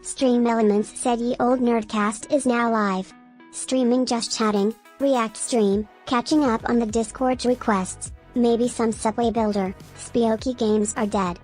Stream Elements said Ye Old Nerdcast is now live. Streaming Just Chatting, React Stream, catching up on the Discord requests, maybe some Subway Builder, Spooky games are dead.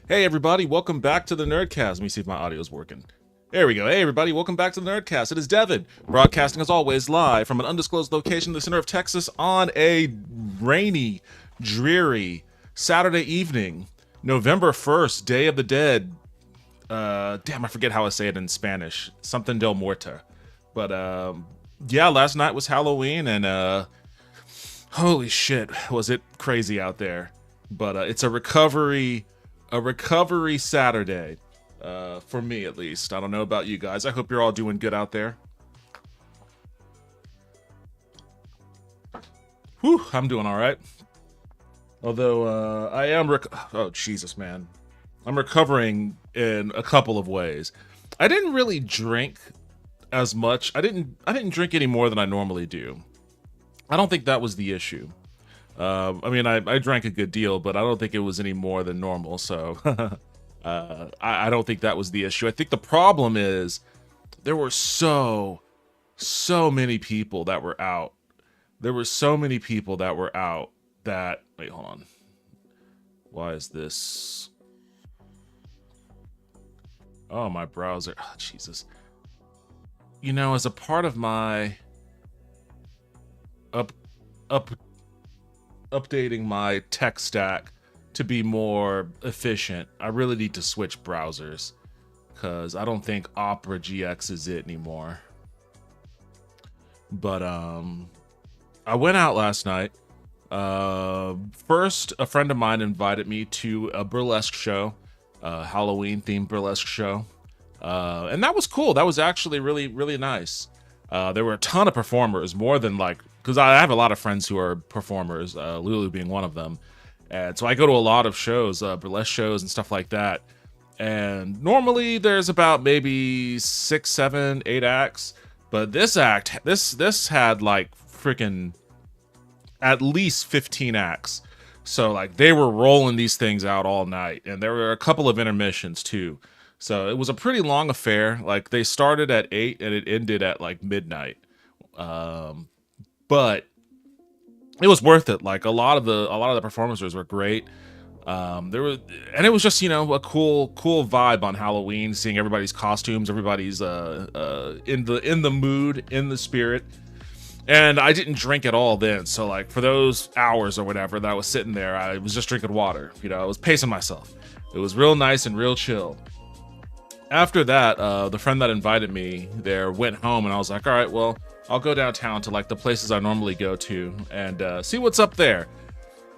Hey everybody, welcome back to the Nerdcast. Let me see if my audio's working. There we go. Hey everybody, welcome back to the Nerdcast. It is Devin, broadcasting as always live from an undisclosed location in the center of Texas on a rainy, dreary Saturday evening, November 1st, Day of the Dead. Damn, I forget how I say it in Spanish. Something del Muerto. But yeah, last night was Halloween and holy shit, was it crazy out there. But it's a recovery Saturday, for me at least. I don't know about you guys. I hope you're all doing good out there. Whew, I'm doing all right. Although I am oh Jesus, man, I'm recovering in a couple of ways. I didn't really drink as much. I didn't drink any more than I normally do. I don't think that was the issue. I mean, I drank a good deal, but I don't think it was any more than normal. So I don't think that was the issue. I think the problem is there were so many people that were out. There were so many people that were out that... Wait, hold on. Why is this... Oh, my browser. Oh, Jesus. You know, as a part of my... updating my tech stack to be more efficient, I really need to switch browsers because I don't think Opera GX is it anymore. But I went out last night. First, a friend of mine invited me to a burlesque show, Halloween themed burlesque show, and that was cool. That was actually really nice. There were a ton of performers, more than like, because I have a lot of friends who are performers, Lulu being one of them. And so I go to a lot of shows, burlesque shows and stuff like that. And normally there's about maybe 6, 7, 8 acts. But this act, this had like freaking at least 15 acts. So like they were rolling these things out all night. And there were a couple of intermissions too. So it was a pretty long affair. Like they started at 8 and it ended at like midnight. But it was worth it. Like a lot of the performances were great. And it was just, you know, a cool vibe on Halloween, seeing everybody's costumes, everybody's in the mood, in the spirit. And I didn't drink at all then. So like for those hours or whatever that I was sitting there, I was just drinking water. You know, I was pacing myself. It was real nice and real chill. After that, the friend that invited me there went home, and I was like, all right, well, I'll go downtown to like the places I normally go to and see what's up there.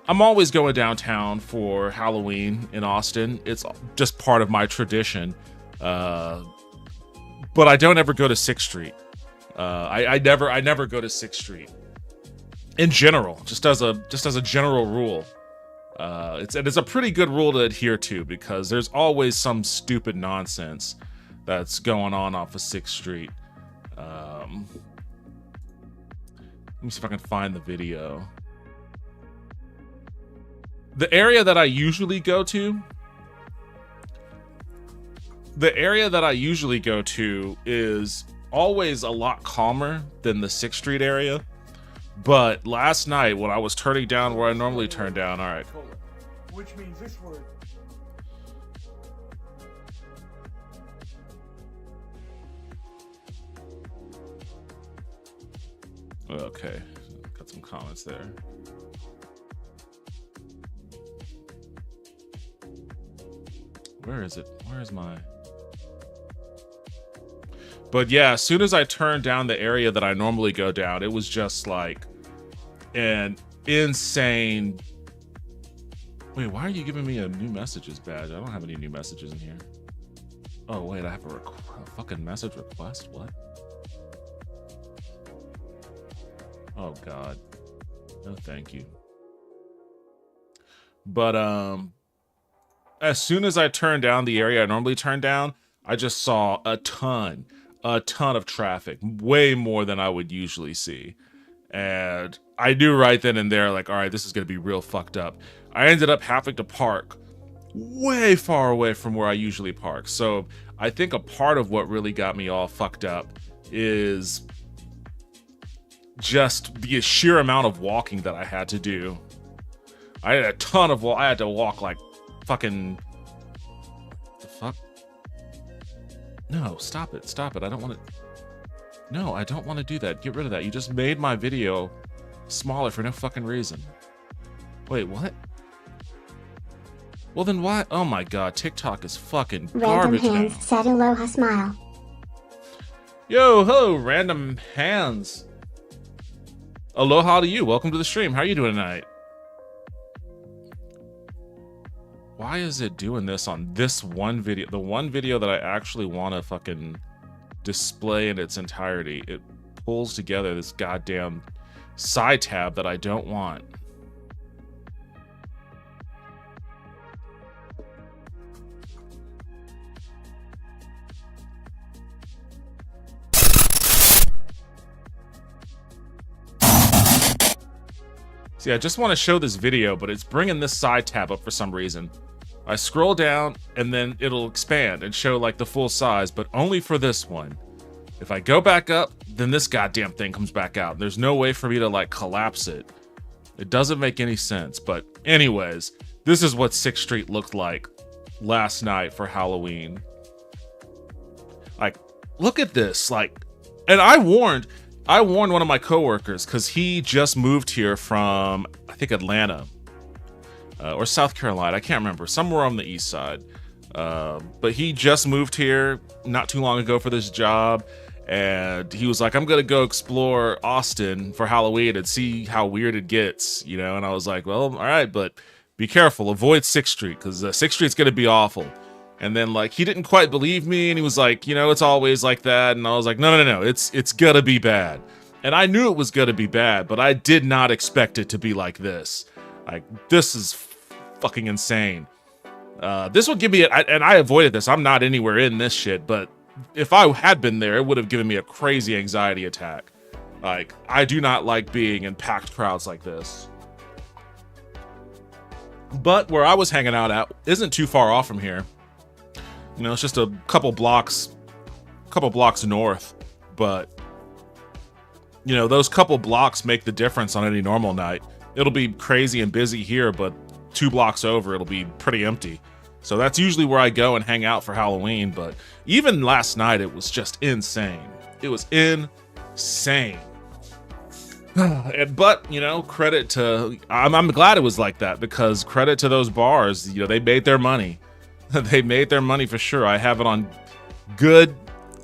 I'm always going downtown for Halloween in Austin. It's just part of my tradition. But I don't ever go to 6th Street. I never go to 6th Street. In general, just as a general rule. It's a pretty good rule to adhere to because there's always some stupid nonsense that's going on off of 6th Street. Let me see if I can find the video. The area that I usually go to is always a lot calmer than the 6th Street area. But last night when I was turning down where I normally turn down, all right. Which means this word. Okay, got some comments there. Where is it? Where is my... But yeah, as soon as I turned down the area that I normally go down, it was just like an insane... Wait, why are you giving me a new messages badge? I don't have any new messages in here. Oh, wait, I have a fucking message request? What? Oh, God. No, thank you. But, as soon as I turned down the area I normally turn down, I just saw a ton of traffic, way more than I would usually see. And I knew right then and there, like, all right, this is going to be real fucked up. I ended up having to park way far away from where I usually park. So I think a part of what really got me all fucked up is just the sheer amount of walking that I had to do. I had a ton of I had to walk like fucking No, stop it. Stop it. I don't want to. No, I don't want to do that. Get rid of that. You just made my video smaller for no fucking reason. Wait, what? Well, then why? Oh my god, TikTok is fucking garbage now. Random Hands said aloha smile. Yo, hello, Random Hands. Aloha to you. Welcome to the stream. How are you doing tonight? Why is it doing this on this one video? The one video that I actually want to fucking display in its entirety. It pulls together this goddamn side tab that I don't want. See, I just want to show this video, but it's bringing this side tab up for some reason. I scroll down, and then it'll expand and show, like, the full size, but only for this one. If I go back up, then this goddamn thing comes back out. There's no way for me to, like, collapse it. It doesn't make any sense, but anyways, this is what 6th Street looked like last night for Halloween. Like, look at this, like, and I warned one of my coworkers because he just moved here from, I think, Atlanta or South Carolina. I can't remember, somewhere on the east side. But he just moved here not too long ago for this job. And he was like, I'm going to go explore Austin for Halloween and see how weird it gets, you know? And I was like, well, all right, but be careful. Avoid 6th Street because 6th Street's going to be awful. And then, like, he didn't quite believe me, and he was like, you know, it's always like that. And I was like, no, it's gonna be bad. And I knew it was gonna be bad, but I did not expect it to be like this. Like, this is fucking insane. This would give me, and I avoided this. I'm not anywhere in this shit, but if I had been there, it would have given me a crazy anxiety attack. Like, I do not like being in packed crowds like this. But where I was hanging out at isn't too far off from here. You know, it's just a couple blocks north, but you know, those couple blocks make the difference on any normal night. It'll be crazy and busy here, but 2 blocks over, it'll be pretty empty. So that's usually where I go and hang out for Halloween, but even last night, it was just insane. It was insane. But, you know, credit to, I'm glad it was like that because credit to those bars, you know, they made their money. They made their money for sure. I have it on good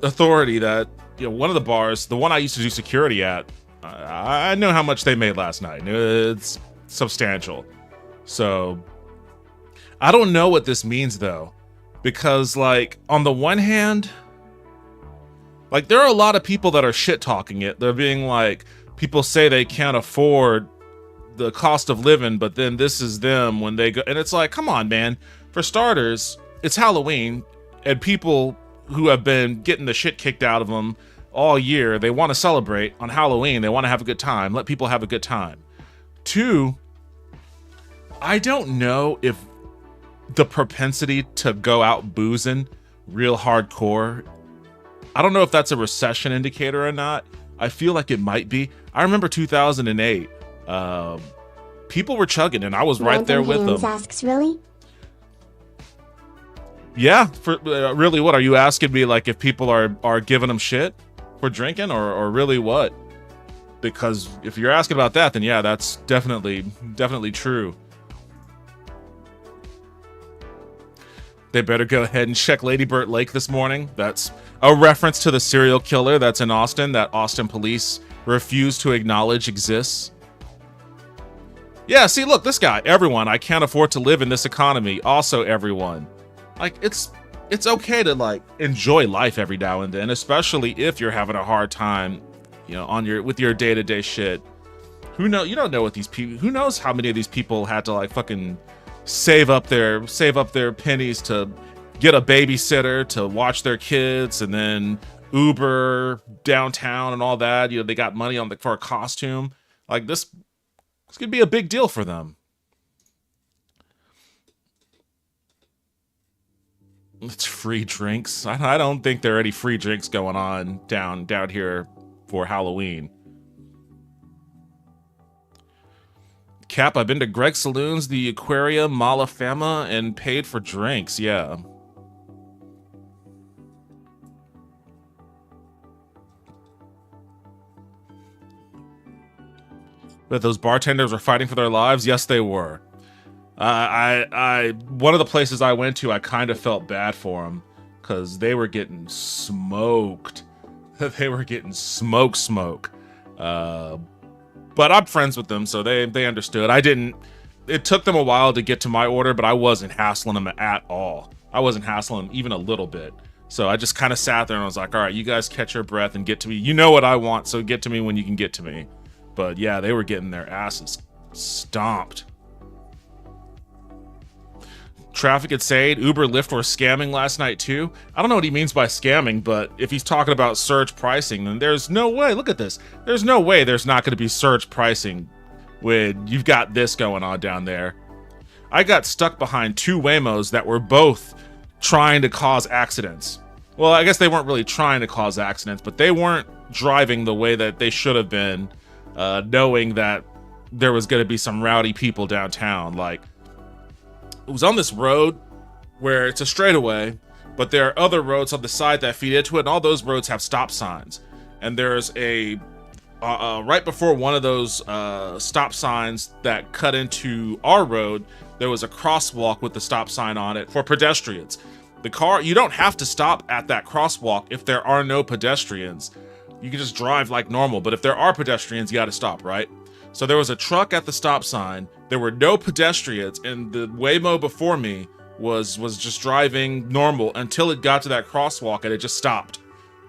authority that, you know, one of the bars, the one I used to do security at, I know how much they made last night. It's substantial. So I don't know what this means though, because like on the one hand, like there are a lot of people that are shit talking it. They're being like, people say they can't afford the cost of living, but then this is them when they go, and it's like, come on, man. For starters, it's Halloween, and people who have been getting the shit kicked out of them all year, they want to celebrate on Halloween. They want to have a good time. Let people have a good time. 2, I don't know if the propensity to go out boozing real hardcore, I don't know if that's a recession indicator or not. I feel like it might be. I remember 2008. People were chugging, and I was right there with them. Asks, really? Yeah, for really, what are you asking me? Like, if people are giving them shit for drinking, or really what? Because if you're asking about that, then yeah, that's definitely true. They better go ahead and check Lady Bird Lake this morning. That's a reference to the serial killer that's in Austin that Austin police refuse to acknowledge exists. Yeah, see, look, this guy. Everyone, I can't afford to live in this economy. Also, everyone. Like, it's okay to like enjoy life every now and then, especially if you're having a hard time, you know, with your day-to-day shit. You don't know what these people, who knows how many of these people had to like fucking save up their pennies to get a babysitter to watch their kids and then Uber downtown and all that. You know, they got money for a costume. Like this could be a big deal for them. It's free drinks. I don't think there are any free drinks going on down here for Halloween. Cap, I've been to Greg's Saloons, the Aquarium, Mala Fama, and paid for drinks. Yeah. that those bartenders were fighting for their lives? Yes, they were. One of the places I went to, I kind of felt bad for them because they were getting smoked. They were getting smoke. But I'm friends with them, so they understood. It took them a while to get to my order, but I wasn't hassling them at all. I wasn't hassling them even a little bit. So I just kind of sat there and I was like, all right, you guys catch your breath and get to me. You know what I want, so get to me when you can get to me. But yeah, they were getting their asses stomped. Traffic had said Uber, Lyft were scamming last night too. I don't know what he means by scamming, but if he's talking about surge pricing, then there's no way. Look at this. There's no way there's not going to be surge pricing when you've got this going on down there. I got stuck behind two Waymos that were both trying to cause accidents. Well, I guess they weren't really trying to cause accidents, but they weren't driving the way that they should have been, knowing that there was going to be some rowdy people downtown. Like, it was on this road where it's a straightaway, but there are other roads on the side that feed into it, and all those roads have stop signs. And there's a right before one of those stop signs that cut into our road, there was a crosswalk with the stop sign on it for pedestrians. You don't have to stop at that crosswalk if there are no pedestrians. You can just drive like normal, but if there are pedestrians, you got to stop, right? So there was a truck at the stop sign. There were no pedestrians, and the Waymo before me was just driving normal until it got to that crosswalk, and it just stopped.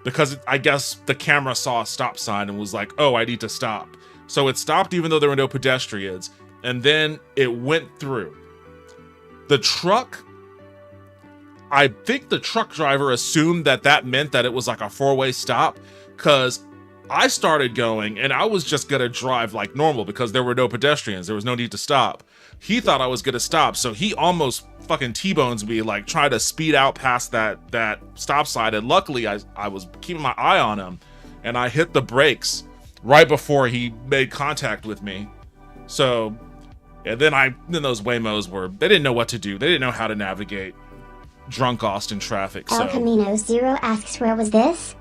Because I guess the camera saw a stop sign and was like, oh, I need to stop. So it stopped even though there were no pedestrians, and then it went through. The truck, I think the truck driver assumed that meant that it was like a four-way stop, because I started going and I was just gonna drive like normal because there were no pedestrians. There was no need to stop. He thought I was gonna stop, so he almost fucking T-bones me, like trying to speed out past that stop sign. And luckily I was keeping my eye on him, and I hit the brakes right before he made contact with me. So, and then those Waymos they didn't know what to do. They didn't know how to navigate drunk Austin traffic. El Camino Zero asks, where was this?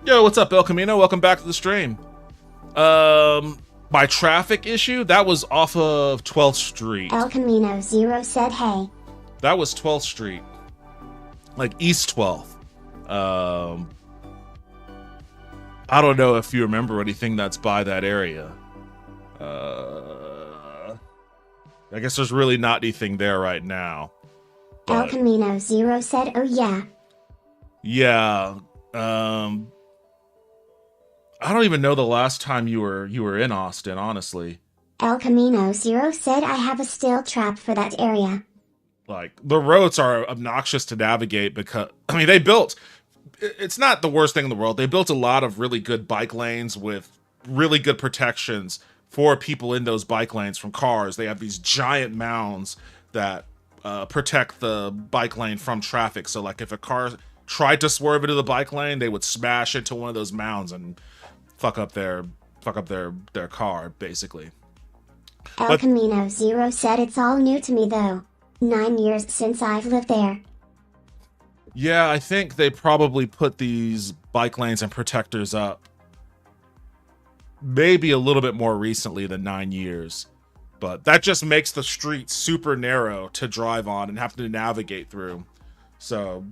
Yo, what's up, El Camino? Welcome back to the stream. My traffic issue, that was off of 12th Street. El Camino Zero said, hey. That was 12th Street. Like East 12th. I don't know if you remember anything that's by that area. I guess there's really not anything there right now. El Camino Zero said, oh yeah. Yeah, I don't even know the last time you were in Austin, honestly. El Camino Zero said, I have a steel trap for that area. Like, the roads are obnoxious to navigate because, I mean, it's not the worst thing in the world. They built a lot of really good bike lanes with really good protections for people in those bike lanes from cars. They have these giant mounds that protect the bike lane from traffic. So, like, if a car tried to swerve into the bike lane, they would smash into one of those mounds and fuck up their car, basically. El Camino Zero said, it's all new to me though. 9 years since I've lived there. Yeah, I think they probably put these bike lanes and protectors up maybe a little bit more recently than 9 years. But that just makes the street super narrow to drive on and have to navigate through. So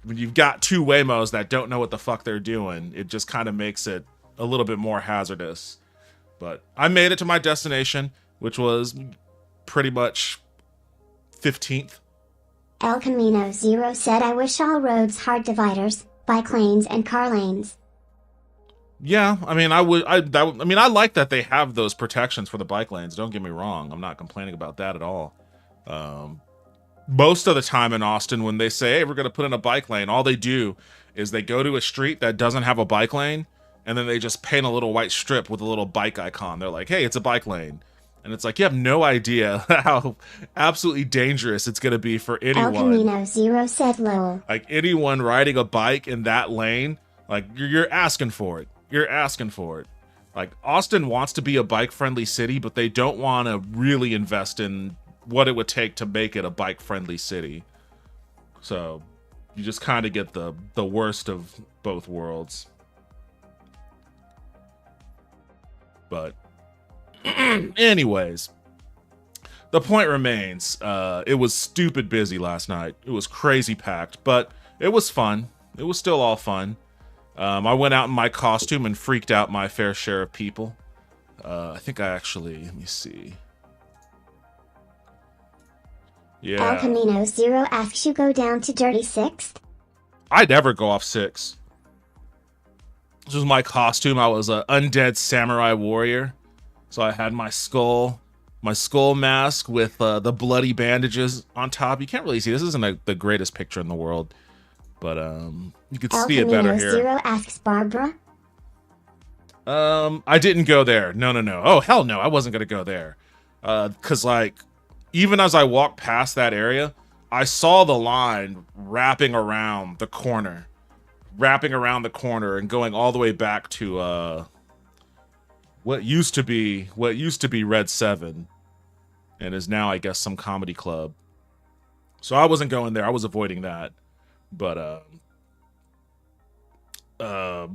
when you've got two Waymos that don't know what the fuck they're doing, it just kind of makes it a little bit more hazardous. But I made it to my destination, which was pretty much 15th. El Camino Zero said, I wish all roads had dividers, bike lanes and car lanes. Yeah, I mean, I like that they have those protections for the bike lanes. Don't get me wrong. I'm not complaining about that at all. Most of the time in Austin, when they say, hey, we're going to put in a bike lane, all they do is they go to a street that doesn't have a bike lane, and then they just paint a little white strip with a little bike icon. They're like, hey, it's a bike lane. And it's like, you have no idea how absolutely dangerous it's going to be for anyone. El Camino Zero said, lol. Like, anyone riding a bike in that lane, like, you're asking for it. You're asking for it. Like, Austin wants to be a bike-friendly city, but they don't want to really invest in what it would take to make it a bike-friendly city. So, you just kind of get the worst of both worlds. But Anyways, the point remains, it was stupid busy last night. It was crazy packed, but it was fun. It was still all fun. I went out in my costume and freaked out my fair share of people. I think I actually, let me see. Yeah. El Camino Zero asks you go down to dirty sixth? I'd never go off 6. This was my costume. I was an undead samurai warrior. So I had my skull mask with the bloody bandages on top. You can't really see. This isn't the greatest picture in the world, but you can see it better here. Zero asks Barbara. I didn't go there. No. Oh, hell no. I wasn't going to go there. Cause like, even as I walked past that area, I saw the line wrapping around the corner and going all the way back to, what used to be Red 7 and is now, I guess, some comedy club. So I wasn't going there. I was avoiding that. But, I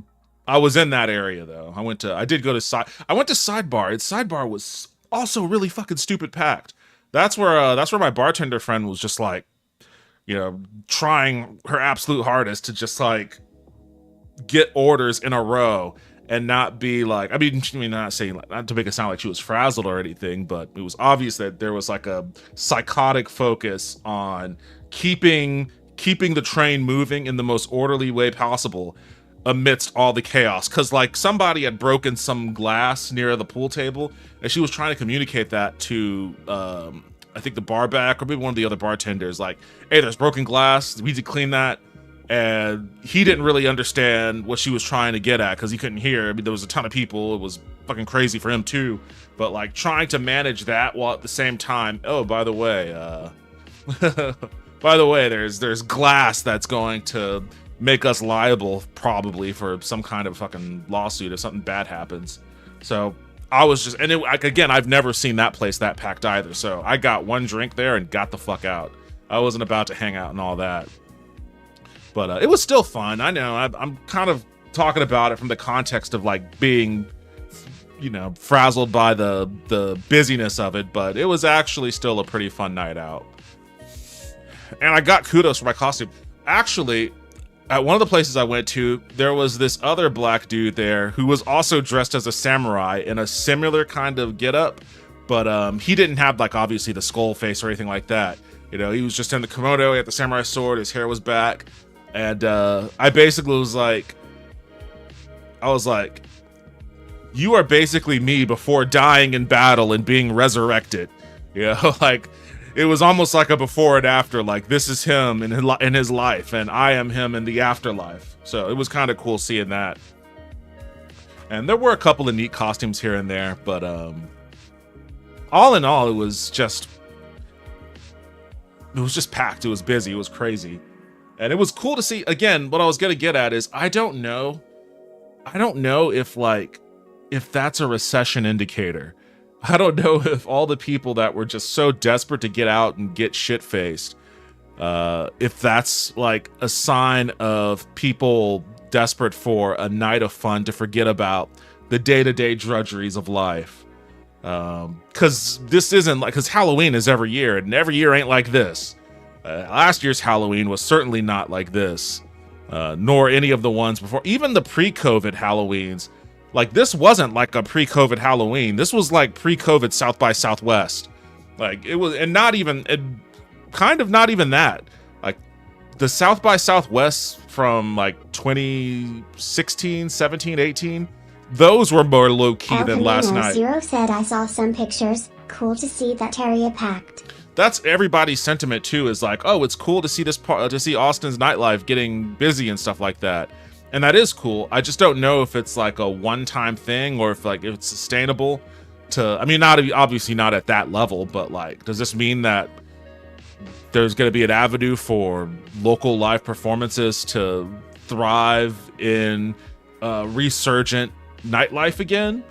was in that area though. I went to Sidebar. Sidebar was also really fucking stupid packed. That's where my bartender friend was just like, you know, trying her absolute hardest to just like get orders in a row and not be like, I mean not saying like, not to make it sound like she was frazzled or anything, but it was obvious that there was like a psychotic focus on keeping the train moving in the most orderly way possible amidst all the chaos. Cause like somebody had broken some glass near the pool table and she was trying to communicate that to I think the bar back or maybe one of the other bartenders, like, hey, there's broken glass, we need to clean that. And he didn't really understand what she was trying to get at because he couldn't hear. I mean, there was a ton of people. It was fucking crazy for him too. But like trying to manage that while at the same time, oh, by the way, there's glass that's going to make us liable probably for some kind of fucking lawsuit if something bad happens. So I was just, and again, I've never seen that place that packed either. So I got one drink there and got the fuck out. I wasn't about to hang out and all that. But it was still fun. I know I'm kind of talking about it from the context of like being, you know, frazzled by the busyness of it, but it was actually still a pretty fun night out. And I got kudos for my costume. Actually, at one of the places I went to, there was this other black dude there who was also dressed as a samurai in a similar kind of getup, but he didn't have like obviously the skull face or anything like that. You know, he was just in the kimono, he had the samurai sword, his hair was back. And I basically was like, you are basically me before dying in battle and being resurrected. You know, like it was almost like a before and after. Like this is him in his life, and I am him in the afterlife. So it was kind of cool seeing that. And there were a couple of neat costumes here and there, but all in all, it was just packed. It was busy. It was crazy. And it was cool to see. Again, what I was going to get at is I don't know if that's a recession indicator. I don't know if all the people that were just so desperate to get out and get shit-faced, if that's like a sign of people desperate for a night of fun to forget about the day-to-day drudgeries of life. Because this isn't like, because Halloween is every year, and every year ain't like this. Last year's Halloween was certainly not like this, nor any of the ones before. Even the pre-COVID Halloweens, like this wasn't like a pre-COVID Halloween. This was like pre-COVID South by Southwest. Like it was, and not even that. Like the South by Southwest from like 2016, 17, 18, those were more low-key than last night. Zero said, I saw some pictures. Cool to see that area packed. That's everybody's sentiment too, is like, oh, it's cool to see to see Austin's nightlife getting busy and stuff like that. And that is cool. I just don't know if it's like a one-time thing or if like it's sustainable to, I mean, obviously not at that level, but like, does this mean that there's going to be an avenue for local live performances to thrive in resurgent nightlife again?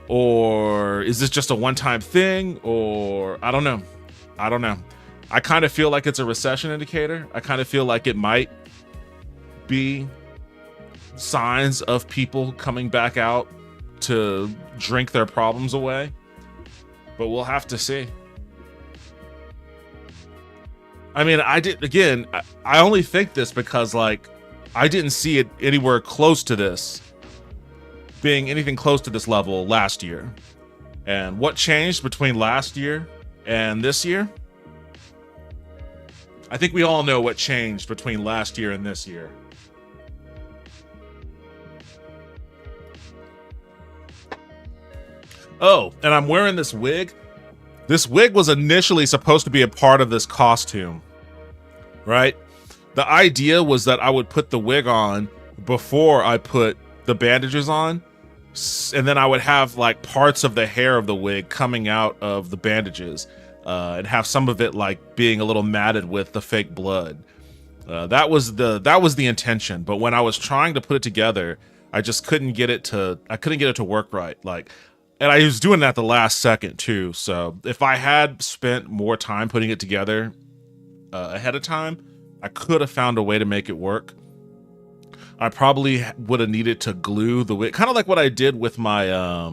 Or is this just a one-time thing? Or I don't know. I kind of feel like it's a recession indicator. I kind of feel like it might be signs of people coming back out to drink their problems away. but we'll have to see. I mean, I only think this because, like, I didn't see it anywhere close to this, being anything close to this level last year. And what changed between last year and this year? I think we all know what changed between last year and this year. Oh, and I'm wearing this wig. This wig was initially supposed to be a part of this costume, right? The idea was that I would put the wig on before I put the bandages on, and then I would have like parts of the hair of the wig coming out of the bandages, and have some of it like being a little matted with the fake blood. That was the intention. But when I was trying to put it together, I just couldn't get it to work right. Like, and I was doing that the last second too. So if I had spent more time putting it together ahead of time, I could have found a way to make it work. I probably would have needed to glue the wig, kind of like what I did with my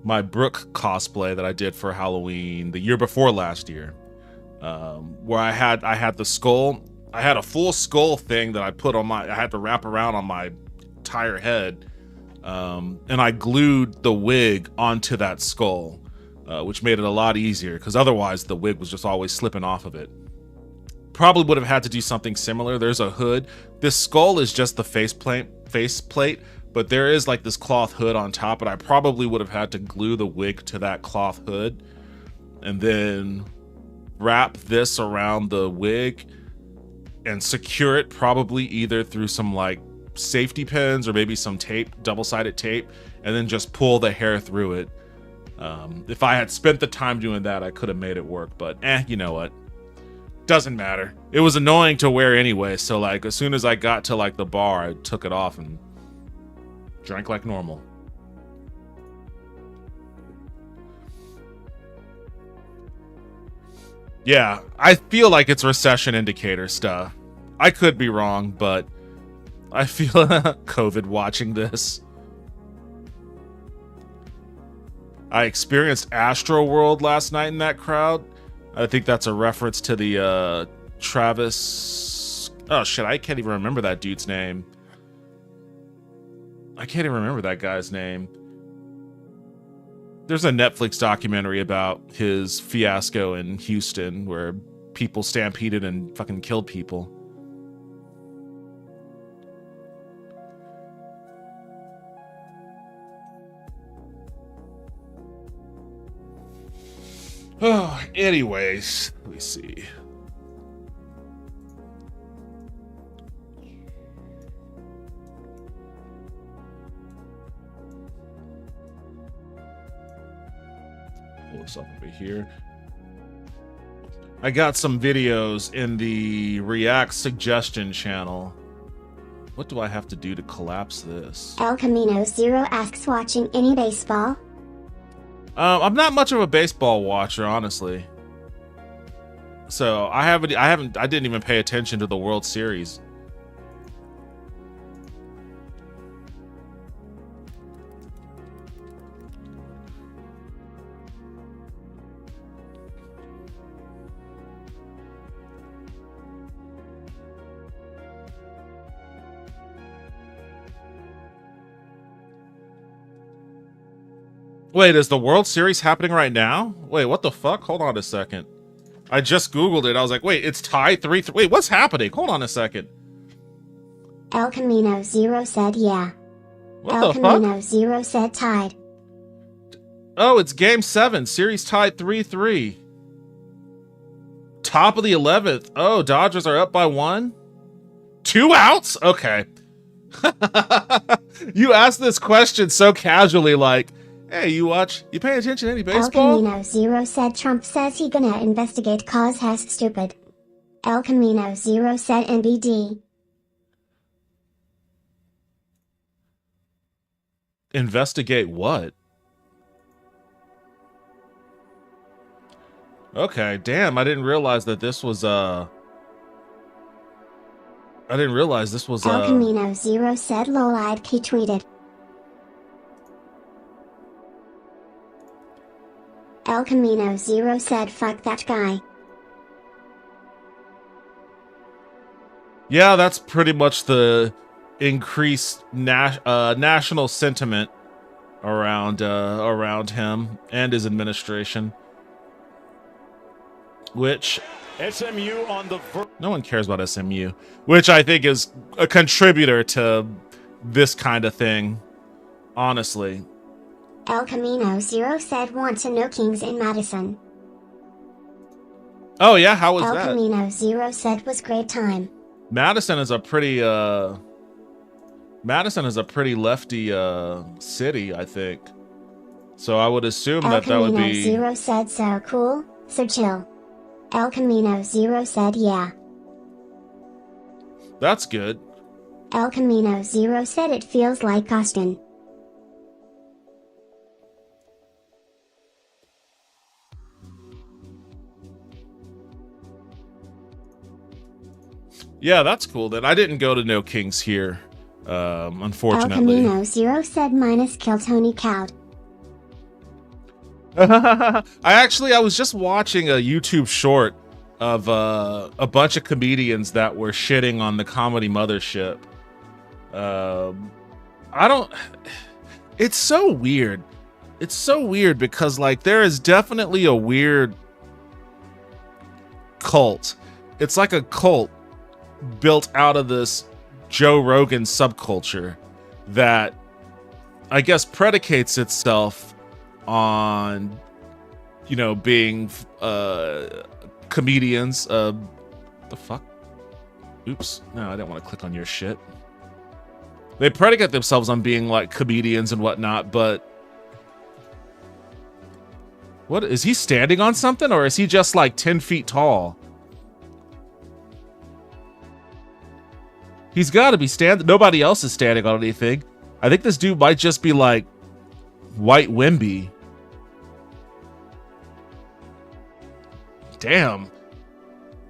my Brooke cosplay that I did for Halloween the year before last year, where I had the skull. I had a full skull thing that I had to wrap around on my entire head, and I glued the wig onto that skull, which made it a lot easier because otherwise the wig was just always slipping off of it. Probably would have had to do something similar. There's a hood. This skull is just the faceplate, but there is like this cloth hood on top, and I probably would have had to glue the wig to that cloth hood and then wrap this around the wig and secure it, probably either through some like safety pins or maybe some tape, double-sided tape, and then just pull the hair through it. If I had spent the time doing that, I could have made it work, but you know what? Doesn't matter. It was annoying to wear anyway, so like as soon as I got to like the bar, I took it off and drank like normal. Yeah, I feel like it's recession indicator stuff. I could be wrong, but I feel COVID watching this. I experienced Astro World last night in that crowd. I think that's a reference to the Travis. Oh shit, I can't even remember that dude's name. I can't even remember that guy's name. There's a Netflix documentary about his fiasco in Houston where people stampeded and fucking killed people. Oh, anyways, let me see. Pull this up over here. I got some videos in the React suggestion channel. What do I have to do to collapse this? El Camino Zero asks, watching any baseball? I'm not much of a baseball watcher, honestly. So I didn't even pay attention to the World Series. Wait, is the World Series happening right now? Wait, what the fuck? Hold on a second. I just Googled it. I was like, wait, it's tied 3-3. Wait, what's happening? Hold on a second. El Camino Zero said yeah. What El the Camino fuck? Zero said tied. Oh, it's game 7. Series tied 3-3. Top of the 11th. Oh, Dodgers are up by 1. 2 outs? Okay. You asked this question so casually, like, hey, you pay attention to any El baseball? Camino Zero said Trump says he gonna investigate cause has stupid. El Camino Zero said NBD. Investigate what? Okay, damn, I didn't realize that this was, El Camino Zero said lol. He tweeted. El Camino Zero said fuck that guy. Yeah, that's pretty much the increased national sentiment around him and his administration, which SMU on the no one cares about SMU, which I think is a contributor to this kind of thing, honestly. El Camino Zero said want to know Kings in Madison. Oh yeah, how was El that? Camino Zero said was great time. Madison is a pretty lefty city, I think. So I would assume El that would Camino be Zero said so cool, so chill. El Camino Zero said yeah. That's good. El Camino Zero said it feels like Austin. Yeah, that's cool. Then I didn't go to No Kings here, El unfortunately. Camino Zero said minus kill Tony Cowd. I was just watching a YouTube short of a bunch of comedians that were shitting on the Comedy Mothership. It's so weird. It's so weird because like there is definitely a weird cult. It's like a cult built out of this Joe Rogan subculture that I guess predicates itself on, you know, being comedians. The fuck? Oops. No, I didn't want to click on your shit. They predicate themselves on being like comedians and whatnot, but what is he standing on something, or is he just like 10 feet tall? He's got to be standing. Nobody else is standing on anything. I think this dude might just be like White Wimby. Damn.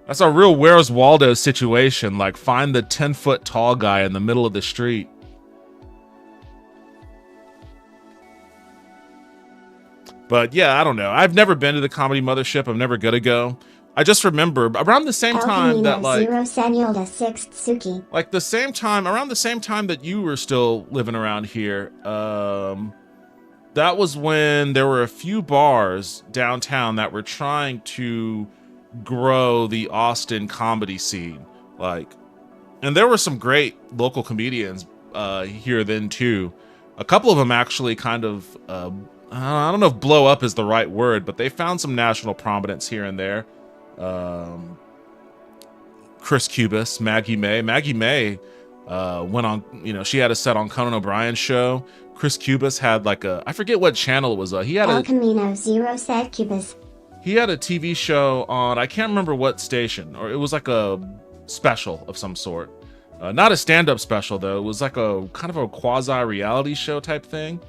That's a real Where's Waldo situation. Like, find the 10-foot tall guy in the middle of the street. But yeah, I don't know. I've never been to the Comedy Mothership. I'm never gonna go. I just remember around the same time that like Zero Senyoda Sixth Suki. Like the same time, around the same time that you were still living around here, that was when there were a few bars downtown that were trying to grow the Austin comedy scene. Like, and there were some great local comedians here then too. A couple of them actually kind of, I don't know if blow up is the right word, but they found some national prominence here and there. Chris Cubis, Maggie May. Maggie May went on, you know, she had a set on Conan O'Brien's show. Chris Cubis had like a, I forget what channel it was. He had El Camino Zero said Cubis. He had a TV show on, I can't remember what station, or it was like a special of some sort. Not a stand-up special though. It was like a kind of a quasi-reality show type thing.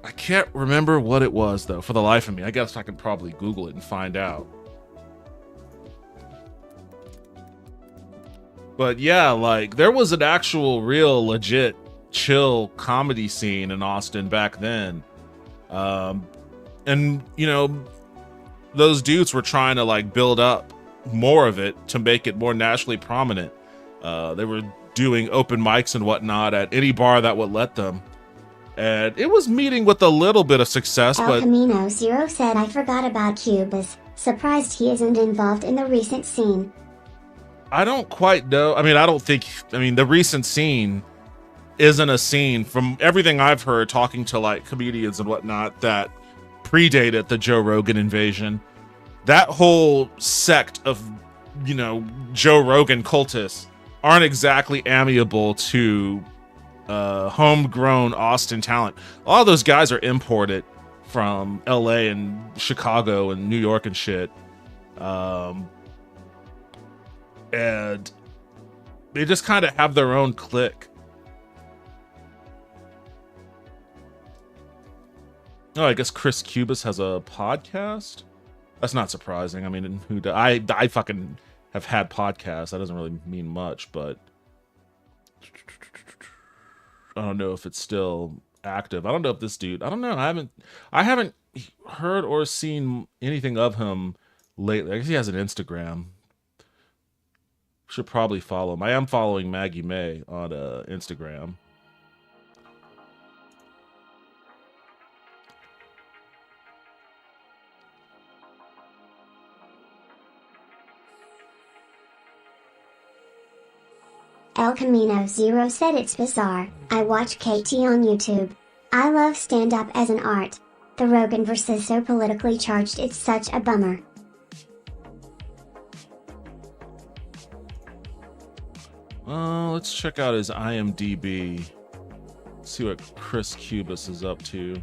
I can't remember what it was though, for the life of me. I guess I can probably Google it and find out. But yeah, like there was an actual real legit chill comedy scene in Austin back then. And you know, those dudes were trying to like build up more of it to make it more nationally prominent. They were doing open mics and whatnot at any bar that would let them. And it was meeting with a little bit of success, El but Camino Zero said I forgot about Cubis. Surprised he isn't involved in the recent scene. I don't quite know. I mean, I don't think, I mean, the recent scene isn't a scene from everything I've heard talking to like comedians and whatnot that predated the Joe Rogan invasion. That whole sect of, you know, Joe Rogan cultists aren't exactly amiable to homegrown Austin talent. A lot of those guys are imported from LA and Chicago and New York and shit. And they just kind of have their own clique. Oh, I guess Chris Cubis has a podcast? That's not surprising. I mean, I fucking have had podcasts. That doesn't really mean much, but I don't know if it's still active. I don't know if this dude, I don't know. I haven't heard or seen anything of him lately. I guess he has an Instagram. Should probably follow him. I am following Maggie May on Instagram. El Camino Zero said it's bizarre. I watch KT on YouTube. I love stand-up as an art. The Rogan versus so politically charged, it's such a bummer. Let's check out his IMDb. See what Chris Cubis is up to.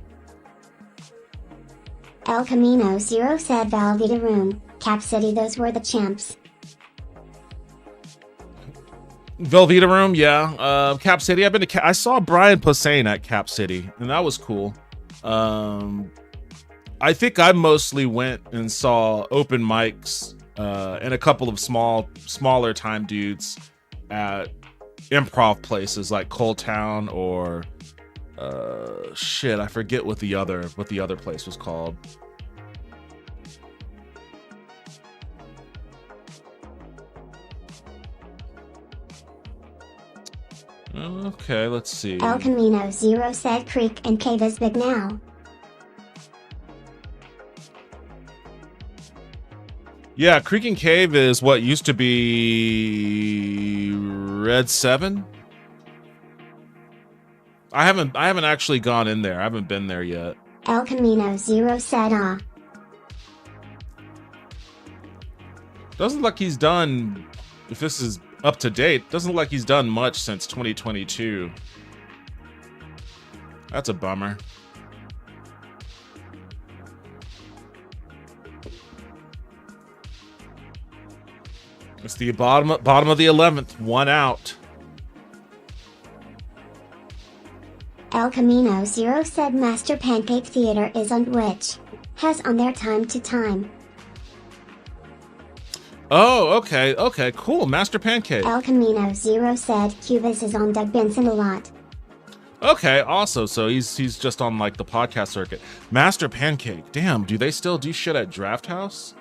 El Camino Zero said Velveeta Room, Cap City, those were the champs. Velveeta Room, yeah. Cap City. I've been to. I saw Brian Posehn at Cap City, and that was cool. I think I mostly went and saw open mics and a couple of smaller time dudes at improv places like Cold Town or I forget what the other place was called. Okay, let's see. El Camino Zero said Creek and Cave is big now. Yeah, Creek and Cave is what used to be Red 7. I haven't actually gone in there. I haven't been there yet. El Camino Zero said Doesn't look like he's done, if this is up to date, doesn't look like he's done much since 2022. That's a bummer. It's the bottom of the 11th, one out. El Camino Zero said Master Pancake Theater is on Twitch. Has on there time to time. Oh, okay, cool. Master Pancake. El Camino Zero said Cubis is on Doug Benson a lot. Okay, also, so he's just on like the podcast circuit. Master Pancake. Damn, do they still do shit at Draft House?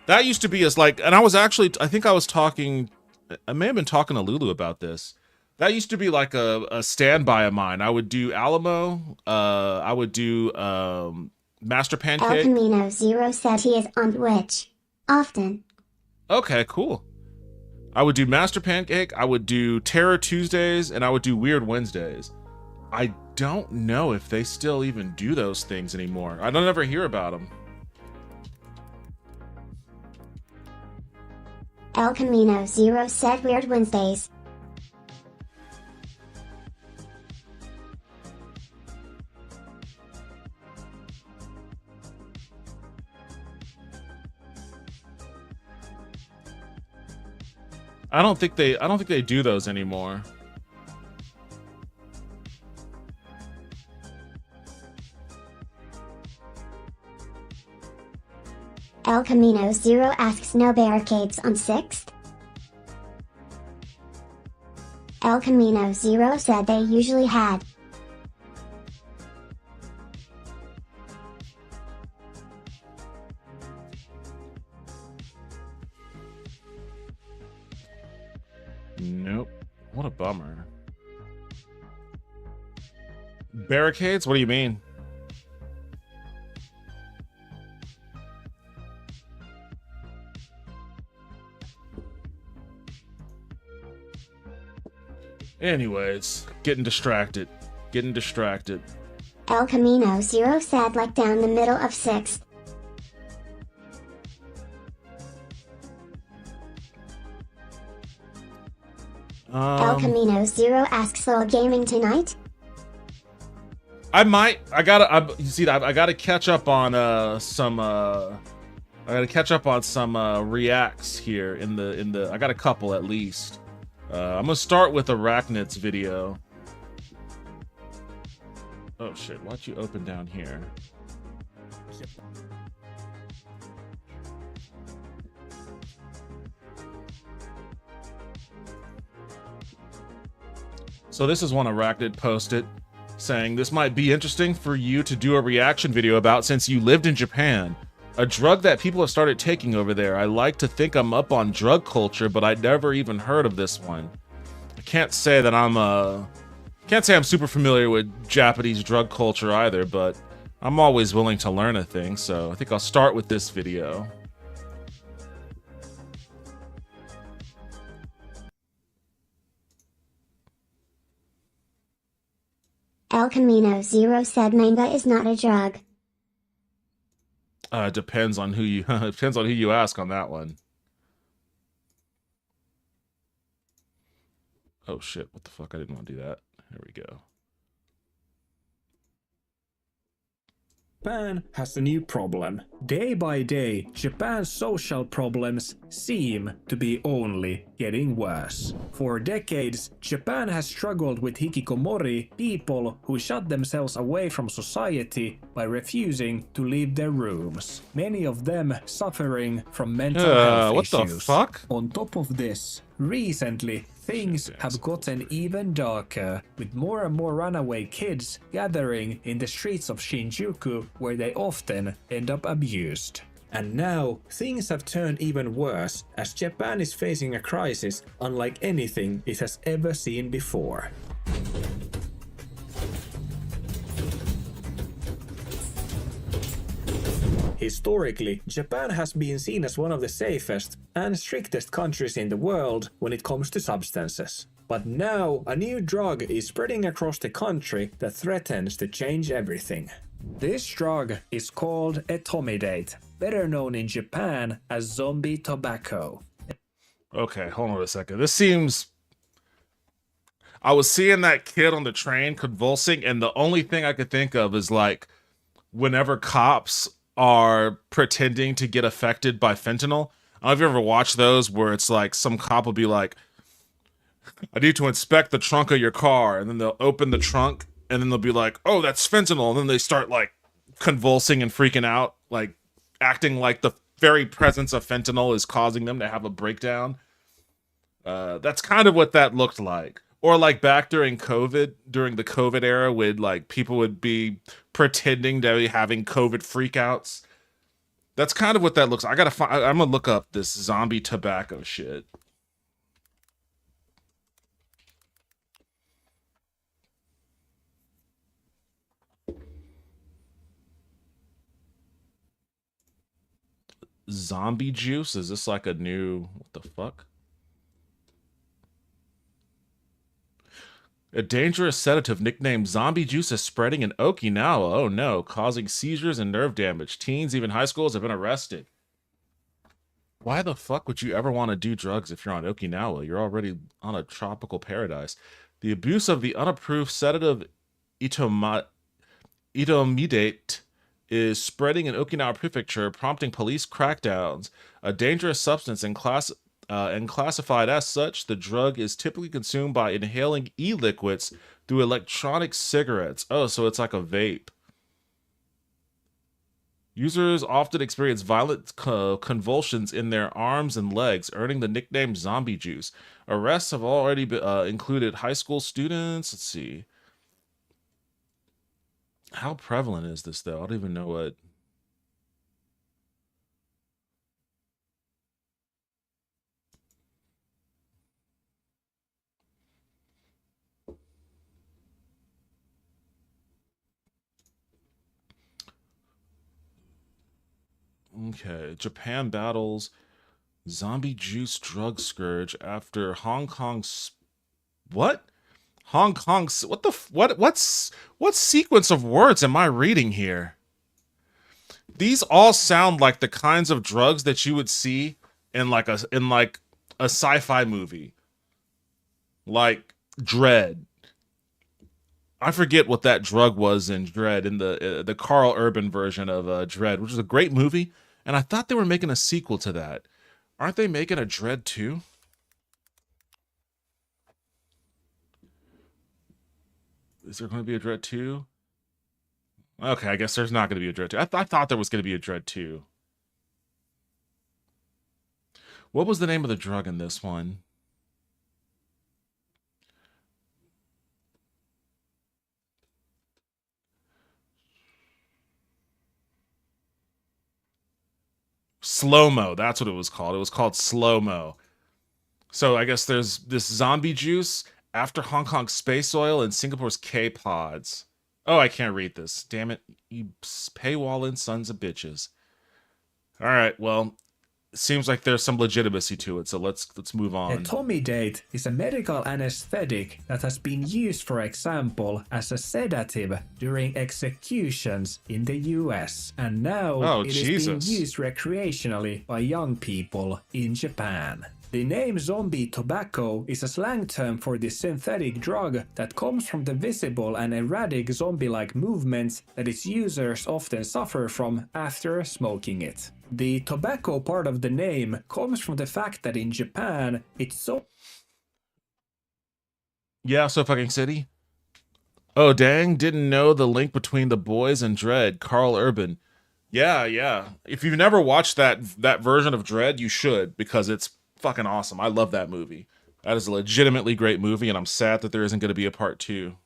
That used to be as like, and I may have been talking to Lulu about this. That used to be like a standby of mine. I would do Alamo. I would do Master Pancake. El Camino Zero said he is on Twitch often. Okay, cool. I would do Master Pancake. I would do Terror Tuesdays, and I would do Weird Wednesdays. I don't know if they still even do those things anymore. I don't ever hear about them. El Camino Zero said Weird Wednesdays. I don't think they do those anymore. El Camino Zero asks no barricades on 6th. El Camino Zero said they usually had. Nope. What a bummer. Barricades? What do you mean? Anyways, getting distracted. El Camino Zero said like down the middle of 6th. El Camino Zero asks Lowell gaming tonight? I might. I gotta catch up on some reacts here in the I got a couple at least. I'm gonna start with Arachnid's video. Oh shit, why'd you open down here? So this is one Arachnid posted, saying, this might be interesting for you to do a reaction video about since you lived in Japan. A drug that people have started taking over there. I like to think I'm up on drug culture, but I'd never even heard of this one. I can't say that I'm super familiar with Japanese drug culture either, but I'm always willing to learn a thing, so I think I'll start with this video. El Camino Zero said manga is not a drug. Depends on who you depends on who you ask on that one. Oh shit, what the fuck? I didn't want to do that. There we go. Japan has a new problem. Day by day, Japan's social problems seem to be only getting worse. For decades, Japan has struggled with hikikomori, people who shut themselves away from society by refusing to leave their rooms. Many of them suffering from mental health what issues. the fuck? On top of this, recently, things have gotten even darker, with more and more runaway kids gathering in the streets of Shinjuku, where they often end up abused. And now, things have turned even worse, as Japan is facing a crisis unlike anything it has ever seen before. Historically, Japan has been seen as one of the safest and strictest countries in the world when it comes to substances. But now, a new drug is spreading across the country that threatens to change everything. This drug is called etomidate, better known in Japan as zombie tobacco. Okay, hold on a second. This seems... I was seeing that kid on the train convulsing, and the only thing I could think of is like, whenever cops are pretending to get affected by fentanyl. I don't know if you ever watched those where it's like some cop will be like, I need to inspect the trunk of your car, and then they'll open the trunk and then they'll be like, oh, that's fentanyl, and then they start like convulsing and freaking out, like acting like the very presence of fentanyl is causing them to have a breakdown. That's kind of what that looked like. Or like back during COVID, during the COVID era, when like people would be pretending to be having COVID freakouts. That's kind of what that looks like. I'm gonna look up this zombie tobacco shit. Zombie juice? Is this like a new, what the fuck? A dangerous sedative nicknamed zombie juice is spreading in Okinawa. Oh no, causing seizures and nerve damage. Teens, even high schools, have been arrested. Why the fuck would you ever want to do drugs if you're on Okinawa? You're already on a tropical paradise. The abuse of the unapproved sedative etomidate is spreading in Okinawa Prefecture, prompting police crackdowns. A dangerous substance and classified as such, the drug is typically consumed by inhaling e-liquids through electronic cigarettes. Oh, so it's like a vape. Users often experience violent convulsions in their arms and legs, earning the nickname zombie juice. Arrests have already included high school students. Let's see. How prevalent is this, though? I don't even know what... Okay, Japan battles zombie juice drug scourge after Hong Kong's... What? Hong Kong's... What the... What sequence of words am I reading here? These all sound like the kinds of drugs that you would see in like a sci-fi movie. Like Dread. I forget what that drug was in Dread, in the Carl Urban version of Dread, which is a great movie. And I thought they were making a sequel to that. Aren't they making a Dread 2? Is there going to be a Dread 2? Okay, I guess there's not going to be a Dread 2. I thought there was going to be a Dread 2. What was the name of the drug in this one? Slow-mo, that's what it was called. It was called Slow-mo. So I guess there's this zombie juice after Hong Kong space oil and Singapore's K-pods. Oh, I can't read this. Damn it. You paywalling sons of bitches. All right, well, it seems like there's some legitimacy to it, so let's move on. Etomidate is a medical anesthetic that has been used, for example, as a sedative during executions in the US, and now it is being used recreationally by young people in Japan. The name zombie tobacco is a slang term for this synthetic drug that comes from the visible and erratic zombie-like movements that its users often suffer from after smoking it. The tobacco part of the name comes from the fact that in Japan, it's so... Yeah, so fucking city. Oh, dang, didn't know the link between The Boys and Dredd, Carl Urban. Yeah. If you've never watched that version of Dredd, you should, because it's fucking awesome. I love that movie. That is a legitimately great movie, and I'm sad that there isn't going to be a part 2.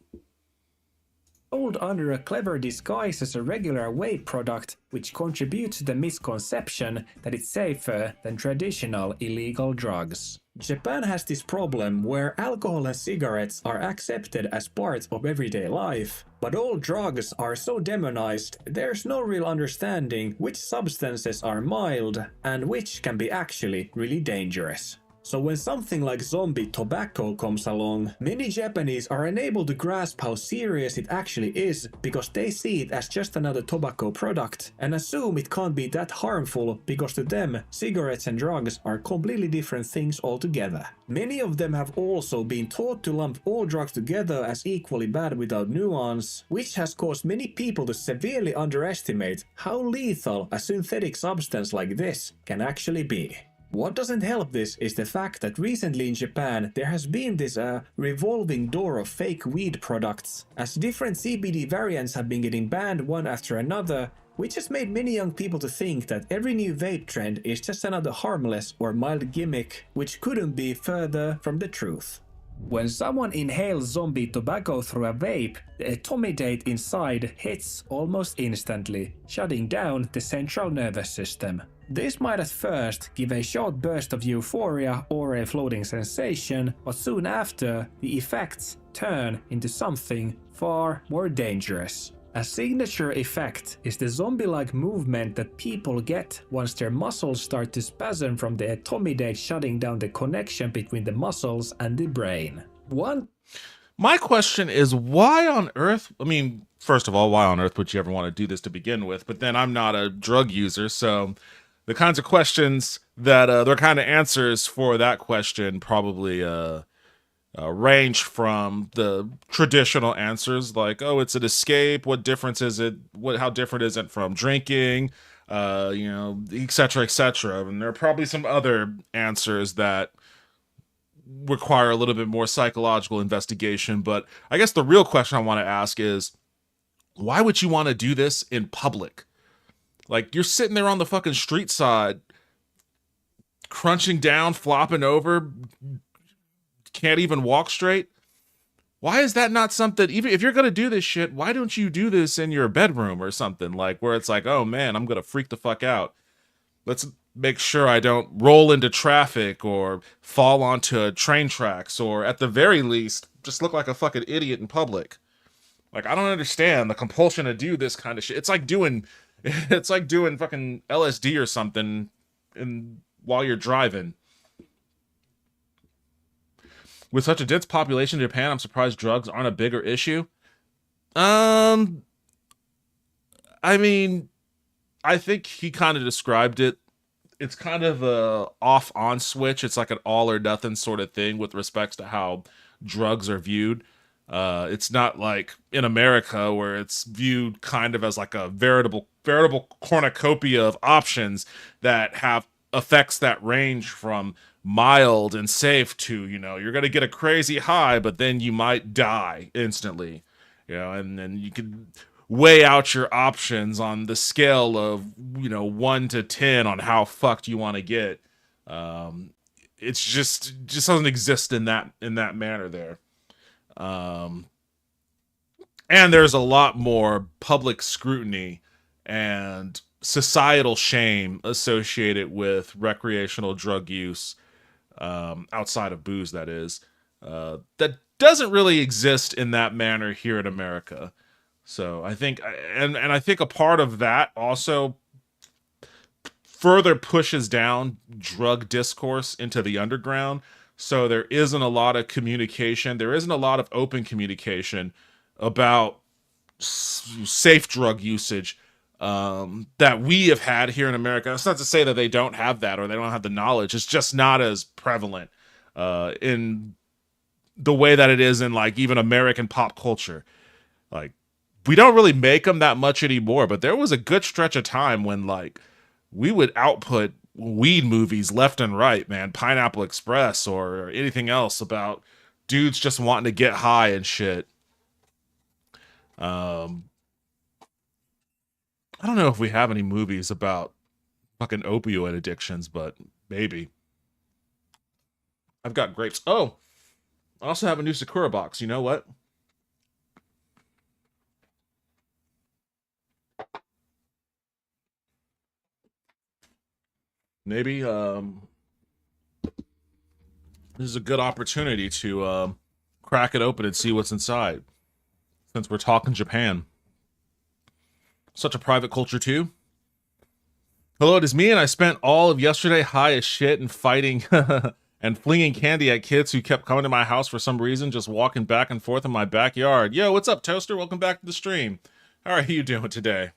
Sold under a clever disguise as a regular vape product, which contributes to the misconception that it's safer than traditional illegal drugs. Japan has this problem where alcohol and cigarettes are accepted as part of everyday life, but all drugs are so demonized there's no real understanding which substances are mild and which can be actually really dangerous. So when something like zombie tobacco comes along, many Japanese are unable to grasp how serious it actually is because they see it as just another tobacco product and assume it can't be that harmful because to them, cigarettes and drugs are completely different things altogether. Many of them have also been taught to lump all drugs together as equally bad without nuance, which has caused many people to severely underestimate how lethal a synthetic substance like this can actually be. What doesn't help this is the fact that recently in Japan there has been this revolving door of fake weed products, as different CBD variants have been getting banned one after another, which has made many young people to think that every new vape trend is just another harmless or mild gimmick, which couldn't be further from the truth. When someone inhales zombie tobacco through a vape, the etomidate inside hits almost instantly, shutting down the central nervous system. This might at first give a short burst of euphoria or a floating sensation, but soon after, the effects turn into something far more dangerous. A signature effect is the zombie-like movement that people get once their muscles start to spasm from the etomidate shutting down the connection between the muscles and the brain. My question is, why on earth, I mean, first of all, why on earth would you ever want to do this to begin with? But then I'm not a drug user, so the kinds of questions that, their kind of answers for that question probably range from the traditional answers like, oh, it's an escape, what difference is it, how different is it from drinking, et cetera, and there are probably some other answers that require a little bit more psychological investigation. But I guess the real question I want to ask is, why would you want to do this in public? Like, you're sitting there on the fucking street side, crunching down, flopping over, can't even walk straight. Why is that not something, even if you're going to do this shit, why don't you do this in your bedroom or something, like where it's like, oh man, I'm going to freak the fuck out. Let's make sure I don't roll into traffic or fall onto train tracks, or at the very least, just look like a fucking idiot in public. Like, I don't understand the compulsion to do this kind of shit. It's like doing fucking LSD or something while you're driving. With such a dense population in Japan, I'm surprised drugs aren't a bigger issue. I mean, I think he kind of described it. It's kind of a off-on switch. It's like an all or nothing sort of thing with respects to how drugs are viewed. It's not like in America where it's viewed kind of as like a veritable cornucopia of options that have effects that range from mild and safe to, you're going to get a crazy high, but then you might die instantly, and then you can weigh out your options on the scale of, 1 to 10 on how fucked you want to get. It's just doesn't exist in that manner there. And there's a lot more public scrutiny and societal shame associated with recreational drug use, outside of booze, that is, that doesn't really exist in that manner here in America. So I think, and I think a part of that also further pushes down drug discourse into the underground. So there isn't a lot of communication. There isn't a lot of open communication about safe drug usage, that we have had here in America. It's not to say that they don't have that or they don't have the knowledge. It's just not as prevalent in the way that it is in like even American pop culture. Like, we don't really make them that much anymore, but there was a good stretch of time when like we would output weed movies left and right, man. Pineapple Express or anything else about dudes just wanting to get high and shit. I don't know if we have any movies about fucking opioid addictions, but maybe. I've got grapes. Oh, I also have a new Sakura box. You know what? Maybe this is a good opportunity to crack it open and see what's inside. Since we're talking Japan. Such a private culture too. Hello, it is me, and I spent all of yesterday high as shit and fighting and flinging candy at kids who kept coming to my house for some reason, just walking back and forth in my backyard. Yo, what's up, Toaster? Welcome back to the stream. How are you doing today?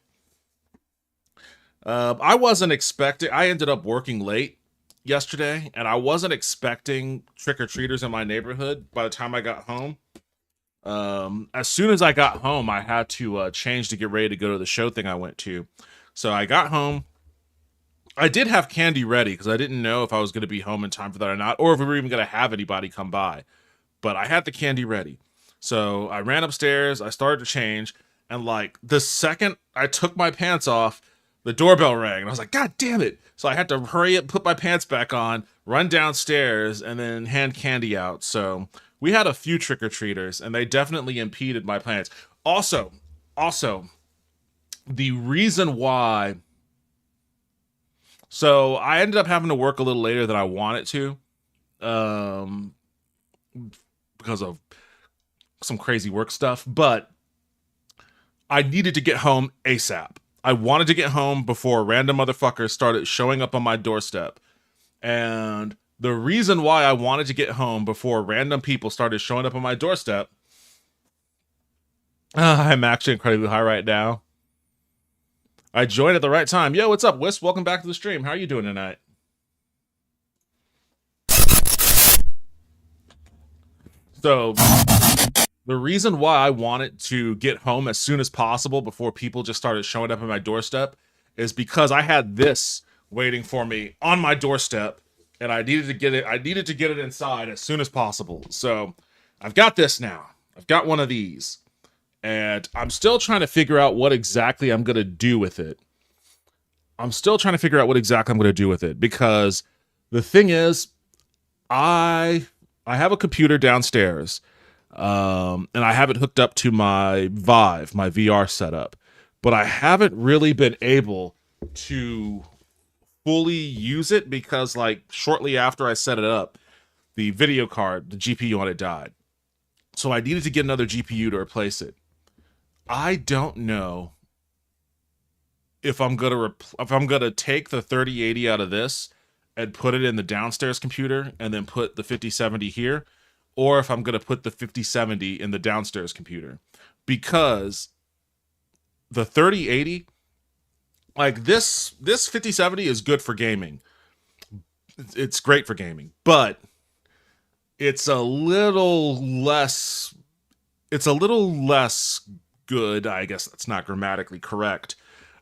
I wasn't expecting... I ended up working late yesterday, and I wasn't expecting trick-or-treaters in my neighborhood by the time I got home. As soon as I got home, I had to change to get ready to go to the show thing I went to. So I got home. I did have candy ready because I didn't know if I was going to be home in time for that or not, or if we were even going to have anybody come by. But I had the candy ready. So I ran upstairs, I started to change, and like the second I took my pants off, the doorbell rang, and I was like, God damn it. So I had to hurry up, put my pants back on, run downstairs, and then hand candy out. So we had a few trick-or-treaters, and they definitely impeded my plans. Also, the reason why... So I ended up having to work a little later than I wanted to, because of some crazy work stuff, but I needed to get home ASAP. I wanted to get home before random motherfuckers started showing up on my doorstep. And the reason why I wanted to get home before random people started showing up on my doorstep... I'm actually incredibly high right now. I joined at the right time. Yo, what's up, Wisp? Welcome back to the stream. How are you doing tonight? So, the reason why I wanted to get home as soon as possible before people just started showing up at my doorstep is because I had this waiting for me on my doorstep, and I needed to get it inside as soon as possible. So, I've got this now. I've got one of these. And I'm still trying to figure out what exactly I'm going to do with it. Because the thing is, I have a computer downstairs, and I have it hooked up to my Vive, my VR setup, but I haven't really been able to fully use it because, like, shortly after I set it up, the video card, the GPU on it died. So I needed to get another GPU to replace it. I don't know if I'm gonna take the 3080 out of this and put it in the downstairs computer and then put the 5070 here, or if I'm gonna put the 5070 in the downstairs computer, because the 3080, like this 5070 is good for gaming. It's great for gaming, but it's a little less good. I guess that's not grammatically correct.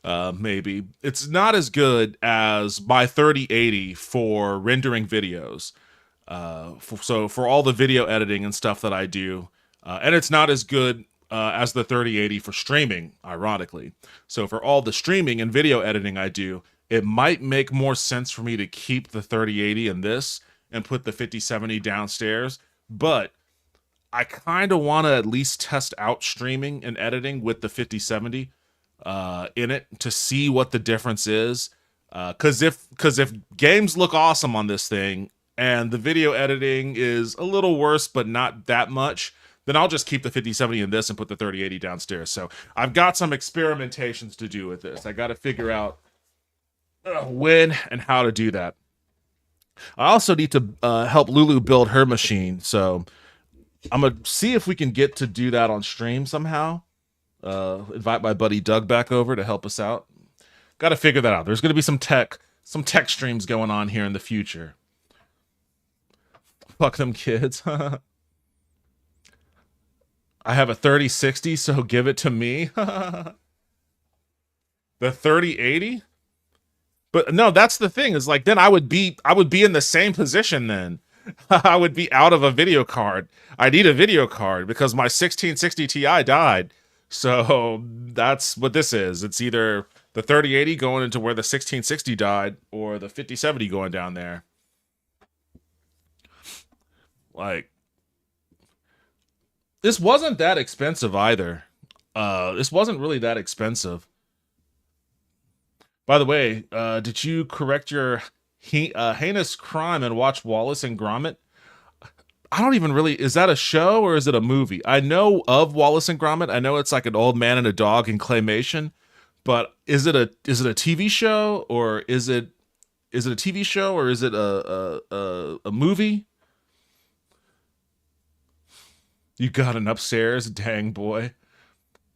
Maybe it's not as good as my 3080 for rendering videos. So for all the video editing and stuff that I do, and it's not as good as the 3080 for streaming, ironically. So for all the streaming and video editing I do, it might make more sense for me to keep the 3080 in this and put the 5070 downstairs, but I kind of want to at least test out streaming and editing with the 5070. in it to see what the difference is. Because if games look awesome on this thing and the video editing is a little worse but not that much, then I'll just keep the 5070 in this and put the 3080 downstairs. So I've got some experimentations to do with this. I got to figure out when and how to do that. I also need to help Lulu build her machine, so I'm gonna see if we can get to do that on stream somehow. Invite my buddy Doug back over to help us out. Got to figure that out. There's gonna be some tech streams going on here in the future. Fuck them kids. I have a 3060, so give it to me. The 3080? But no, that's the thing, is like then I would be in the same position then. I would be out of a video card. I need a video card because my 1660 Ti died. So that's what this is. It's either the 3080 going into where the 1660 died or the 5070 going down there. Like, this wasn't that expensive either. This wasn't really that expensive. By the way, did you correct your heinous crime and watch Wallace and Gromit? I don't even really, is that a show or is it a movie? I know of Wallace and Gromit. I know it's like an old man and a dog in claymation, but is it a TV show or is it a TV show or is it a movie? You got an upstairs, dang boy.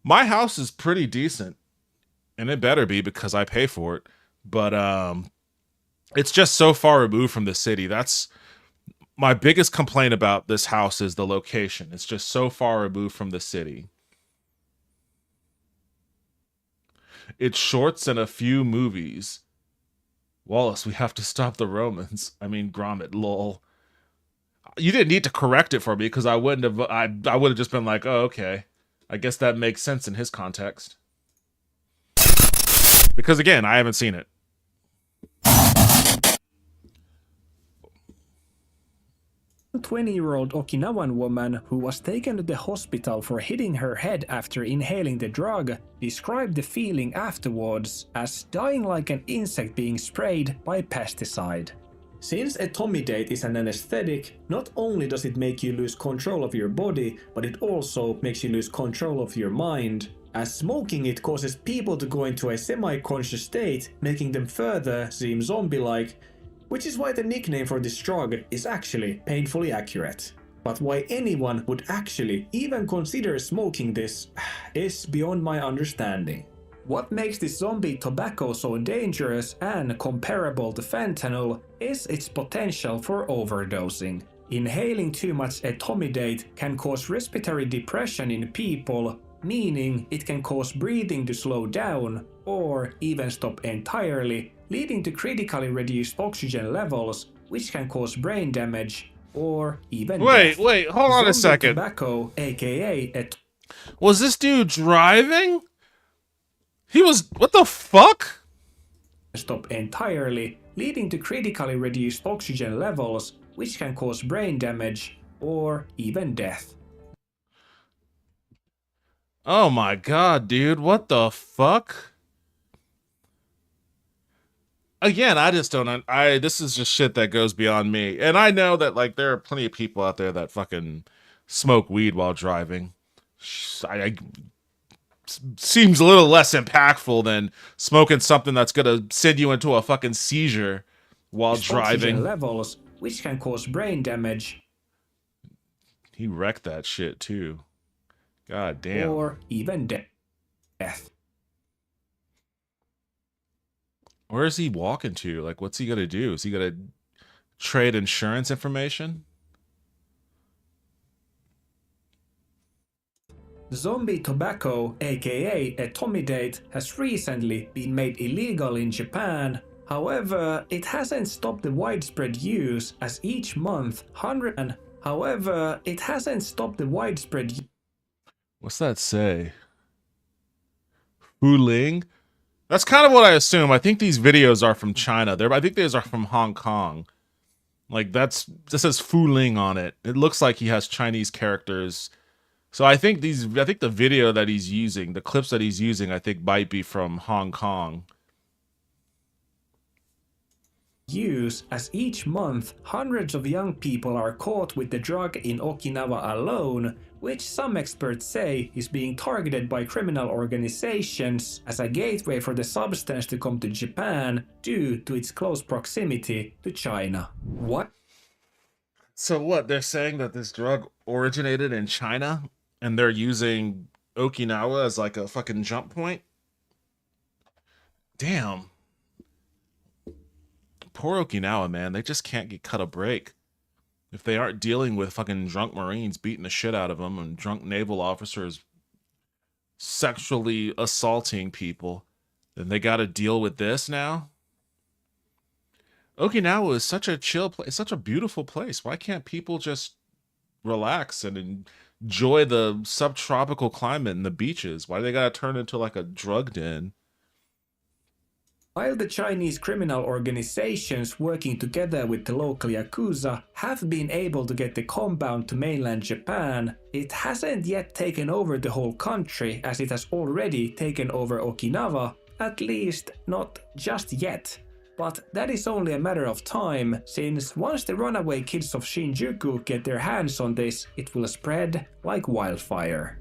My house is pretty decent, and it better be because I pay for it. But it's just so far removed from the city. That's my biggest complaint about this house, is the location. It's just so far removed from the city. It's shorts and a few movies. Wallace, we have to stop the Romans. I mean, Gromit, lol. You didn't need to correct it for me because I wouldn't have. I would have just been like, oh, okay. I guess that makes sense in his context. Because again, I haven't seen it. A 20-year-old Okinawan woman who was taken to the hospital for hitting her head after inhaling the drug described the feeling afterwards as dying like an insect being sprayed by pesticide. Since etomidate is an anesthetic, not only does it make you lose control of your body, but it also makes you lose control of your mind, as smoking it causes people to go into a semi-conscious state, making them further seem zombie-like, which is why the nickname for this drug is actually painfully accurate. But why anyone would actually even consider smoking this is beyond my understanding. What makes this zombie tobacco so dangerous and comparable to fentanyl is its potential for overdosing. Inhaling too much etomidate can cause respiratory depression in people, meaning it can cause breathing to slow down or even stop entirely, leading to critically reduced oxygen levels, which can cause brain damage or even death. Wait, hold on a second. Tobacco, aka Was this dude driving? He was, what the fuck? Stop entirely, leading to critically reduced oxygen levels, which can cause brain damage or even death. Oh my god, dude, what the fuck? Again, I just don't, this is just shit that goes beyond me. And I know that, like, there are plenty of people out there that fucking smoke weed while driving. Seems a little less impactful than smoking something that's gonna send you into a fucking seizure while driving. Levels, which can cause brain damage. He wrecked that shit too. God damn. Or even death. Where is he walking to? Like, what's he gonna do? Is he gonna trade insurance information? Zombie tobacco, aka etomidate, has recently been made illegal in Japan. However, it hasn't stopped the widespread use, as each month What's that say? Fuling? That's kind of what I assume. I think these videos are from China. I think these are from Hong Kong. Like, this says Fuling on it. It looks like he has Chinese characters So I think the video that he's using, the clips that he's using, I think might be from Hong Kong. Use, as each month hundreds of young people are caught with the drug in Okinawa alone, which some experts say is being targeted by criminal organizations as a gateway for the substance to come to Japan due to its close proximity to China. What? So what? They're saying that this drug originated in China and they're using Okinawa as like a fucking jump point? Damn. Poor Okinawa, man. They just can't get cut a break. If they aren't dealing with fucking drunk Marines beating the shit out of them and drunk naval officers sexually assaulting people, then they got to deal with this now? Okinawa is such a chill place, such a beautiful place. Why can't people just relax and enjoy the subtropical climate and the beaches? Why do they got to turn into like a drug den? While the Chinese criminal organizations working together with the local Yakuza have been able to get the compound to mainland Japan, it hasn't yet taken over the whole country as it has already taken over Okinawa, at least not just yet. But that is only a matter of time, since once the runaway kids of Shinjuku get their hands on this, it will spread like wildfire.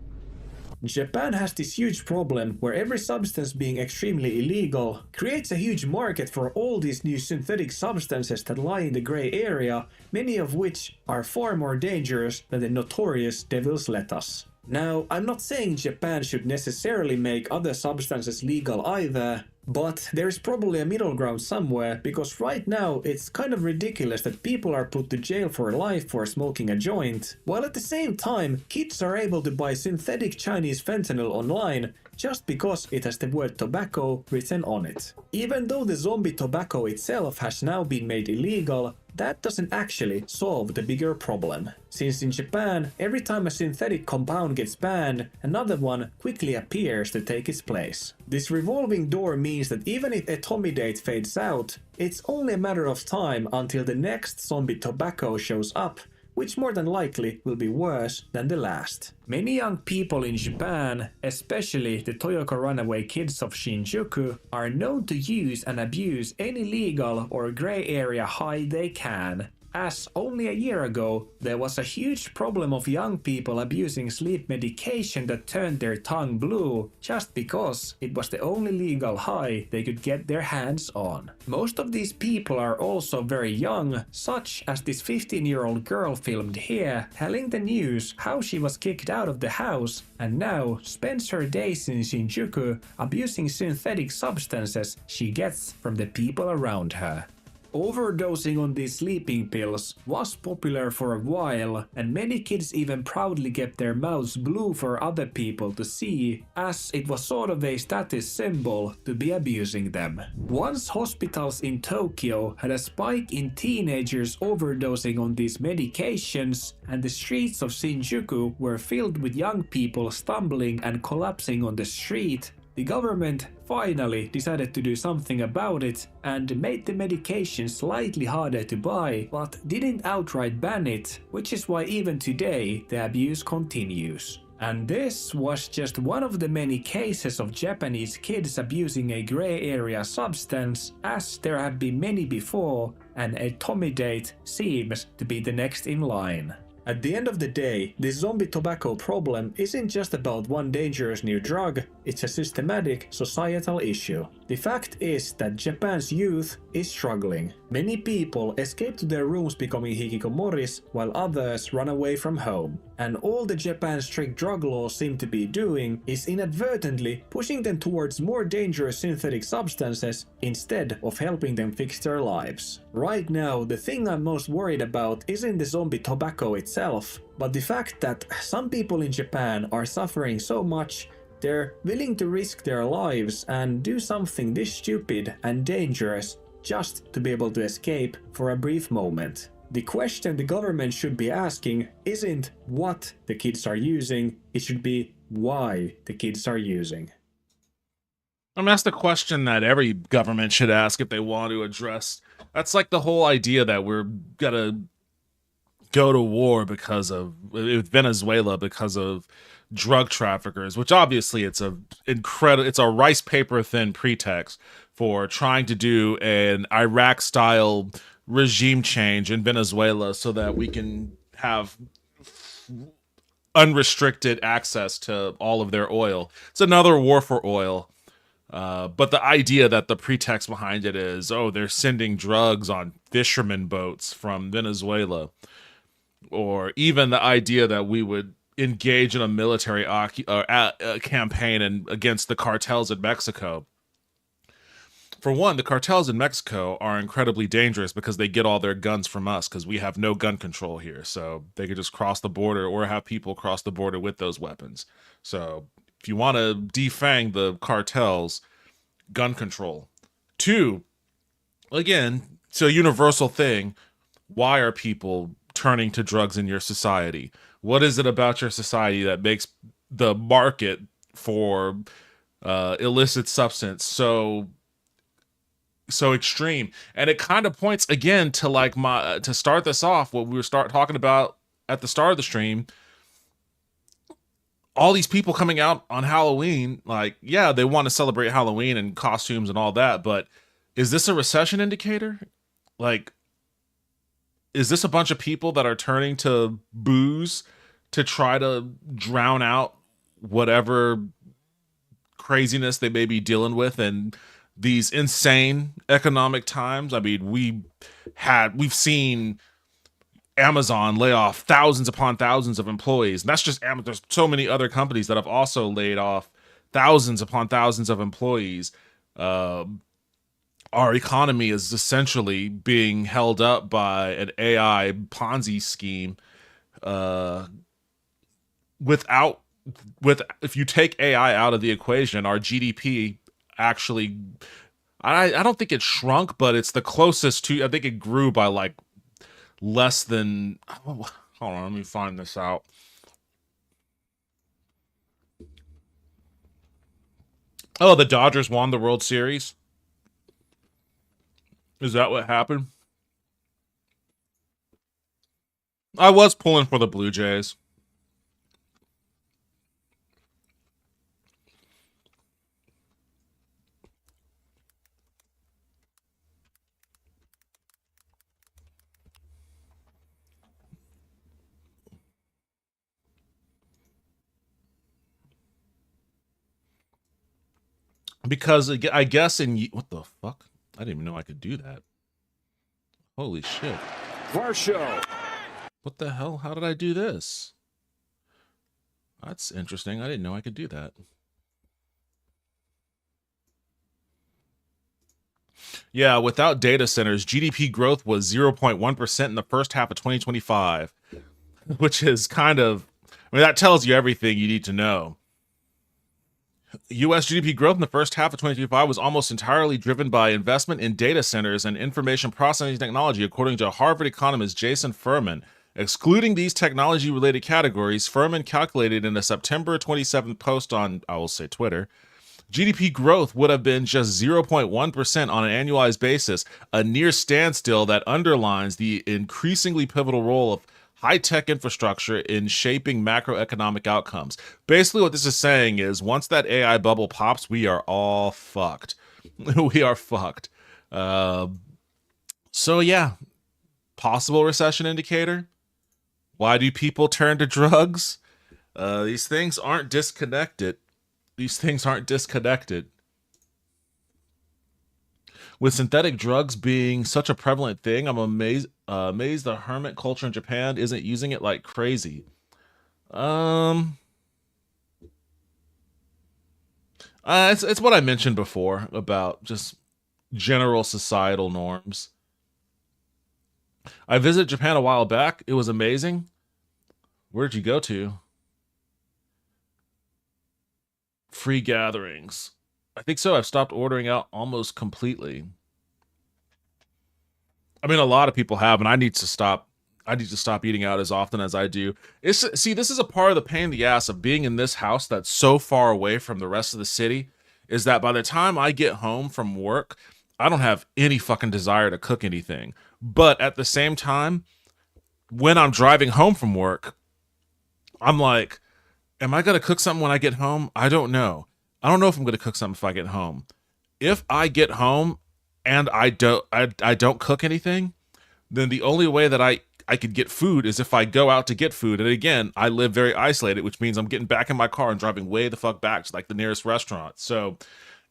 Japan has this huge problem where every substance being extremely illegal creates a huge market for all these new synthetic substances that lie in the gray area, many of which are far more dangerous than the notorious devil's lettuce. Now, I'm not saying Japan should necessarily make other substances legal either, but there's probably a middle ground somewhere, because right now it's kind of ridiculous that people are put to jail for life for smoking a joint, while at the same time kids are able to buy synthetic Chinese fentanyl online just because it has the word tobacco written on it. Even though the zombie tobacco itself has now been made illegal, that doesn't actually solve the bigger problem. Since in Japan, every time a synthetic compound gets banned, another one quickly appears to take its place. This revolving door means that even if etomidate fades out, it's only a matter of time until the next zombie tobacco shows up, which more than likely will be worse than the last. Many young people in Japan, especially the Toyoko runaway kids of Shinjuku, are known to use and abuse any legal or gray area high they can. As only a year ago, there was a huge problem of young people abusing sleep medication that turned their tongue blue just because it was the only legal high they could get their hands on. Most of these people are also very young, such as this 15-year-old girl filmed here, telling the news how she was kicked out of the house and now spends her days in Shinjuku abusing synthetic substances she gets from the people around her. Overdosing on these sleeping pills was popular for a while, and many kids even proudly kept their mouths blue for other people to see, as it was sort of a status symbol to be abusing them. Once hospitals in Tokyo had a spike in teenagers overdosing on these medications, and the streets of Shinjuku were filled with young people stumbling and collapsing on the street, the government finally decided to do something about it and made the medication slightly harder to buy, but didn't outright ban it, which is why even today the abuse continues. And this was just one of the many cases of Japanese kids abusing a gray area substance, as there have been many before, and etomidate seems to be the next in line. At the end of the day, this zombie tobacco problem isn't just about one dangerous new drug, it's a systematic societal issue. The fact is that Japan's youth is struggling. Many people escape to their rooms becoming hikikomoris, while others run away from home. And all the Japan's strict drug laws seem to be doing is inadvertently pushing them towards more dangerous synthetic substances instead of helping them fix their lives. Right now, the thing I'm most worried about isn't the zombie tobacco itself, but the fact that some people in Japan are suffering so much they're willing to risk their lives and do something this stupid and dangerous just to be able to escape for a brief moment. The question the government should be asking isn't what the kids are using, it should be why the kids are using. I mean, that's the question that every government should ask if they want to address. That's like the whole idea that we're gonna go to war with Venezuela because of drug traffickers, which obviously it's a rice paper thin pretext for trying to do an Iraq style regime change in Venezuela so that we can have unrestricted access to all of their oil. It's another war for oil. But the idea that the pretext behind it is, oh, they're sending drugs on fishermen boats from Venezuela, or even the idea that we would engage in a military campaign against the cartels in Mexico. For one, the cartels in Mexico are incredibly dangerous because they get all their guns from us because we have no gun control here. So they could just cross the border or have people cross the border with those weapons. So if you want to defang the cartels, gun control. Two, again, it's a universal thing. Why are people turning to drugs in your society? What is it about your society that makes the market for illicit substance so extreme? And it kind of points again to like to start this off, what we were talking about at the start of the stream. All these people coming out on Halloween, like, yeah, they want to celebrate Halloween and costumes and all that, but is this a recession indicator? Like, is this a bunch of people that are turning to booze to try to drown out whatever craziness they may be dealing with in these insane economic times? I mean, we've seen Amazon lay off thousands upon thousands of employees. And that's just Amazon. There's so many other companies that have also laid off thousands upon thousands of employees. Our economy is essentially being held up by an AI Ponzi scheme. If you take AI out of the equation, our GDP actually, I don't think it shrunk, but it's the closest to, I think it grew by like less than, hold on, let me find this out. Oh, the Dodgers won the World Series. Is that what happened? I was pulling for the Blue Jays. Because I guess what the fuck? I didn't even know I could do that. Holy shit. Varsho. What the hell? How did I do this? That's interesting. I didn't know I could do that. Yeah, without data centers, GDP growth was 0.1% in the first half of 2025, which is kind of, I mean, that tells you everything you need to know. U.S. GDP growth in the first half of 2025 was almost entirely driven by investment in data centers and information processing technology, according to Harvard economist Jason Furman. Excluding these technology-related categories, Furman calculated in a September 27th post on, I will say, Twitter, GDP growth would have been just 0.1% on an annualized basis, a near standstill that underlines the increasingly pivotal role of high-tech infrastructure in shaping macroeconomic outcomes. Basically, what this is saying is once that AI bubble pops, we are all fucked. We are fucked. So yeah, possible recession indicator. Why do people turn to drugs? These things aren't disconnected. These things aren't disconnected. With synthetic drugs being such a prevalent thing, I'm amazed the hermit culture in Japan isn't using it like crazy. It's what I mentioned before about just general societal norms. I visited Japan a while back. It was amazing. Where'd you go to? Free gatherings. I think so. I've stopped ordering out almost completely. I mean, a lot of people have, and I need to stop eating out as often as I do. See, this is a part of the pain in the ass of being in this house that's so far away from the rest of the city, is that by the time I get home from work, I don't have any fucking desire to cook anything. But at the same time, when I'm driving home from work, I'm like, am I going to cook something when I get home? I don't know. I don't know if I'm going to cook something if I get home. If I get home and I don't cook anything, then the only way that I could get food is if I go out to get food. And again, I live very isolated, which means I'm getting back in my car and driving way the fuck back to like the nearest restaurant. So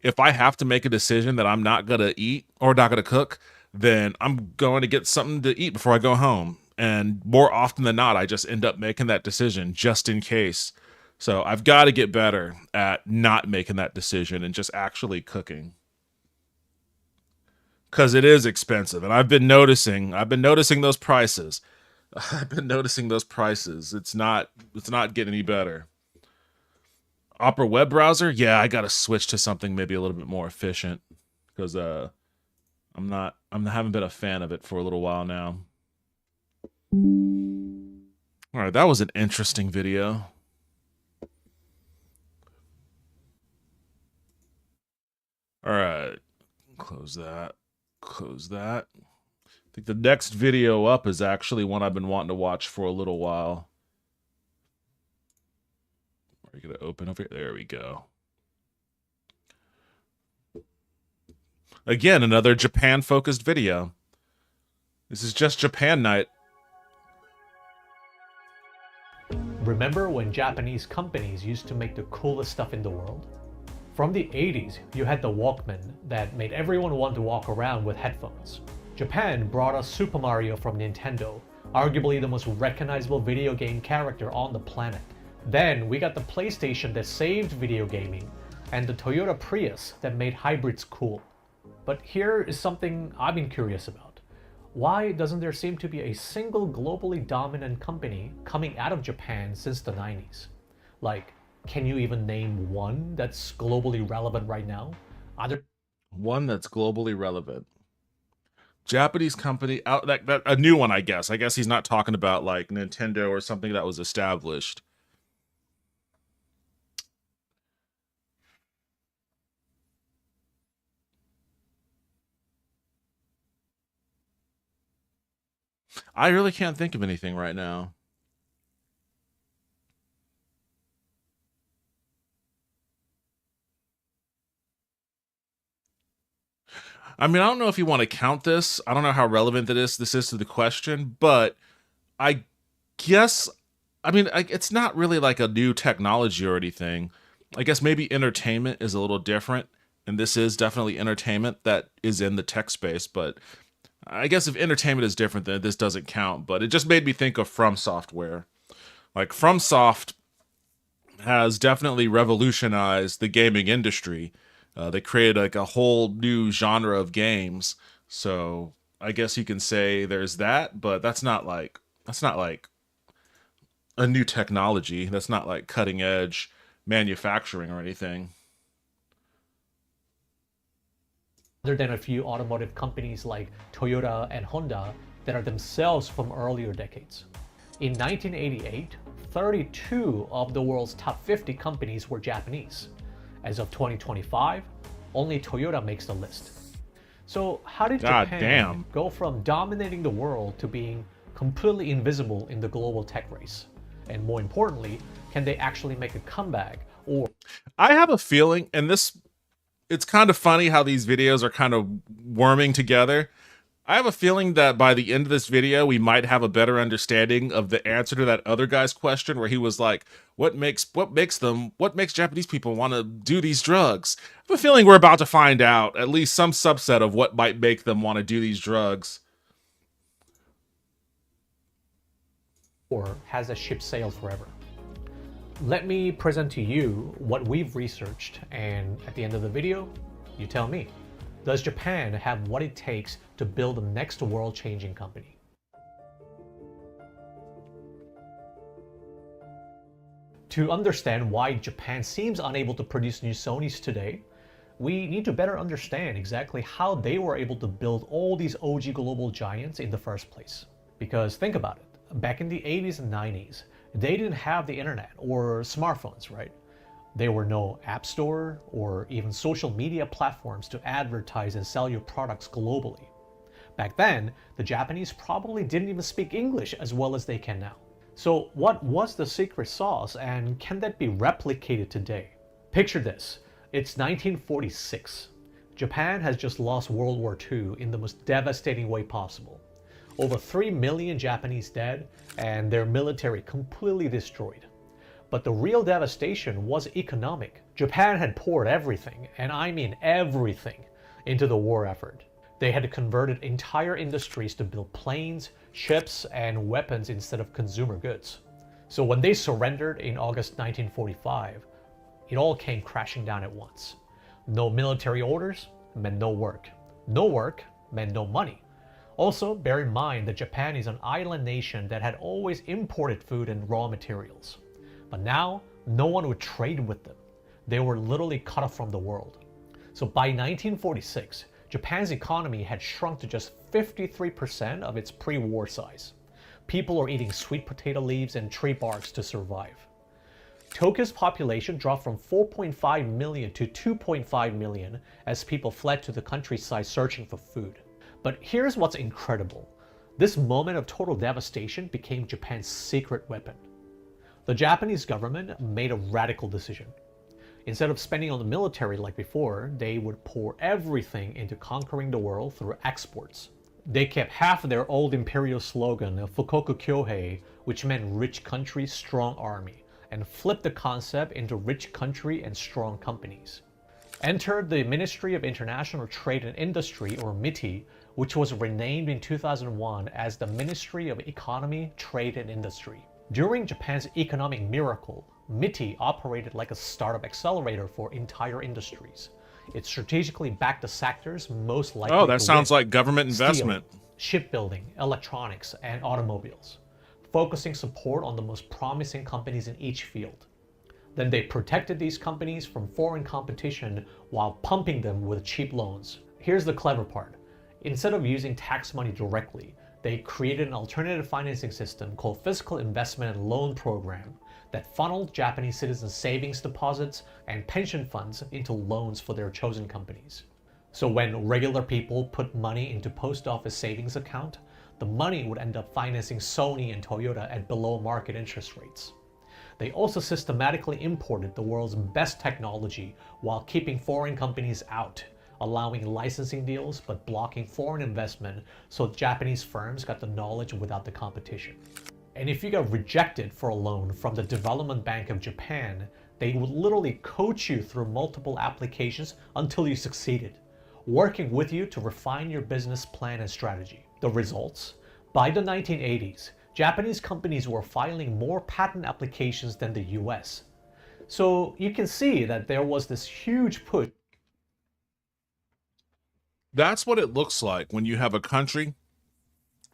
if I have to make a decision that I'm not going to eat or not going to cook, then I'm going to get something to eat before I go home. And more often than not, I just end up making that decision just in case. So I've got to get better at not making that decision and just actually cooking. Because it is expensive, and I've been noticing those prices. I've been noticing those prices. It's not getting any better. Opera web browser, yeah, I gotta switch to something maybe a little bit more efficient because I haven't been a fan of it for a little while now. All right, that was an interesting video. All right, close that. Close that. I think the next video up is actually one I've been wanting to watch for a little while. Are you gonna open over here? There we go. Again, another Japan-focused video. This is just Japan night. Remember when Japanese companies used to make the coolest stuff in the world? From the 80s, you had the Walkman that made everyone want to walk around with headphones. Japan brought us Super Mario from Nintendo, arguably the most recognizable video game character on the planet. Then we got the PlayStation that saved video gaming, and the Toyota Prius that made hybrids cool. But here is something I've been curious about. Why doesn't there seem to be a single globally dominant company coming out of Japan since the 90s? Like, can you even name one that's globally relevant right now? One that's globally relevant. Japanese company out that a new one, I guess. I guess he's not talking about like Nintendo or something that was established. I really can't think of anything right now. I mean, I don't know if you want to count this. I don't know how relevant this is to the question, but I guess, I mean, it's not really like a new technology or anything. I guess maybe entertainment is a little different, and this is definitely entertainment that is in the tech space, but I guess if entertainment is different, then this doesn't count. But it just made me think of From Software. Like, FromSoft has definitely revolutionized the gaming industry. They created like a whole new genre of games. So I guess you can say there's that, but that's not like a new technology. That's not like cutting edge manufacturing or anything. Other than a few automotive companies like Toyota and Honda that are themselves from earlier decades. In 1988, 32 of the world's top 50 companies were Japanese. As of 2025, only Toyota makes the list. So how did Japan go from dominating the world to being completely invisible in the global tech race? And more importantly, can they actually make a comeback? Or I have a feeling, and it's kind of funny how these videos are kind of worming together. I have a feeling that by the end of this video, we might have a better understanding of the answer to that other guy's question where he was like, what makes Japanese people want to do these drugs? I have a feeling we're about to find out at least some subset of what might make them want to do these drugs. Or has a ship sailed forever? Let me present to you what we've researched, and at the end of the video, you tell me. Does Japan have what it takes to build the next world-changing company? To understand why Japan seems unable to produce new Sonys today, we need to better understand exactly how they were able to build all these OG global giants in the first place. Because think about it, back in the 80s and 90s, they didn't have the internet or smartphones, right? There were no app store or even social media platforms to advertise and sell your products globally. Back then, the Japanese probably didn't even speak English as well as they can now. So what was the secret sauce, and can that be replicated today? Picture this. It's 1946. Japan has just lost World War II in the most devastating way possible. Over 3 million Japanese dead, and their military completely destroyed. But the real devastation was economic. Japan had poured everything, and I mean everything, into the war effort. They had converted entire industries to build planes, ships, and weapons instead of consumer goods. So when they surrendered in August 1945, it all came crashing down at once. No military orders meant no work. No work meant no money. Also, bear in mind that Japan is an island nation that had always imported food and raw materials. But now, no one would trade with them. They were literally cut off from the world. So by 1946, Japan's economy had shrunk to just 53% of its pre-war size. People are eating sweet potato leaves and tree barks to survive. Tokyo's population dropped from 4.5 million to 2.5 million as people fled to the countryside searching for food. But here's what's incredible. This moment of total devastation became Japan's secret weapon. The Japanese government made a radical decision. Instead of spending on the military like before, they would pour everything into conquering the world through exports. They kept half of their old imperial slogan of Fukoku Kyohei, which meant rich country, strong army, and flipped the concept into rich country and strong companies. Entered the Ministry of International Trade and Industry, or MITI, which was renamed in 2001 as the Ministry of Economy, Trade and Industry. During Japan's economic miracle, MITI operated like a startup accelerator for entire industries. It strategically backed the sectors most likely Oh, that to sounds win. like government investment. Steel, shipbuilding, electronics, and automobiles, focusing support on the most promising companies in each field. Then they protected these companies from foreign competition while pumping them with cheap loans. Here's the clever part. Instead of using tax money directly, they created an alternative financing system called Fiscal Investment and Loan Program that funneled Japanese citizens' savings deposits and pension funds into loans for their chosen companies. So when regular people put money into post office savings account, the money would end up financing Sony and Toyota at below market interest rates. They also systematically imported the world's best technology while keeping foreign companies out, allowing licensing deals but blocking foreign investment so Japanese firms got the knowledge without the competition. And if you got rejected for a loan from the Development Bank of Japan, they would literally coach you through multiple applications until you succeeded, working with you to refine your business plan and strategy. The results? By the 1980s, Japanese companies were filing more patent applications than the US. So you can see that there was this huge push. That's what it looks like when you have a country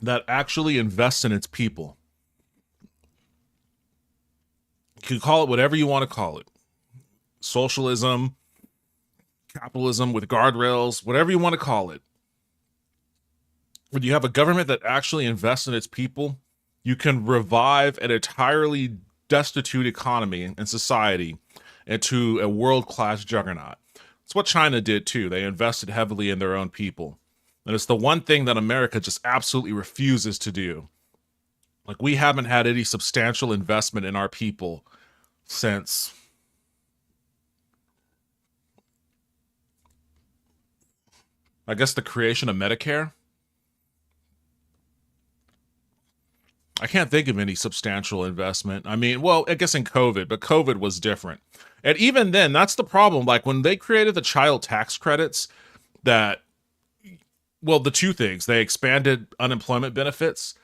that actually invests in its people. You can call it whatever you want to call it. Socialism, capitalism with guardrails, whatever you want to call it. When you have a government that actually invests in its people, you can revive an entirely destitute economy and society into a world-class juggernaut. It's what China did too. They invested heavily in their own people. And it's the one thing that America just absolutely refuses to do. Like, we haven't had any substantial investment in our people since I guess the creation of Medicare. I can't think of any substantial investment. I mean, well, I guess in COVID, but COVID was different. And even then, that's the problem. Like, when they created the child tax credits, that, well, the two things, they expanded unemployment benefits,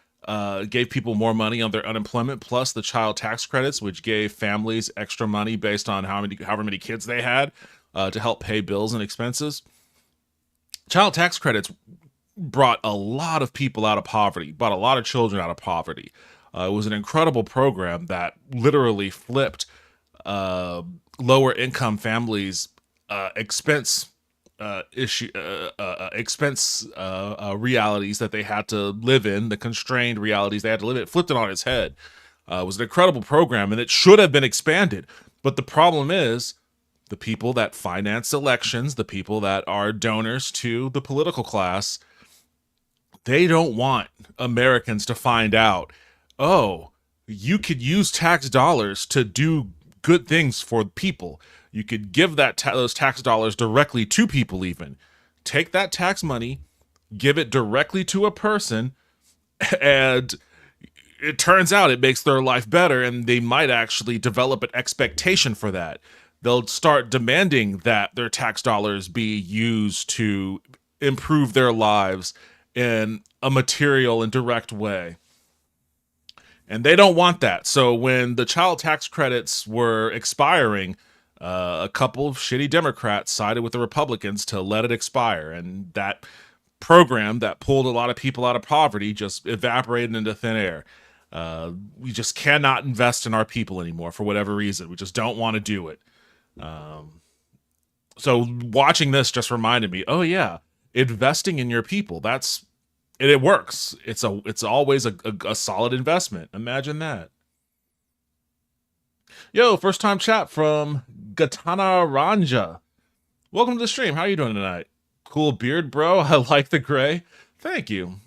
gave people more money on their unemployment, plus the child tax credits, which gave families extra money based on however many kids they had, to help pay bills and expenses. Child tax credits brought a lot of people out of poverty, brought a lot of children out of poverty. It was an incredible program that literally flipped lower income families' expense realities that they had to live in, the constrained realities they had to live in, flipped it on its head. It was an incredible program, and it should have been expanded. But the problem is, the people that finance elections, the people that are donors to the political class, They don't want Americans to find out, oh, you could use tax dollars to do good things for people. You could give those tax dollars directly to people even. Take that tax money, give it directly to a person, and it turns out it makes their life better, and they might actually develop an expectation for that. They'll start demanding that their tax dollars be used to improve their lives in a material and direct way. And they don't want that. So when the child tax credits were expiring, a couple of shitty Democrats sided with the Republicans to let it expire. And that program that pulled a lot of people out of poverty just evaporated into thin air. We just cannot invest in our people anymore for whatever reason. We just don't want to do it. So watching this just reminded me, oh yeah, investing in your people, it works. It's always a solid investment. Imagine that. Yo, first time chat from Gatana Ranja. Welcome to the stream. How are you doing tonight? Cool beard, bro. I like the gray. Thank you.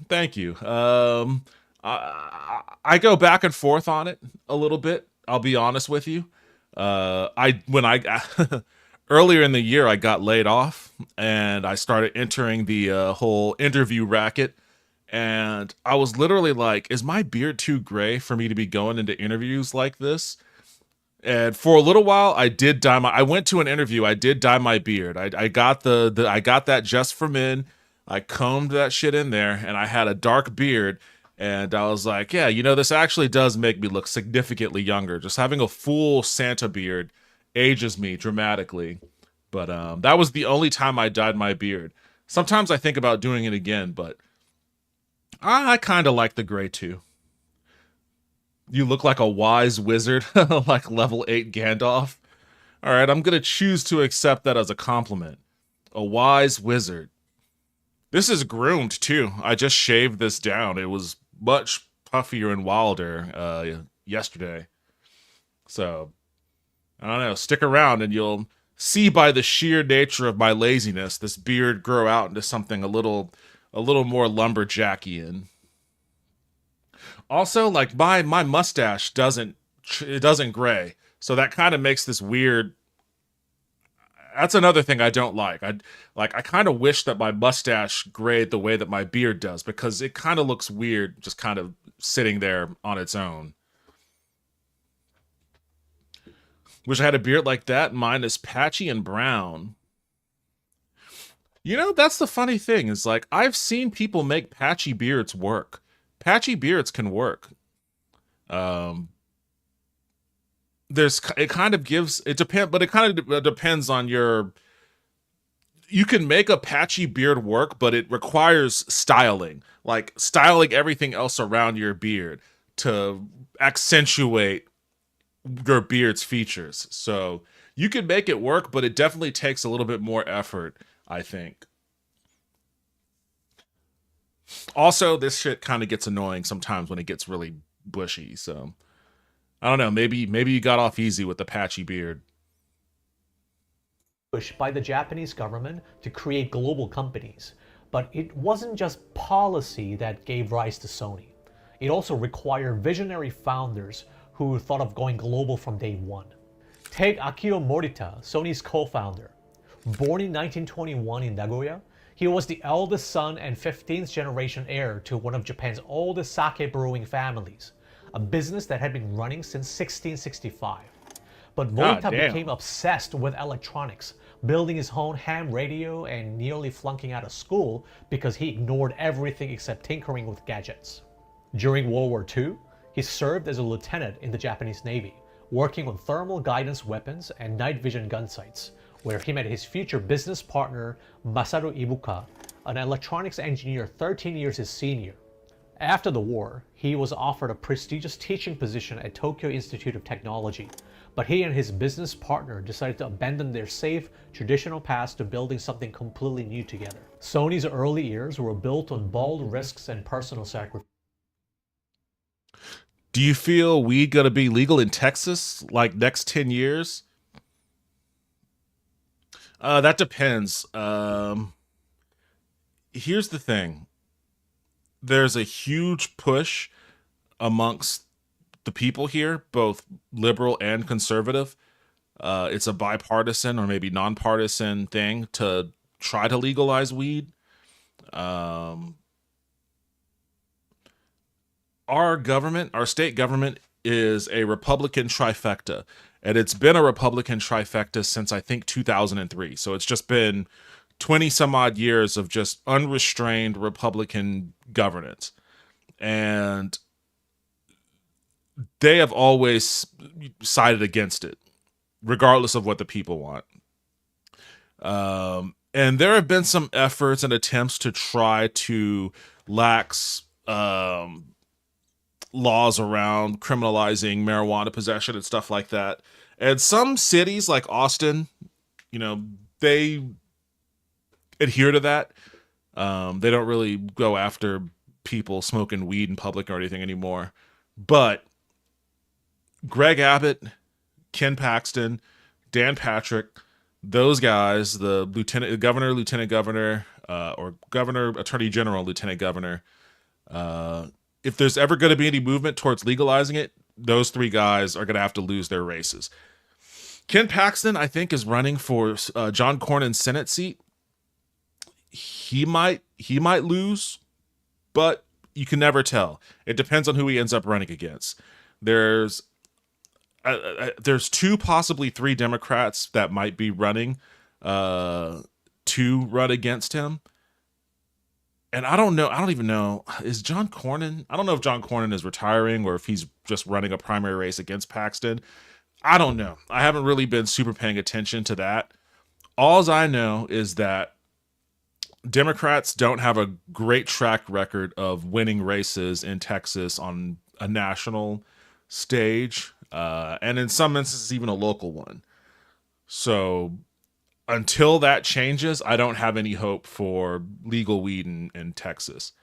I go back and forth on it a little bit. I'll be honest with you. Earlier in the year, I got laid off and I started entering the whole interview racket. And I was literally like, is my beard too gray for me to be going into interviews like this? And for a little while, I went to an interview. I did dye my beard. I got I got that just for men. I combed that shit in there and I had a dark beard. And I was like, yeah, this actually does make me look significantly younger. Just having a full Santa beard ages me dramatically. But that was the only time I dyed my beard. Sometimes I think about doing it again, but I kind of like the gray too. You look like a wise wizard, like level 8 Gandalf. All right, I'm going to choose to accept that as a compliment. A wise wizard. This is groomed too. I just shaved this down. It was much puffier and wilder yesterday. So, I don't know. Stick around and you'll see by the sheer nature of my laziness, this beard grow out into something a little more lumberjackian. Also, like my mustache doesn't gray, so that kind of makes this weird. That's another thing I don't like. I kind of wish that my mustache grayed the way that my beard does, because it kind of looks weird just kind of sitting there on its own. Wish I had a beard like that. Mine is patchy and brown. That's the funny thing, is like I've seen people make patchy beards work. Patchy beards can work. It kind of depends on your. You can make a patchy beard work, but it requires styling, like styling everything else around your beard to accentuate your beard's features. So you can make it work, but it definitely takes a little bit more effort, I think. Also, this shit kind of gets annoying sometimes when it gets really bushy. So I don't know. Maybe you got off easy with the patchy beard. Pushed by the Japanese government to create global companies. But it wasn't just policy that gave rise to Sony. It also required visionary founders who thought of going global from day one. Take Akio Morita, Sony's co-founder. Born in 1921 in Nagoya, he was the eldest son and 15th generation heir to one of Japan's oldest sake brewing families, a business that had been running since 1665. But Morita became obsessed with electronics, building his own ham radio and nearly flunking out of school because he ignored everything except tinkering with gadgets. During World War II, he served as a lieutenant in the Japanese Navy, working on thermal guidance weapons and night vision gun sights, where he met his future business partner Masaru Ibuka, an electronics engineer 13 years his senior. After the war, he was offered a prestigious teaching position at Tokyo Institute of Technology, but he and his business partner decided to abandon their safe, traditional paths to building something completely new together. Sony's early years were built on bold risks and personal sacrifice. Do you feel weed gonna be legal in Texas like next 10 years? That depends. Here's the thing. there's a huge push amongst the people here, both liberal and conservative. It's a bipartisan or maybe nonpartisan thing to try to legalize weed. Um, our government, our state government, is a Republican trifecta, and it's been a Republican trifecta since I think 2003. So it's just been 20 some odd years of just unrestrained Republican governance. And they have always sided against it, regardless of what the people want. And there have been some efforts and attempts to try to lax laws around criminalizing marijuana possession and stuff like that. And some cities like Austin, they adhere to that. They don't really go after people smoking weed in public or anything anymore. But Greg Abbott, Ken Paxton, Dan Patrick, those guys, the governor, lieutenant governor, or governor, attorney general, lieutenant governor, if there's ever going to be any movement towards legalizing it, those three guys are going to have to lose their races. Ken Paxton, I think, is running for John Cornyn's Senate seat. He might lose, but you can never tell. It depends on who he ends up running against. There's 2, possibly 3 Democrats that might be running to run against him. And I don't know. I don't even know. Is John Cornyn? I don't know if John Cornyn is retiring or if he's just running a primary race against Paxton. I don't know. I haven't really been super paying attention to that. All I know is that Democrats don't have a great track record of winning races in Texas on a national stage, and in some instances, even a local one. So until that changes, I don't have any hope for legal weed in Texas.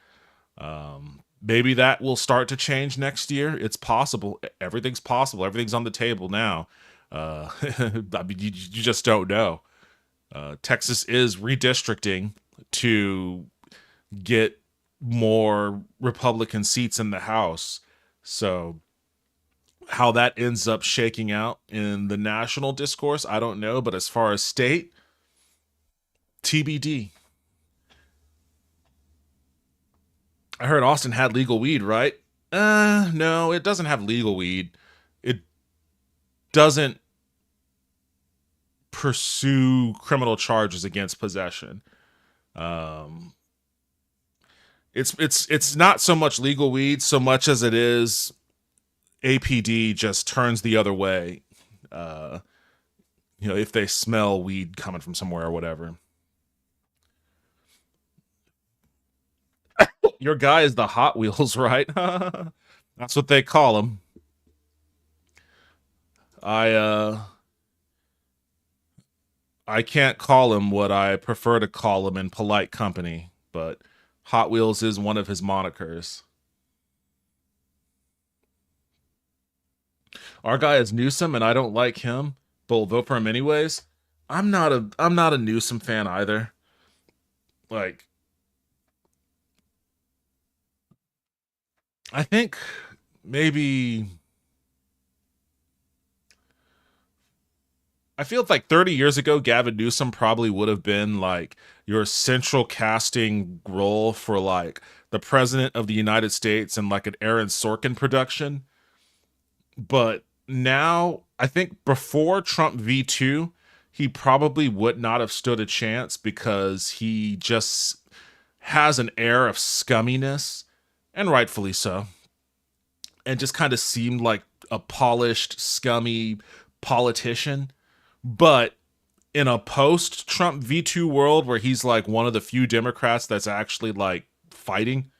Maybe that will start to change next year. It's possible. Everything's possible. Everything's on the table now. I mean, you just don't know. Texas is redistricting to get more Republican seats in the House. So how that ends up shaking out in the national discourse, I don't know. But as far as state, TBD. I heard Austin had legal weed, right? No, it doesn't have legal weed. It doesn't pursue criminal charges against possession. It's not so much legal weed so much as it is APD just turns the other way. If they smell weed coming from somewhere or whatever. Your guy is the Hot Wheels, right? That's what they call him. I can't call him what I prefer to call him in polite company, but Hot Wheels is one of his monikers. Our guy is Newsom, and I don't like him, but we'll vote for him anyways. I'm not a Newsom fan either. Like, I think maybe I feel like 30 years ago, Gavin Newsom probably would have been like your central casting role for like the president of the United States and like an Aaron Sorkin production. But now, I think before Trump V2, he probably would not have stood a chance because he just has an air of scumminess, and rightfully so, and just kind of seemed like a polished, scummy politician. But in a post-Trump V2 world where he's like one of the few Democrats that's actually like fighting,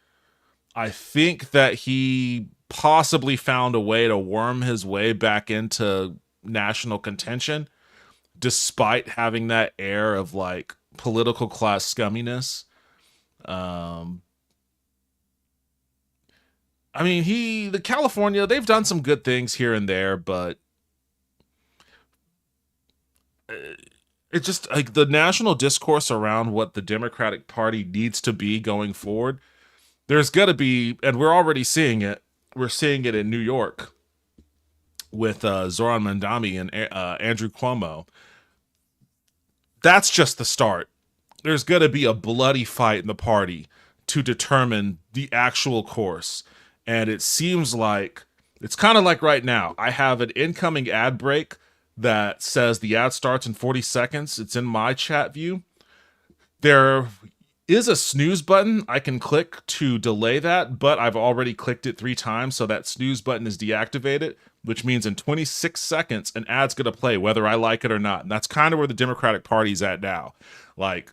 I think that he possibly found a way to worm his way back into national contention, despite having that air of like political class scumminess. I mean, the California, they've done some good things here and there, but it's just like the national discourse around what the Democratic Party needs to be going forward there's got to be, and we're already seeing it. We're seeing it in New York with Zoran Mandami and Andrew Cuomo. That's just the start. There's going to be a bloody fight in the party to determine the actual course. And it seems like, it's kind of like right now. I have an incoming ad break that says the ad starts in 40 seconds. It's in my chat view. There is a snooze button I can click to delay that, but I've already clicked it 3 times, so that snooze button is deactivated, which means in 26 seconds, an ad's going to play whether I like it or not. And that's kind of where the Democratic Party's at now. Like,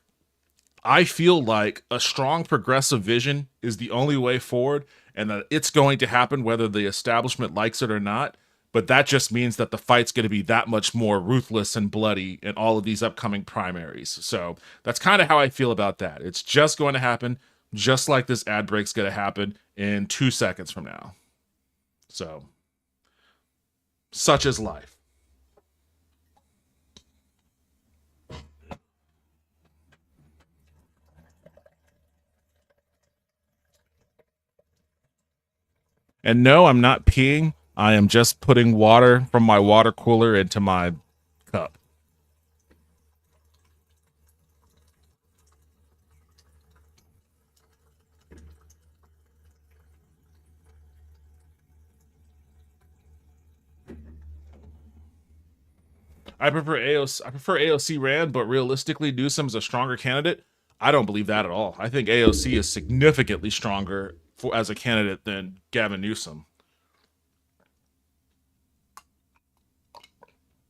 I feel like a strong progressive vision is the only way forward, and that it's going to happen whether the establishment likes it or not. But that just means that the fight's going to be that much more ruthless and bloody in all of these upcoming primaries. So that's kind of how I feel about that. It's just going to happen, just like this ad break's going to happen in 2 seconds from now. So, such is life. And no, I'm not peeing. I am just putting water from my water cooler into my cup. I prefer AOC Rand, but realistically, Newsom's a stronger candidate. I don't believe that at all. I think AOC is significantly stronger as a candidate than Gavin Newsom.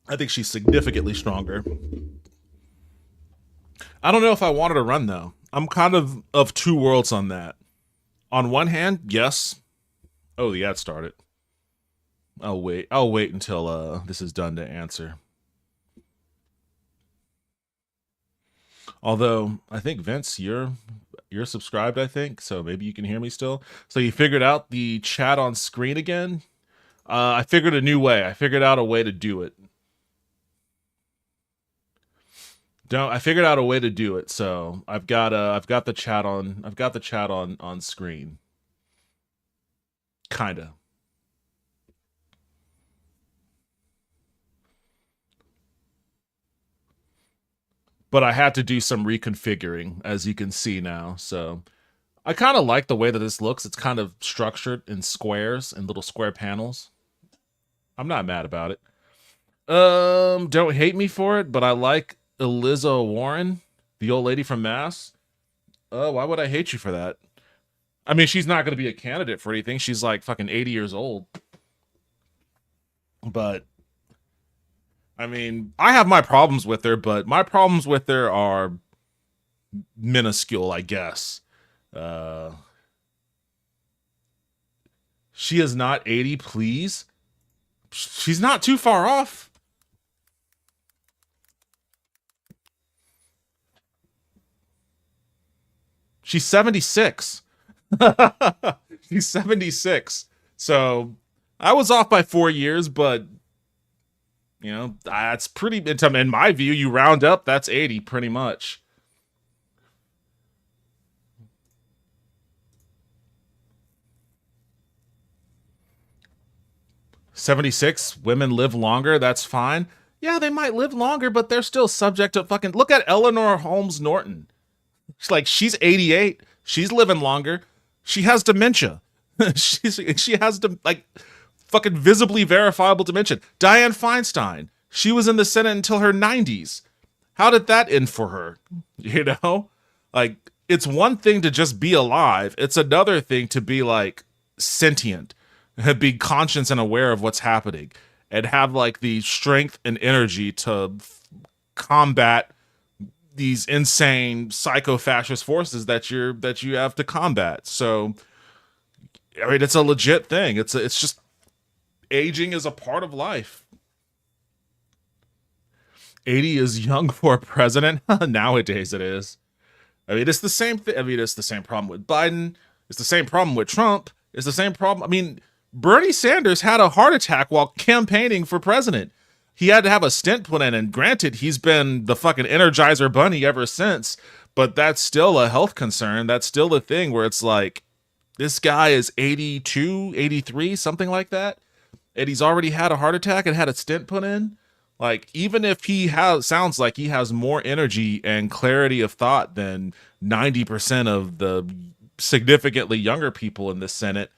I think she's significantly stronger. I don't know if I wanted to run, though. I'm kind of two worlds on that. On one hand, yes. Oh, the ad started. I'll wait until this is done to answer. Although, I think, Vince, you're subscribed, I think, so maybe you can hear me still. So you figured out the chat on screen again? I figured a new way. I figured out a way to do it. I figured out a way to do it, so I've got the chat on screen. Kinda. But I had to do some reconfiguring, as you can see now. So I kind of like the way that this looks. It's kind of structured in squares and little square panels. I'm not mad about it. Don't hate me for it, but I like Eliza Warren, the old lady from Mass. Why would I hate you for that? I mean, she's not going to be a candidate for anything. She's like fucking 80 years old. But I mean, I have my problems with her, but my problems with her are minuscule, I guess. She is not 80, please. She's not too far off. She's 76. She's 76. So I was off by 4 years, but you know, that's pretty, in my view, you round up, that's 80 pretty much. "76 women live longer, that's fine." Yeah, they might live longer, but they're still subject to fucking, look at Eleanor Holmes Norton. She's 88. She's living longer. She has dementia. she has fucking visibly verifiable dementia. Dianne Feinstein. She was in the Senate until her 90s. How did that end for her? You know? Like, it's one thing to just be alive. It's another thing to be, like, sentient. Be conscious and aware of what's happening. And have, like, the strength and energy to combat these insane psycho-fascist forces that you have to combat. So, I mean, it's a legit thing. It's just, aging is a part of life. 80 is young for a president. Nowadays it is. I mean, it's the same thing. I mean, it's the same problem with Biden. It's the same problem with Trump. It's the same problem. I mean, Bernie Sanders had a heart attack while campaigning for president. He had to have a stent put in, and granted, he's been the fucking Energizer Bunny ever since, but that's still a health concern. That's still a thing where it's like, This guy is 82, 83, something like that. And he's already had a heart attack and had a stent put in. Like, even if sounds like he has more energy and clarity of thought than 90% of the significantly younger people in the Senate,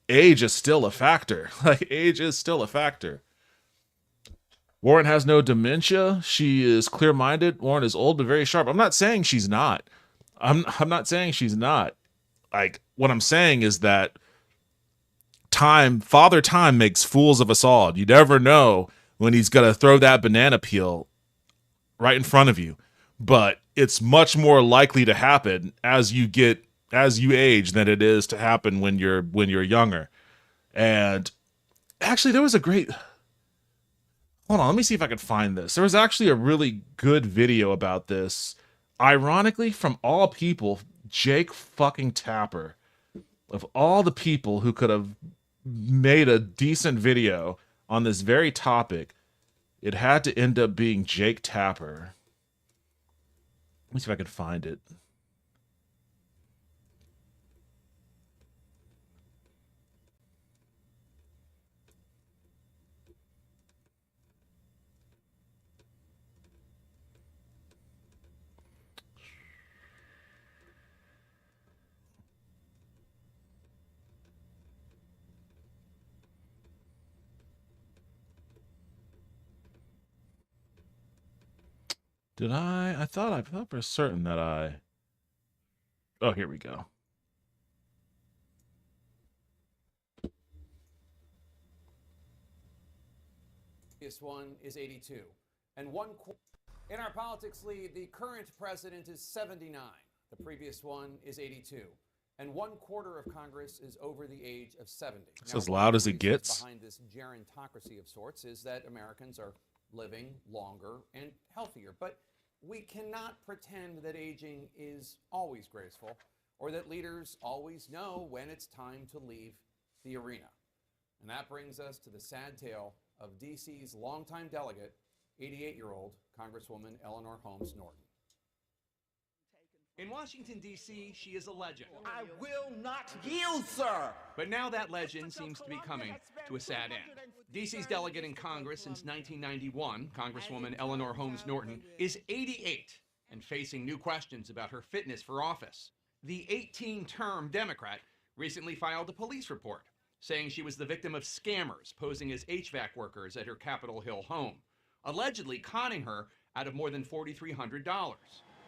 age is still a factor. Like, age is still a factor. Warren has no dementia. She is clear-minded. Warren is old but very sharp. I'm not saying she's not. I'm not saying she's not. Like, what I'm saying is that Father Time makes fools of us all. You never know when he's gonna throw that banana peel right in front of you. But it's much more likely to happen as you age than it is to happen when you're younger. And actually, there was a great. Hold on, let me see if I can find this. There was actually a really good video about this. Ironically, from all people, Jake fucking Tapper. Of all the people who could have made a decent video on this very topic, it had to end up being Jake Tapper. Let me see if I can find it. Did I thought for certain that oh, here we go. This one is 82. And in our politics lead, the current president is 79. The previous one is 82. And 1/4 of Congress is over the age of 70. It's as loud as it gets. Behind this gerontocracy of sorts is that Americans are living longer and healthier. But we cannot pretend that aging is always graceful or that leaders always know when it's time to leave the arena. And that brings us to the sad tale of D.C.'s longtime delegate, 88-year-old Congresswoman Eleanor Holmes Norton. In Washington, D.C., she is a legend. I will not yield, sir! But now that legend seems to be coming to a sad end. D.C.'s delegate in Congress since 1991, Congresswoman Eleanor Holmes Norton, is 88 and facing new questions about her fitness for office. The 18-term Democrat recently filed a police report saying she was the victim of scammers posing as HVAC workers at her Capitol Hill home, allegedly conning her out of more than $4,300.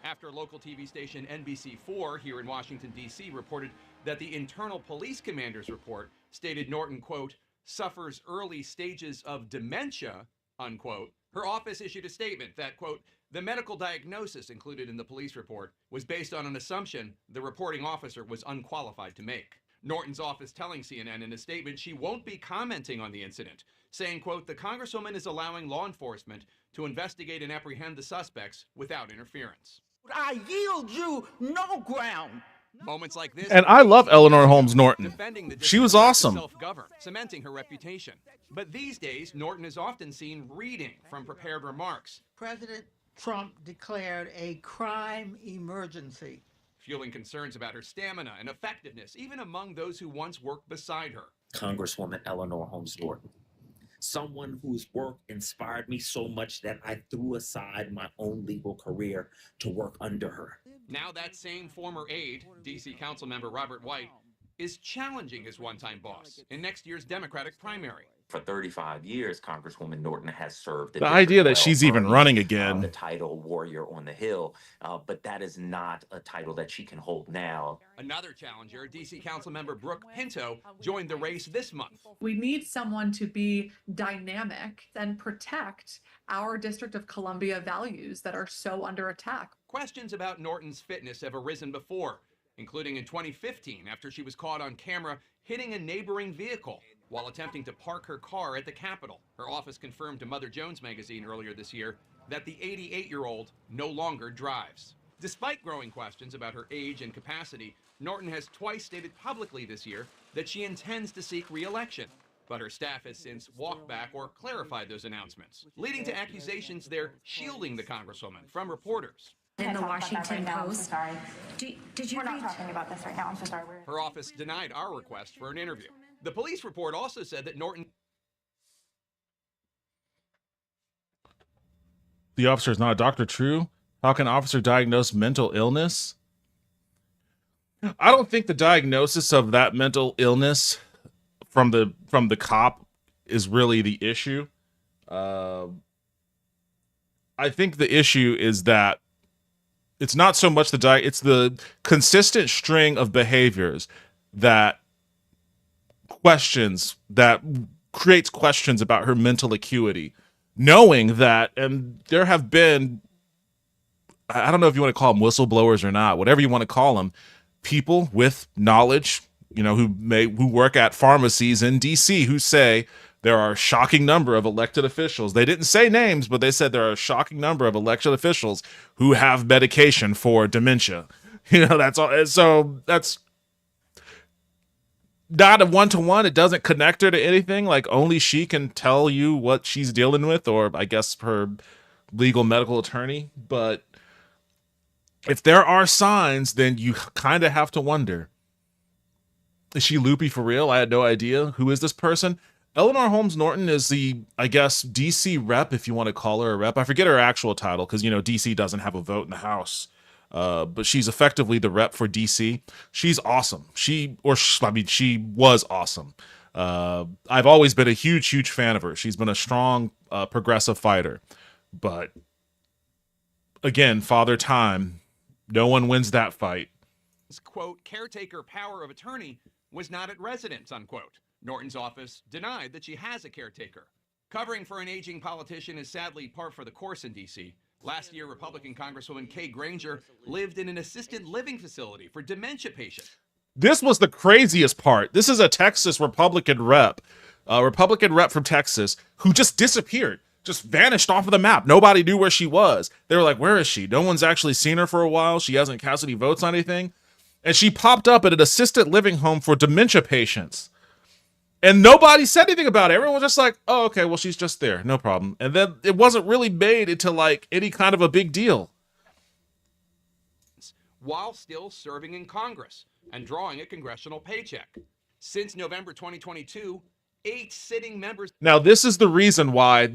After local TV station NBC4 here in Washington, D.C. reported that the internal police commander's report stated Norton, quote, suffers early stages of dementia, unquote, her office issued a statement that, quote, the medical diagnosis included in the police report was based on an assumption the reporting officer was unqualified to make. Norton's office telling CNN in a statement she won't be commenting on the incident, saying, quote, the Congresswoman is allowing law enforcement to investigate and apprehend the suspects without interference. I yield you no ground. Moments like this, and I love Eleanor Holmes Norton. She was awesome. Self-govern, cementing her reputation. But these days, Norton is often seen reading from prepared remarks. President Trump declared a crime emergency, fueling concerns about her stamina and effectiveness, even among those who once worked beside her. Congresswoman Eleanor Holmes Norton, someone whose work inspired me so much that I threw aside my own legal career to work under her. Now that same former aide, D.C. Councilmember Robert White, is challenging his one-time boss in next year's Democratic primary. For 35 years, Congresswoman Norton has served the idea that she's even running again. The title Warrior on the Hill, but that is not a title that she can hold now. Another challenger, D.C. Councilmember Brooke Pinto, joined the race this month. We need someone to be dynamic and protect our District of Columbia values that are so under attack. Questions about Norton's fitness have arisen before, including in 2015 after she was caught on camera hitting a neighboring vehicle while attempting to park her car at the Capitol. Her office confirmed to Mother Jones magazine earlier this year that the 88-year-old no longer drives. Despite growing questions about her age and capacity, Norton has twice stated publicly this year that she intends to seek re-election. But her staff has since walked back or clarified those announcements, leading to accusations they're shielding the Congresswoman from reporters. in the Washington Post. Sorry. Did you We're not read? talking about this right now. I'm so sorry. Her office denied our request for an interview. The police report also said that Norton. The officer is not a doctor, true? How can an officer diagnose mental illness? I don't think the diagnosis of that mental illness from the cop is really the issue. I think the issue is that it's not so much it's the consistent string of behaviors that creates questions about her mental acuity, knowing that, and there have been, I don't know if you want to call them whistleblowers or not, whatever you want to call them, people with knowledge, who work at pharmacies in DC who say there are a shocking number of elected officials. They didn't say names, but they said there are a shocking number of elected officials who have medication for dementia. That's all. So that's not a one-to-one. It doesn't connect her to anything. Like, only she can tell you what she's dealing with, or I guess her legal medical attorney. But if there are signs, then you kind of have to wonder, is she loopy for real? I had no idea. Who is this person? Eleanor Holmes Norton is the, I guess, DC rep, if you want to call her a rep. I forget her actual title because, DC doesn't have a vote in the House. But she's effectively the rep for DC. She's awesome. She was awesome. I've always been a huge, huge fan of her. She's been a strong, progressive fighter. But again, Father Time, no one wins that fight. Quote, caretaker power of attorney was not at residence, unquote. Norton's office denied that she has a caretaker. Covering for an aging politician is sadly par for the course in D.C. Last year, Republican Congresswoman Kay Granger lived in an assisted living facility for dementia patients. This was the craziest part. This is a Texas Republican rep from Texas, who just disappeared, just vanished off of the map. Nobody knew where she was. They were like, where is she? No one's actually seen her for a while. She hasn't cast any votes on anything. And she popped up at an assisted living home for dementia patients. And nobody said anything about it. Everyone was just like, oh, okay, well, she's just there. No problem. And then it wasn't really made into like any kind of a big deal. While still serving in Congress and drawing a congressional paycheck. Since November 2022, 8 sitting members. Now, this is the reason why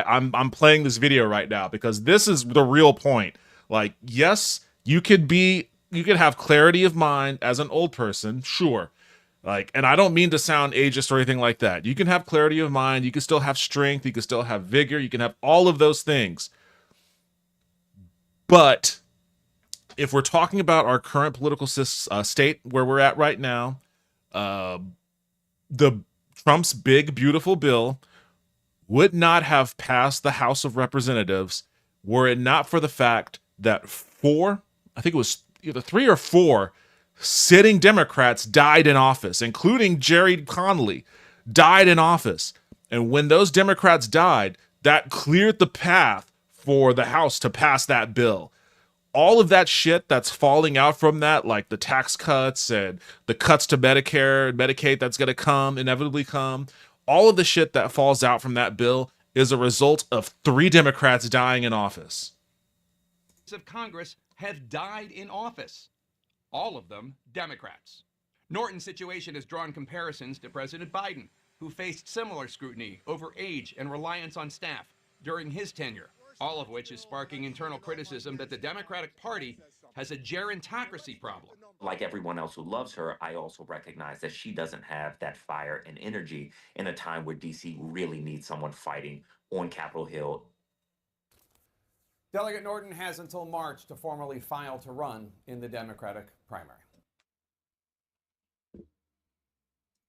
I'm playing this video right now, because this is the real point. Like, yes, you could have clarity of mind as an old person, sure. Like, and I don't mean to sound ageist or anything like that. You can have clarity of mind. You can still have strength. You can still have vigor. You can have all of those things. But if we're talking about our current political state where we're at right now, the Trump's big, beautiful bill would not have passed the House of Representatives were it not for the fact that 4, I think it was either 3 or 4 sitting Democrats died in office, including Jerry Connolly, died in office. And when those Democrats died, that cleared the path for the House to pass that bill. All of that shit that's falling out from that, like the tax cuts and the cuts to Medicare and Medicaid that's going to inevitably come, all of the shit that falls out from that bill is a result of 3 Democrats dying in office. Of Congress have died in office. All of them Democrats. Norton's situation has drawn comparisons to President Biden, who faced similar scrutiny over age and reliance on staff during his tenure, all of which is sparking internal criticism that the Democratic Party has a gerontocracy problem. Like everyone else who loves her, I also recognize that she doesn't have that fire and energy in a time where DC really needs someone fighting on Capitol Hill. Delegate Norton has until March to formally file to run in the Democratic primary.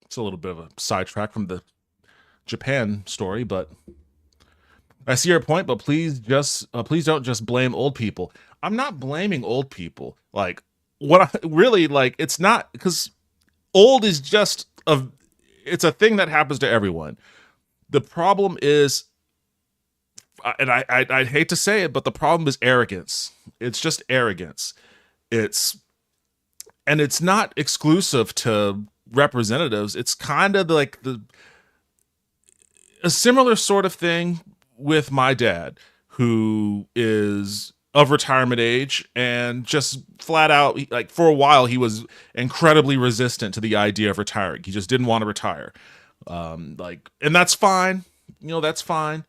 It's a little bit of a sidetrack from the Japan story, but I see your point. But please don't just blame old people. I'm not blaming old people. Like, what I really like, it's not, because old is just it's a thing that happens to everyone. The problem is, and I'd hate to say it, but the problem is arrogance. It's just arrogance. It's not exclusive to representatives. It's kind of like a similar sort of thing with my dad, who is of retirement age, and just flat out, like, for a while he was incredibly resistant to the idea of retiring. He just didn't want to retire. And that's fine. That's fine.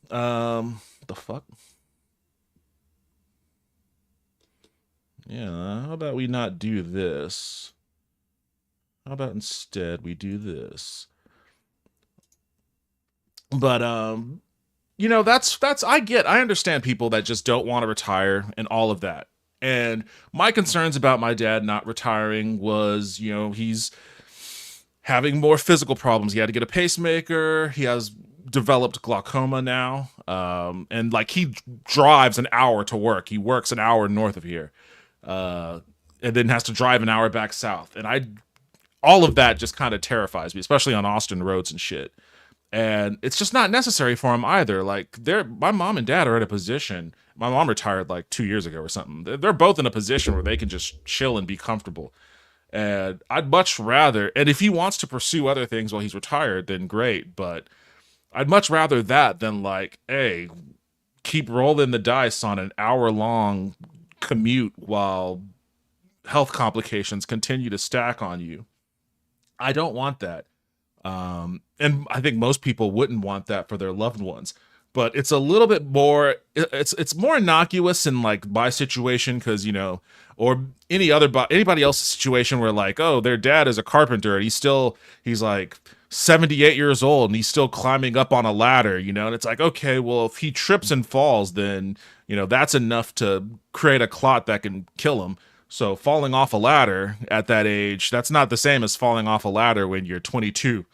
The fuck? Yeah, how about we not do this? How about instead we do this? But I understand people that just don't want to retire and all of that. And my concerns about my dad not retiring was, he's having more physical problems. He had to get a pacemaker. He has developed glaucoma now. And like, he drives an hour to work. He works an hour north of here. And then has to drive an hour back south. And all of that just kind of terrifies me, especially on Austin roads and shit. And it's just not necessary for him either. Like, my mom and dad are in a position. My mom retired like 2 years ago or something. They're both in a position where they can just chill and be comfortable. And I'd much rather, and if he wants to pursue other things while he's retired, then great. But I'd much rather that than like, hey, keep rolling the dice on an hour-long commute while health complications continue to stack on you. I don't want that. And I think most people wouldn't want that for their loved ones, but it's a little bit more, it's more innocuous in like my situation. Cause or anybody else's situation where like, oh, their dad is a carpenter and he's like 78 years old and he's still climbing up on a ladder, and it's like, okay, well, if he trips and falls, then, that's enough to create a clot that can kill him. So falling off a ladder at that age, that's not the same as falling off a ladder when you're 22.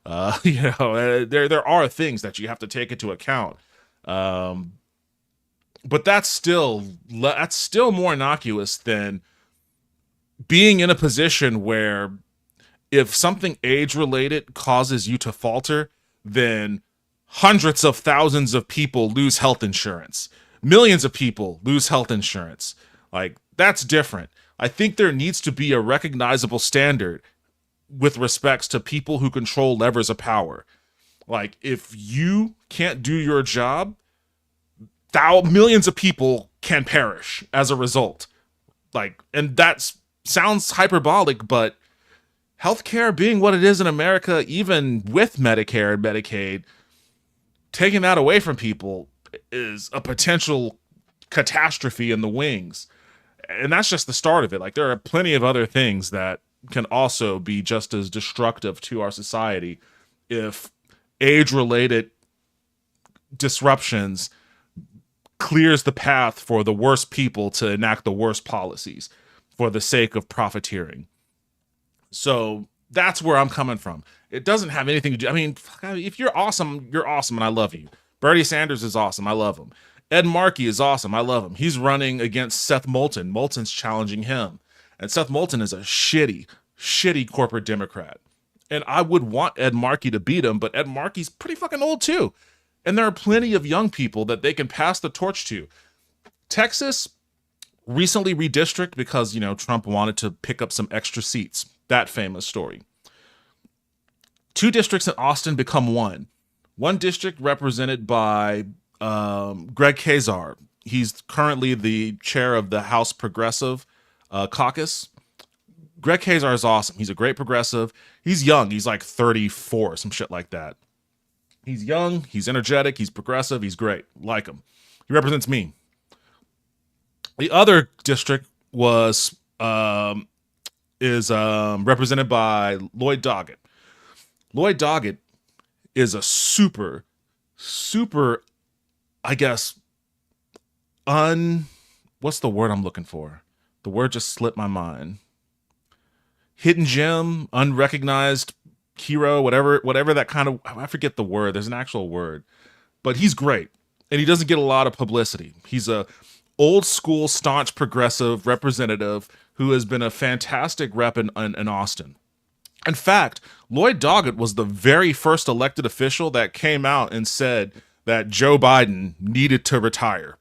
There are things that you have to take into account. But that's still more innocuous than being in a position where if something age-related causes you to falter, then hundreds of thousands of people lose health insurance. Millions of people lose health insurance. Like, that's different. I think there needs to be a recognizable standard with respects to people who control levers of power. Like, if you can't do your job, millions of people can perish as a result. Like, and that sounds hyperbolic, but healthcare being what it is in America, even with Medicare and Medicaid, taking that away from people is a potential catastrophe in the wings. And that's just the start of it. Like, there are plenty of other things that can also be just as destructive to our society if age-related disruptions clears the path for the worst people to enact the worst policies for the sake of profiteering. So that's where I'm coming from. It doesn't have anything to do. I mean, if you're awesome, and I love you. Bernie Sanders is awesome. I love him. Ed Markey is awesome. I love him. He's running against Seth Moulton. Moulton's challenging him. And Seth Moulton is a shitty corporate Democrat. And I would want Ed Markey to beat him, but Ed Markey's pretty fucking old too. And there are plenty of young people that they can pass the torch to. Texas recently redistricted because, Trump wanted to pick up some extra seats. That famous story. 2 districts in Austin become one. One district represented by Greg Casar. He's currently the chair of the House Progressive Caucus. Greg Casar is awesome. He's a great progressive. He's young. He's like 34, some shit like that. He's young. He's energetic. He's progressive. He's great. Like him. He represents me. The other district is represented by Lloyd Doggett. Lloyd Doggett is a super, I guess, what's the word I'm looking for? The word just slipped my mind. Hidden gem, unrecognized hero, whatever that kind of, I forget the word. There's an actual word, but he's great. And he doesn't get a lot of publicity. He's a old school, staunch progressive representative who has been a fantastic rep in Austin. In fact, Lloyd Doggett was the very first elected official that came out and said that Joe Biden needed to retire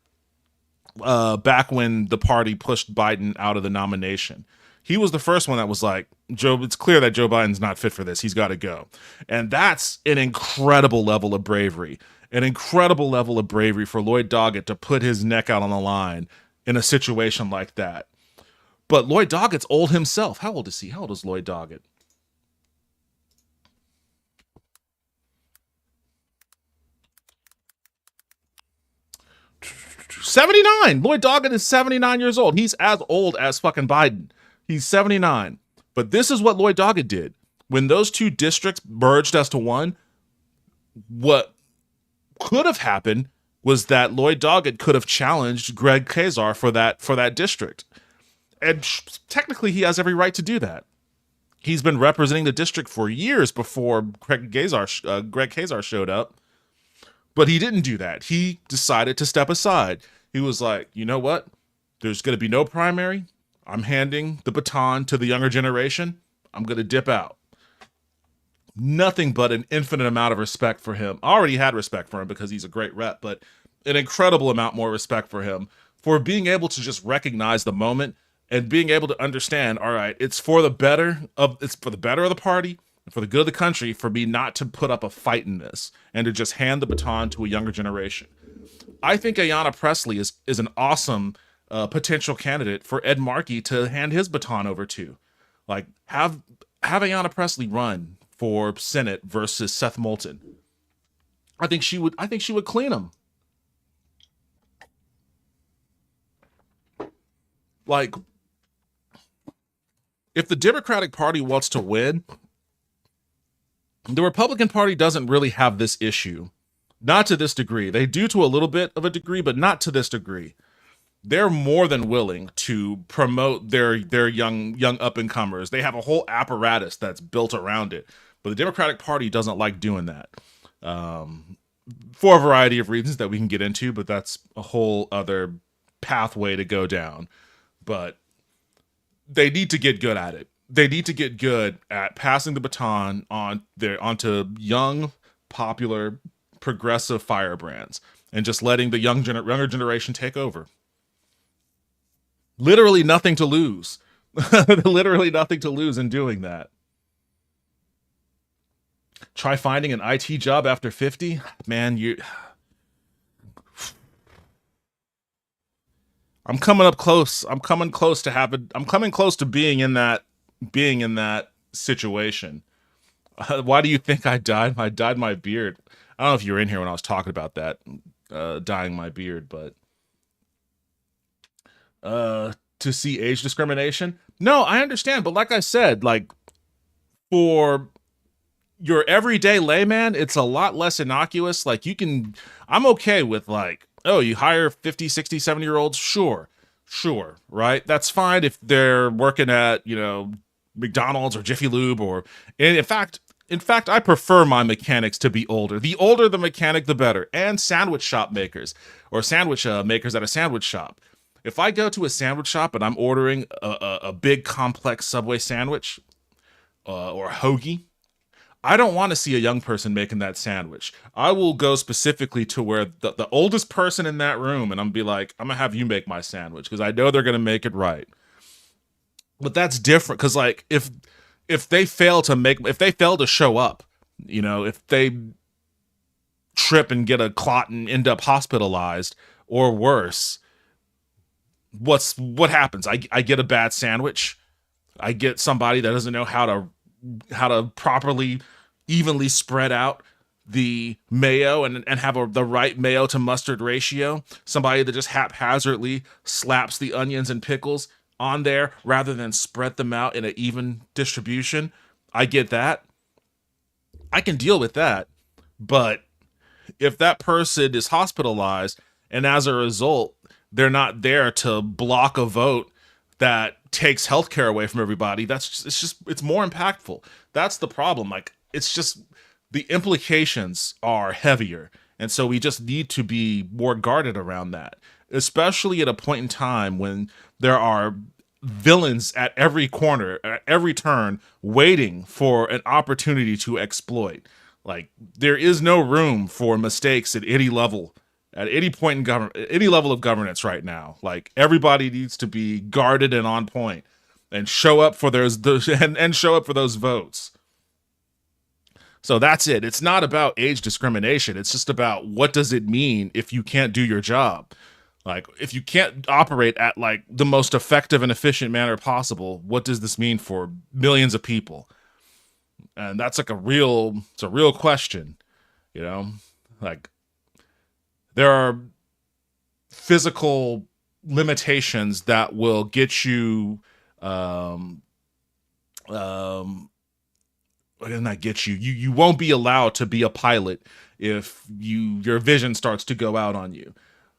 back when the party pushed Biden out of the nomination. He was the first one that was like, it's clear that Joe Biden's not fit for this. He's got to go. And that's an incredible level of bravery. an incredible level of bravery for Lloyd Doggett to put his neck out on the line in a situation like that. But Lloyd Doggett's old himself. How old is he? How old is Lloyd Doggett? '79. Lloyd Doggett is 79 years old. He's as old as fucking Biden. He's 79. But this is what Lloyd Doggett did. When those two districts merged as to one, what could have happened was that Lloyd Doggett could have challenged Greg Casar for that district. And technically he has every right to do that. He's been representing the district for years before Greg Casar showed up. But he didn't do that. He decided to step aside. He was like, you know what? There's going to be no primary. I'm handing the baton to the younger generation. I'm going to dip out. Nothing but an infinite amount of respect for him. I already had respect for him because he's a great rep, but an incredible amount more respect for him for being able to just recognize the moment and being able to understand, all right, it's for the better of the party, for the good of the country, for me not to put up a fight in this and to just hand the baton to a younger generation. I think Ayanna Pressley is an awesome potential candidate for Ed Markey to hand his baton over to. Like, have Ayanna Pressley run for Senate versus Seth Moulton. I think she would clean him. Like, if the Democratic Party wants to win, the Republican Party doesn't really have this issue. Not to this degree. They do to a little bit of a degree, but not to this degree. They're more than willing to promote their young up-and-comers. They have a whole apparatus that's built around it. But the Democratic Party doesn't like doing that. For a variety of reasons that we can get into, but that's a whole other pathway to go down. But they need to get good at it. They need to get good at passing the baton onto young, popular, progressive firebrands and just letting the younger generation take over. Literally nothing to lose. Literally nothing to lose in doing that. Try finding an IT job after 50? Man, I'm coming up close. I'm coming close to being in that situation. Why do you think I died? I dyed my beard. I don't know if you were in here when I was talking about that, dyeing my beard, but to see age discrimination? No, I understand, but like I said, like, for your everyday layman, it's a lot less innocuous. Like, I'm okay with, like, oh, you hire 50, 60, 70-year-olds? Sure, right? That's fine if they're working at, McDonald's or Jiffy Lube in fact, I prefer my mechanics to be older. The older the mechanic, the better. And sandwich shop makers or sandwich makers at a sandwich shop. If I go to a sandwich shop and I'm ordering a big complex Subway sandwich or a hoagie, I don't want to see a young person making that sandwich. I will go specifically to where the oldest person in that room, and I'm be like, I'm gonna have you make my sandwich because I know they're gonna make it right. But that's different because, like, if they fail to show up, if they trip and get a clot and end up hospitalized or worse, what happens? I get a bad sandwich. I get somebody that doesn't know how to properly evenly spread out the mayo and have the right mayo to mustard ratio. Somebody that just haphazardly slaps the onions and pickles on there rather than spread them out in an even distribution. I get that. I can deal with that. But if that person is hospitalized and as a result, they're not there to block a vote that takes healthcare away from everybody, it's more impactful. That's the problem. Like, it's just the implications are heavier. And so we just need to be more guarded around that, especially at a point in time when there are villains at every corner, at every turn, waiting for an opportunity to exploit. Like, there is no room for mistakes at any level, at any point in government, any level of governance right now. Like, everybody needs to be guarded and on point and show up for those votes. So that's it. It's not about age discrimination. It's just about what does it mean if you can't do your job? Like, if you can't operate at like the most effective and efficient manner possible, what does this mean for millions of people? And that's like it's a real question, you know? Like, there are physical limitations that will get you, not get you. You won't be allowed to be a pilot if your vision starts to go out on you.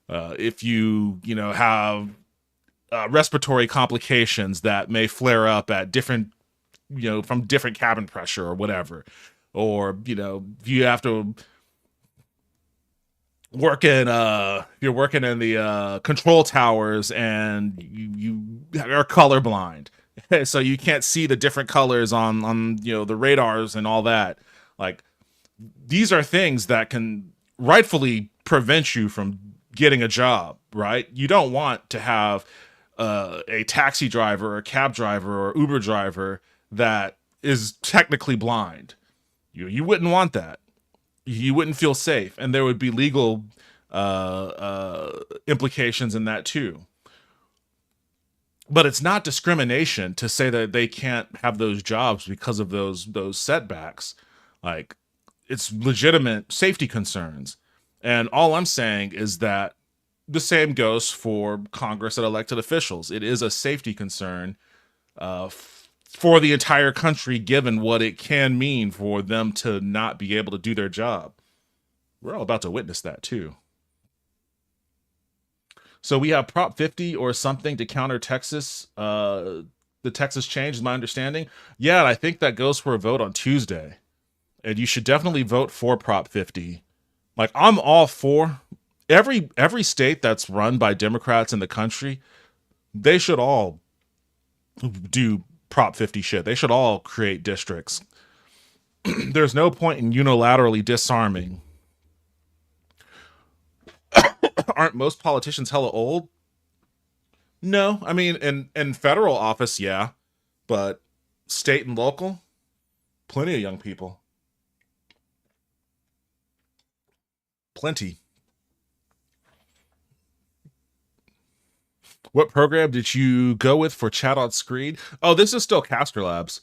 If you have respiratory complications that may flare up at different, from different cabin pressure or whatever, or if you have to work in you're working in the control towers and you are colorblind, so you can't see the different colors on the radars and all that. Like, these are things that can rightfully prevent you from getting a job, right? You don't want to have a taxi driver or a cab driver or Uber driver that is technically blind. You wouldn't want that. You wouldn't feel safe, and there would be legal implications in that too. But it's not discrimination to say that they can't have those jobs because of those setbacks. Like, it's legitimate safety concerns. And all I'm saying is that the same goes for Congress and elected officials. It is a safety concern for the entire country, given what it can mean for them to not be able to do their job. We're all about to witness that too. So we have Prop 50 or something to counter Texas, the Texas change, is my understanding. Yeah, I think that goes for a vote on Tuesday. And you should definitely vote for Prop 50. Like, I'm all for every state that's run by Democrats in the country. They should all do Prop 50 shit. They should all create districts. There's no point in unilaterally disarming. Aren't most politicians hella old? No, I mean, in federal office, yeah, but state and local, plenty of young people. Plenty. What program did you go with for chat on screen? Oh, this is still Caster Labs.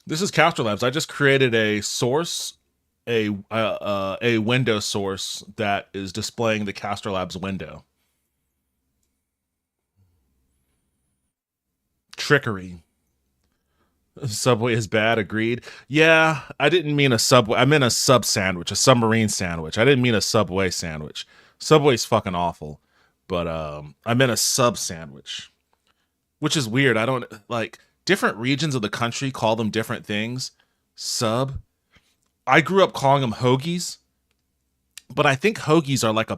This is Caster Labs. I just created a source, a window source that is displaying the Caster Labs window. Trickery. Subway is bad, agreed. Yeah, I didn't mean a Subway. I meant a sub sandwich, a submarine sandwich. I didn't mean a Subway sandwich. Subway's fucking awful. But I meant a sub sandwich, which is weird. I don't like, different regions of the country call them different things. Sub. I grew up calling them hoagies, but I think hoagies are like I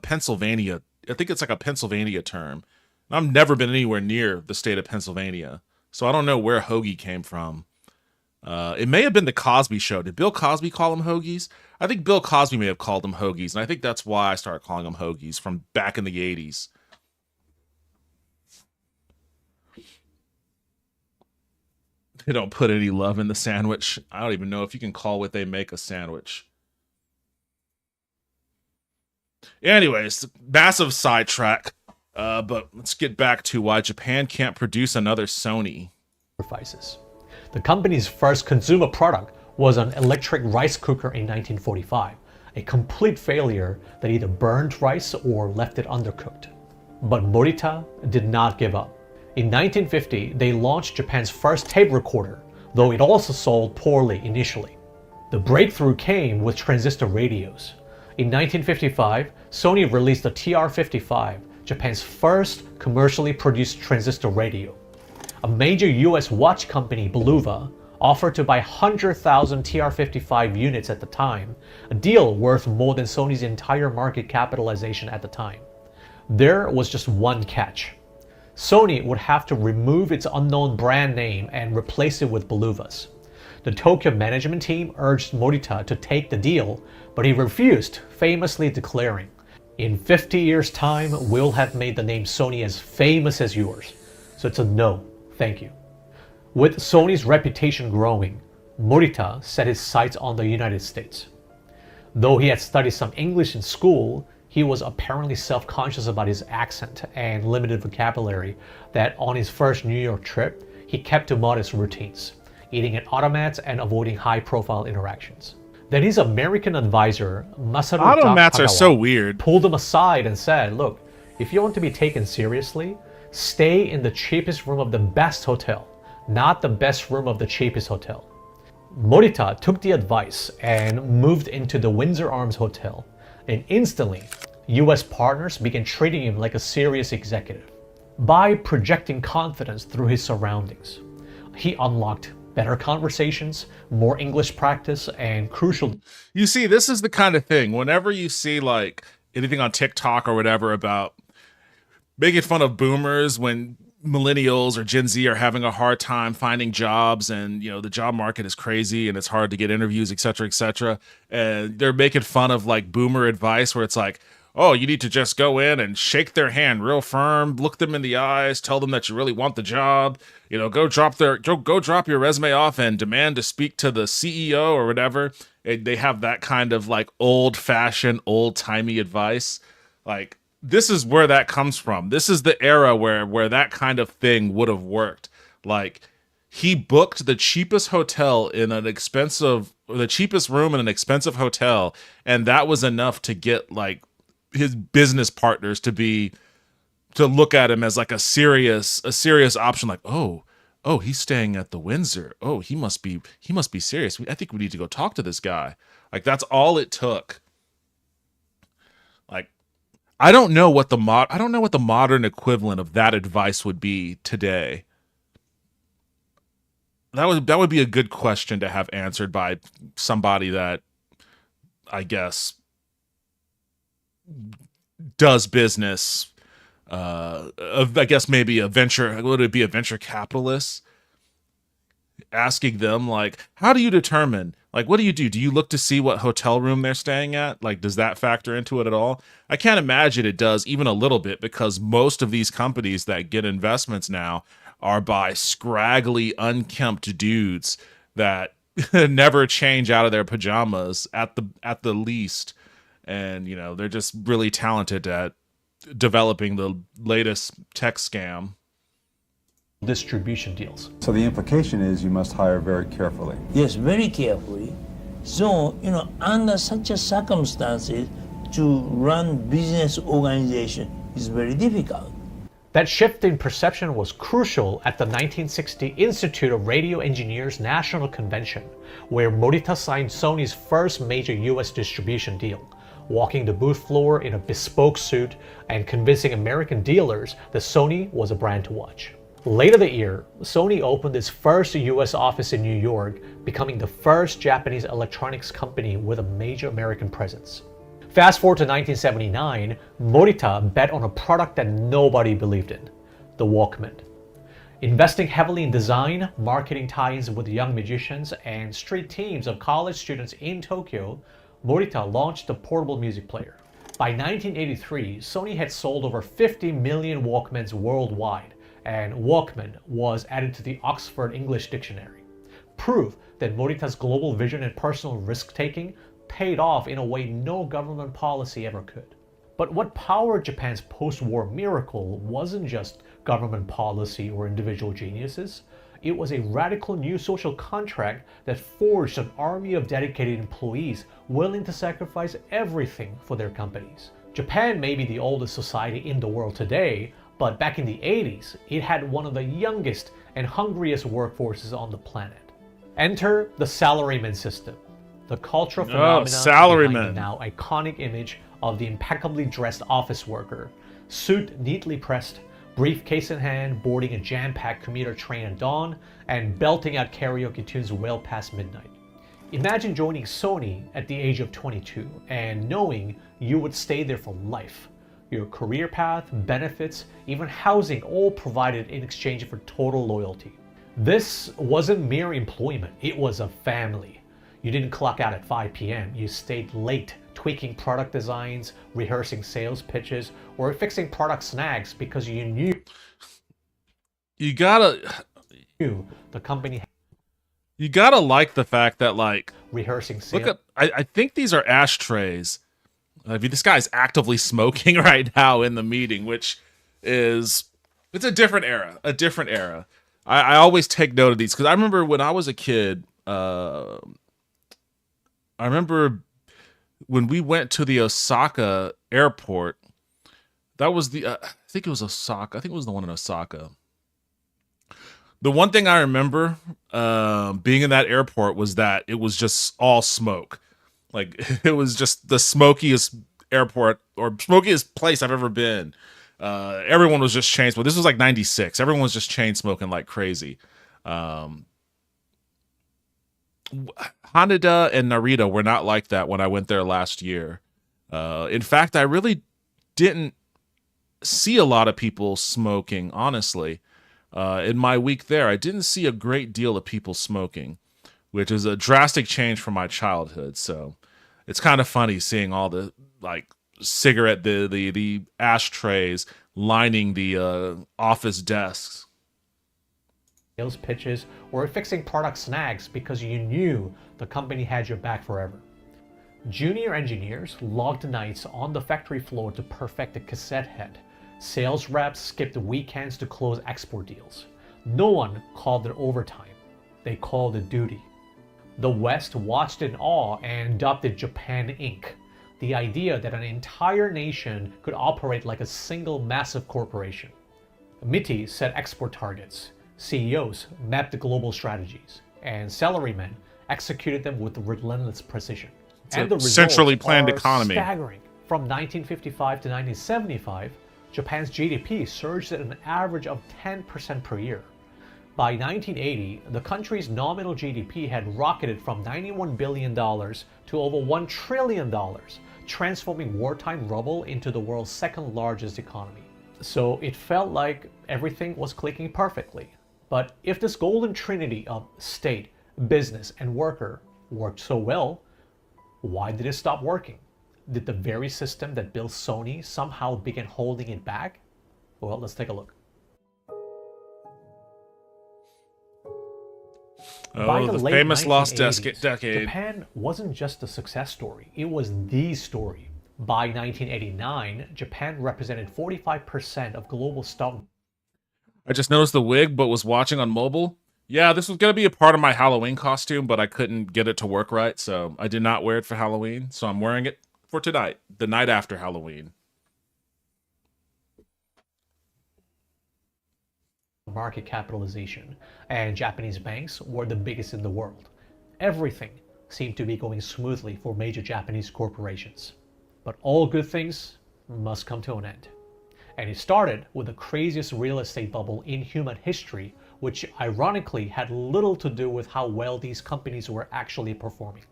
think it's like a Pennsylvania term. I've never been anywhere near the state of Pennsylvania, so I don't know where hoagie came from. It may have been the Cosby Show. Did Bill Cosby call them hoagies? I think Bill Cosby may have called them hoagies, and I think that's why I started calling them hoagies from back in the 80s. They don't put any love in the sandwich. I don't even know if you can call what they make a sandwich. Anyways, massive sidetrack. But let's get back to why Japan can't produce another Sony. The company's first consumer product was an electric rice cooker in 1945, a complete failure that either burned rice or left it undercooked. But Morita did not give up. In 1950, they launched Japan's first tape recorder, though it also sold poorly initially. The breakthrough came with transistor radios. In 1955, Sony released the TR-55, Japan's first commercially produced transistor radio. A major US watch company, Bulova, offered to buy 100,000 TR-55 units at the time, a deal worth more than Sony's entire market capitalization at the time. There was just one catch. Sony would have to remove its unknown brand name and replace it with Buluva's. The Tokyo management team urged Morita to take the deal, but he refused, famously declaring, "In 50 years' time, we'll have made the name Sony as famous as yours. So it's a no, thank you." With Sony's reputation growing, Morita set his sights on the United States. Though he had studied some English in school, he was apparently self-conscious about his accent and limited vocabulary that on his first New York trip, he kept to modest routines, eating at automats and avoiding high-profile interactions. Then his American advisor, Masaru Automats are Takagawa, so weird. pulled him aside and said, look, if you want to be taken seriously, stay in the cheapest room of the best hotel, not the best room of the cheapest hotel. Morita took the advice and moved into the Windsor Arms Hotel, and instantly, US partners began treating him like a serious executive. By projecting confidence through his surroundings, he unlocked better conversations, more English practice, and crucial... You see, this is the kind of thing, whenever you see like anything on TikTok or whatever about making fun of boomers when millennials or Gen Z are having a hard time finding jobs, and you know the job market is crazy and it's hard to get interviews, etc., and they're making fun of like boomer advice where it's like, oh, you need to just go in and shake their hand real firm, look them in the eyes, tell them that you really want the job, you know, go drop your resume off and demand to speak to the CEO or whatever. And they have that kind of like old-fashioned, old-timey advice. Like, this is where that comes from. This is the era where that kind of thing would have worked. Like, he booked the cheapest hotel in an expensive, or the cheapest room in an expensive hotel, and that was enough to get like his business partners to look at him as like a serious option. Like, oh, he's staying at the Windsor. Oh, he must be serious. I think we need to go talk to this guy. Like, that's all it took. Like, I don't know what the modern equivalent of that advice would be today. That would be a good question to have answered by somebody that, I guess, does business. I guess maybe would it be a venture capitalist? Asking them like, how do you determine, like, what do you do? Do you look to see what hotel room they're staying at? Like, does that factor into it at all? I can't imagine it does even a little bit, because most of these companies that get investments now are by scraggly, unkempt dudes that never change out of their pajamas at the least. And, you know, they're just really talented at developing the latest tech scam. Distribution deals. So the implication is you must hire very carefully. Yes, very carefully. So, you know, under such a circumstances, to run business organization is very difficult. That shift in perception was crucial at the 1960 Institute of Radio Engineers National Convention, where Morita signed Sony's first major US distribution deal, walking the booth floor in a bespoke suit and convincing American dealers that Sony was a brand to watch. Later that year, Sony opened its first US office in New York, becoming the first Japanese electronics company with a major American presence. Fast forward to 1979, Morita bet on a product that nobody believed in, the Walkman. Investing heavily in design, marketing tie-ins with young musicians, and street teams of college students in Tokyo, Morita launched the portable music player. By 1983, Sony had sold over 50 million Walkmans worldwide, and Walkman was added to the Oxford English Dictionary. Proof that Morita's global vision and personal risk-taking paid off in a way no government policy ever could. But what powered Japan's post-war miracle wasn't just government policy or individual geniuses. It was a radical new social contract that forged an army of dedicated employees willing to sacrifice everything for their companies. Japan may be the oldest society in the world today, but back in the 80s, it had one of the youngest and hungriest workforces on the planet. Enter the salaryman system, the cultural phenomenon behind the now iconic image of the impeccably dressed office worker, suit neatly pressed, briefcase in hand, boarding a jam-packed commuter train at dawn, and belting out karaoke tunes well past midnight. Imagine joining Sony at the age of 22 and knowing you would stay there for life. Your career path, benefits, even housing all provided in exchange for total loyalty. This wasn't mere employment, it was a family. You didn't clock out at 5 p.m., you stayed late tweaking product designs, rehearsing sales pitches, or fixing product snags because you knew the company. You gotta like the fact that, like, rehearsing look at, I think these are ashtrays. This guy's actively smoking right now in the meeting, which is, it's a different era. I always take note of these because I remember when I was a kid, I remember when we went to the Osaka airport. That was the, I think it was Osaka. I think it was the one in Osaka. The one thing I remember being in that airport was that it was just all smoke. Like, it was just the smokiest airport or smokiest place I've ever been. Everyone was just chain smoking. This was like 96. Everyone was just chain smoking like crazy. Haneda and Narita were not like that when I went there last year. In fact, I really didn't see a lot of people smoking, honestly. In my week there, I didn't see a great deal of people smoking, which is a drastic change from my childhood. So it's kind of funny seeing all the, like, cigarette, the ashtrays lining the office desks. Sales pitches or fixing product snags because you knew the company had your back forever. Junior engineers logged nights on the factory floor to perfect the cassette head. Sales reps skipped weekends to close export deals. No one called it overtime. They called it duty. The West watched in awe and dubbed it Japan Inc., the idea that an entire nation could operate like a single massive corporation. MITI set export targets, CEOs mapped the global strategies, and salarymen executed them with relentless precision. And the results centrally planned are economy. Staggering. From 1955 to 1975, Japan's GDP surged at an average of 10% per year. By 1980, the country's nominal GDP had rocketed from $91 billion to over $1 trillion, transforming wartime rubble into the world's second largest economy. So it felt like everything was clicking perfectly. But if this golden trinity of state, business, and worker worked so well, why did it stop working? Did the very system that built Sony somehow begin holding it back? Well, let's take a look. By the late famous lost 1980s, decade. Japan wasn't just a success story, it was the story. By 1989, Japan represented 45% of global stock. I just noticed the wig, but was watching on mobile. Yeah, this was going to be a part of my Halloween costume, but I couldn't get it to work right, so I did not wear it for Halloween, so I'm wearing it for tonight, the night after Halloween. Market capitalization, and Japanese banks were the biggest in the world. Everything seemed to be going smoothly for major Japanese corporations. But all good things must come to an end. And it started with the craziest real estate bubble in human history, which ironically had little to do with how well these companies were actually performing.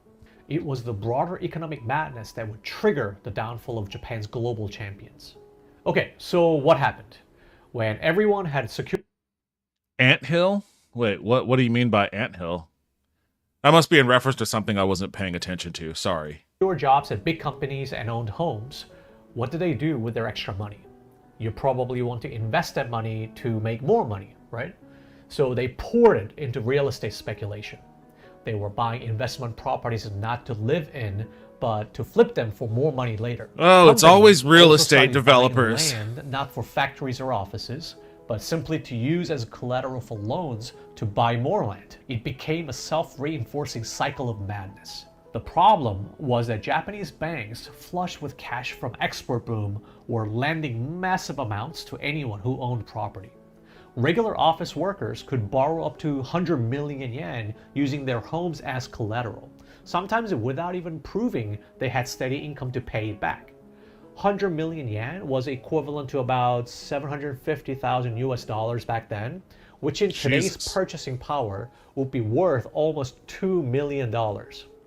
It was the broader economic madness that would trigger the downfall of Japan's global champions. Okay, so what happened? When everyone had secured Anthill? Wait, what do you mean by anthill? That must be in reference to something I wasn't paying attention to. Sorry. Jobs at big companies and owned homes, what do they do with their extra money? You probably want to invest that money to make more money, right? So they poured it into real estate speculation. They were buying investment properties not to live in, but to flip them for more money later. Oh, it's always real also estate started developers. buying land, not for factories or offices, but simply to use as collateral for loans to buy more land. It became a self-reinforcing cycle of madness. The problem was that Japanese banks, flush with cash from export boom, were lending massive amounts to anyone who owned property. Regular office workers could borrow up to 100 million yen using their homes as collateral, sometimes without even proving they had steady income to pay it back. 100 million yen was equivalent to about 750,000 US dollars back then, which in today's purchasing power would be worth almost $2 million.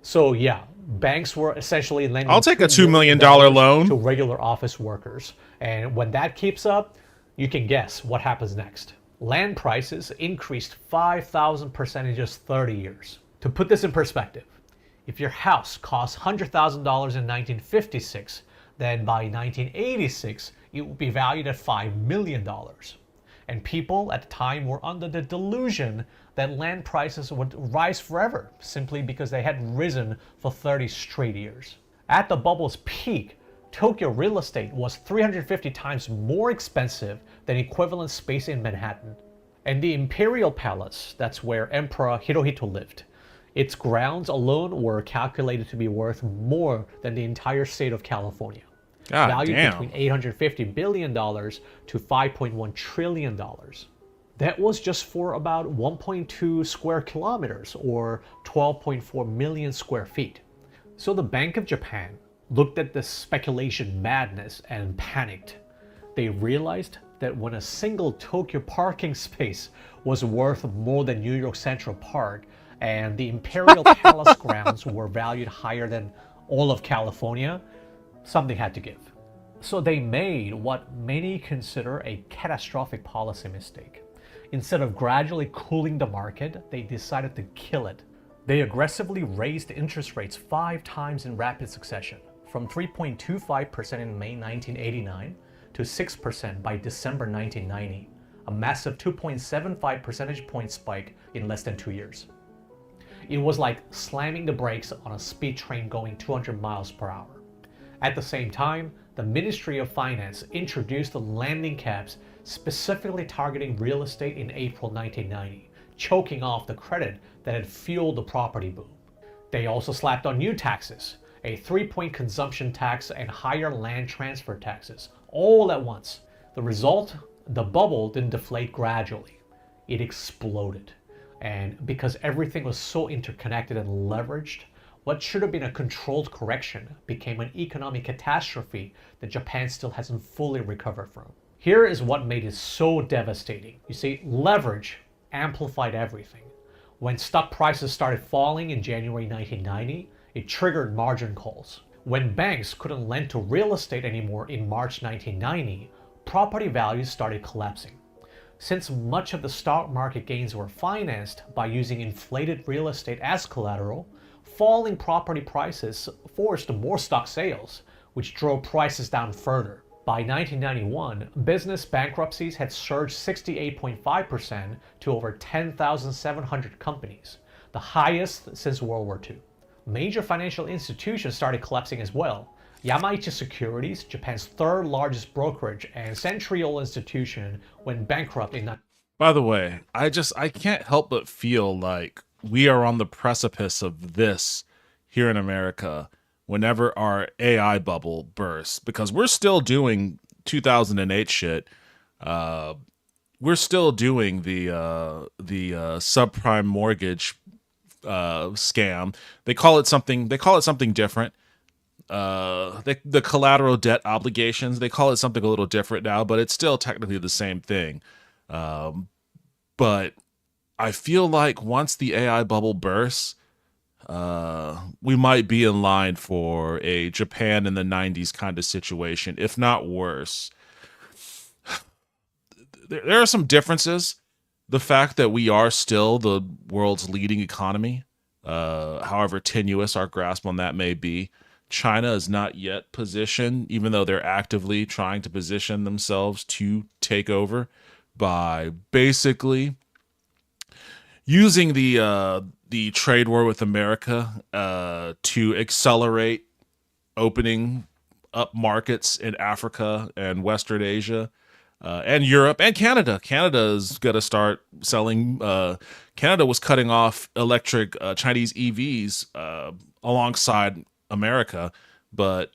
So yeah, banks were essentially lending I'll take a $2 million loan to regular office workers. And when that keeps up, you can guess what happens next. Land prices increased 5,000% in just 30 years. To put this in perspective, if your house cost $100,000 in 1956, then by 1986, it would be valued at $5 million. And people at the time were under the delusion that land prices would rise forever, simply because they had risen for 30 straight years. At the bubble's peak, Tokyo real estate was 350 times more expensive than equivalent space in Manhattan. And the Imperial Palace, that's where Emperor Hirohito lived, its grounds alone were calculated to be worth more than the entire state of California. God valued damn. between $850 billion to $5.1 trillion. That was just for about 1.2 square kilometers, or 12.4 million square feet. So the Bank of Japan looked at this speculation madness and panicked. They realized that when a single Tokyo parking space was worth more than New York Central Park, and the Imperial Palace grounds were valued higher than all of California, something had to give. So they made what many consider a catastrophic policy mistake. Instead of gradually cooling the market, they decided to kill it. They aggressively raised interest rates 5 times in rapid succession, from 3.25% in May 1989 to 6% by December 1990, a massive 2.75 percentage point spike in less than 2 years. It was like slamming the brakes on a speed train going 200 miles per hour. At the same time, the Ministry of Finance introduced the landing caps specifically targeting real estate in April 1990, choking off the credit that had fueled the property boom. They also slapped on new taxes, a 3-point consumption tax and higher land transfer taxes, all at once. The result? The bubble didn't deflate gradually. It exploded. And because everything was so interconnected and leveraged, what should have been a controlled correction became an economic catastrophe that Japan still hasn't fully recovered from. Here is what made it so devastating. You see, leverage amplified everything. When stock prices started falling in January 1990, it triggered margin calls. When banks couldn't lend to real estate anymore in March 1990, property values started collapsing. Since much of the stock market gains were financed by using inflated real estate as collateral, falling property prices forced more stock sales, which drove prices down further. By 1991, business bankruptcies had surged 68.5% to over 10,700 companies, the highest since World War II. Major financial institutions started collapsing as well. Yamaichi Securities, Japan's third largest brokerage and century-old institution, went bankrupt in... By the way, I can't help but feel like we are on the precipice of this here in America whenever our AI bubble bursts, because we're still doing 2008 shit. We're still doing the subprime mortgage scam. They call it something different. The collateral debt obligations, they call it something a little different now, but it's still technically the same thing. But I feel like once the AI bubble bursts, we might be in line for a Japan in the 90s kind of situation, if not worse. There are some differences. The fact that we are still the world's leading economy, however tenuous our grasp on that may be. China is not yet positioned, even though they're actively trying to position themselves to take over by basically using the trade war with America to accelerate opening up markets in Africa and Western Asia and Europe and Canada. Canada is going to start selling. Canada was cutting off electric Chinese EVs alongside America, but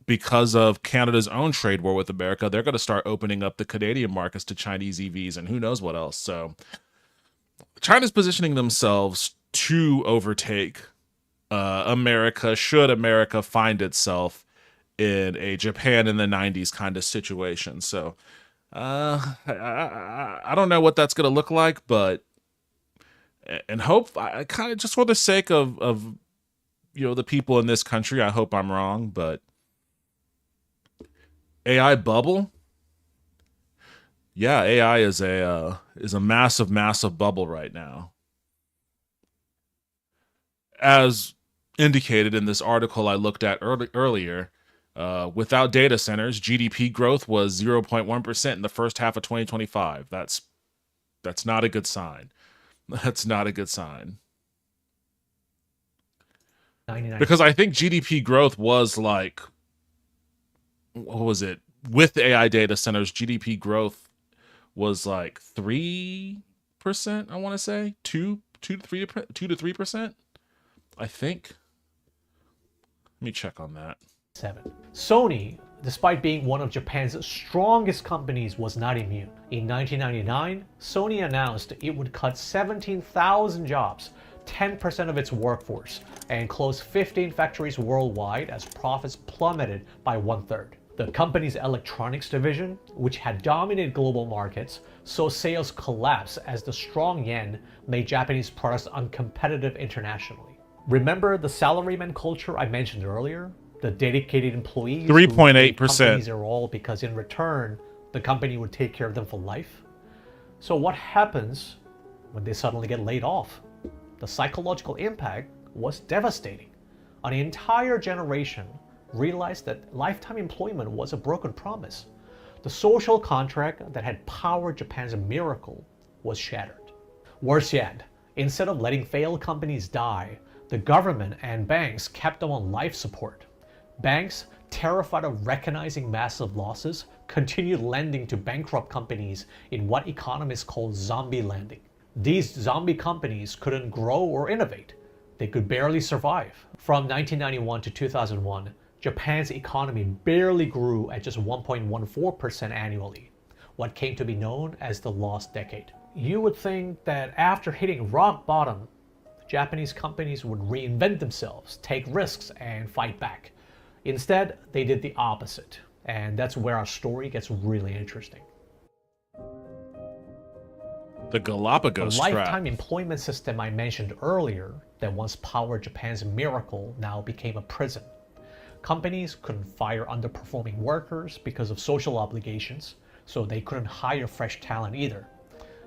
because of Canada's own trade war with America, they're going to start opening up the Canadian markets to Chinese EVs and who knows what else. So China's positioning themselves to overtake America should America find itself in a Japan in the 90s kind of situation. So I don't know what that's going to look like, but and hope, I kind of just for the sake of the people in this country, I hope I'm wrong, but AI bubble? Yeah, AI is a massive, massive bubble right now. As indicated in this article I looked at earlier, Without data centers, GDP growth was 0.1% in the first half of 2025. That's not a good sign. That's not a good sign. 99. Because I think GDP growth was like, what was it? With the AI data centers, GDP growth was like 3%, I want to say. 2 to 3%, I think. Let me check on that. 7. Sony, despite being one of Japan's strongest companies, was not immune. In 1999, Sony announced it would cut 17,000 jobs, 10% of its workforce, and close 15 factories worldwide as profits plummeted by 1/3. The company's electronics division, which had dominated global markets, saw sales collapse as the strong yen made Japanese products uncompetitive internationally. Remember the salaryman culture I mentioned earlier? The dedicated employees 3.8%. companies are all because in return, the company would take care of them for life. So what happens when they suddenly get laid off? The psychological impact was devastating. An entire generation realized that lifetime employment was a broken promise. The social contract that had powered Japan's miracle was shattered. Worse yet, instead of letting failed companies die, the government and banks kept them on life support. Banks, terrified of recognizing massive losses, continued lending to bankrupt companies in what economists call zombie lending. These zombie companies couldn't grow or innovate. They could barely survive. From 1991 to 2001, Japan's economy barely grew at just 1.14% annually, what came to be known as the lost decade. You would think that after hitting rock bottom, Japanese companies would reinvent themselves, take risks, and fight back. Instead, they did the opposite, and that's where our story gets really interesting. The Galapagos The trap. lifetime employment system I mentioned earlier that once powered Japan's miracle now became a prison. Companies couldn't fire underperforming workers because of social obligations, so they couldn't hire fresh talent either.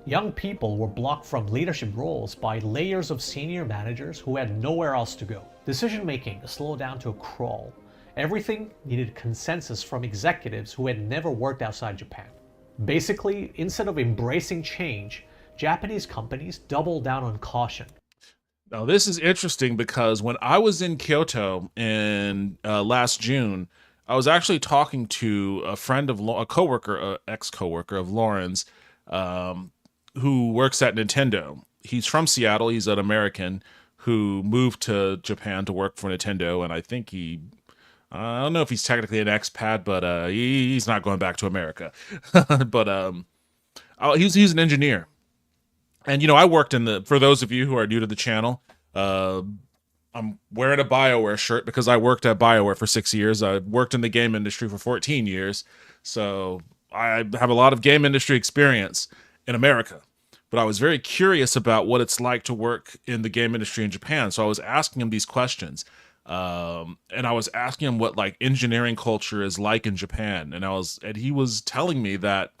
Young people were blocked from leadership roles by layers of senior managers who had nowhere else to go. Decision-making slowed down to a crawl. Everything needed consensus from executives who had never worked outside Japan. Basically, instead of embracing change, Japanese companies doubled down on caution. Now, this is interesting because when I was in Kyoto in last June, I was actually talking to a friend of a coworker, ex-coworker of Lauren's, who works at Nintendo. He's from Seattle. He's an American who moved to Japan to work for Nintendo, and I think I don't know if he's technically an expat, but he's not going back to America. But he's an engineer. And, I worked for those of you who are new to the channel, I'm wearing a BioWare shirt because I worked at BioWare for 6 years. I worked in the game industry for 14 years. So I have a lot of game industry experience in America. But I was very curious about what it's like to work in the game industry in Japan. So I was asking him these questions. And I was asking him what engineering culture is like in Japan. And he was telling me that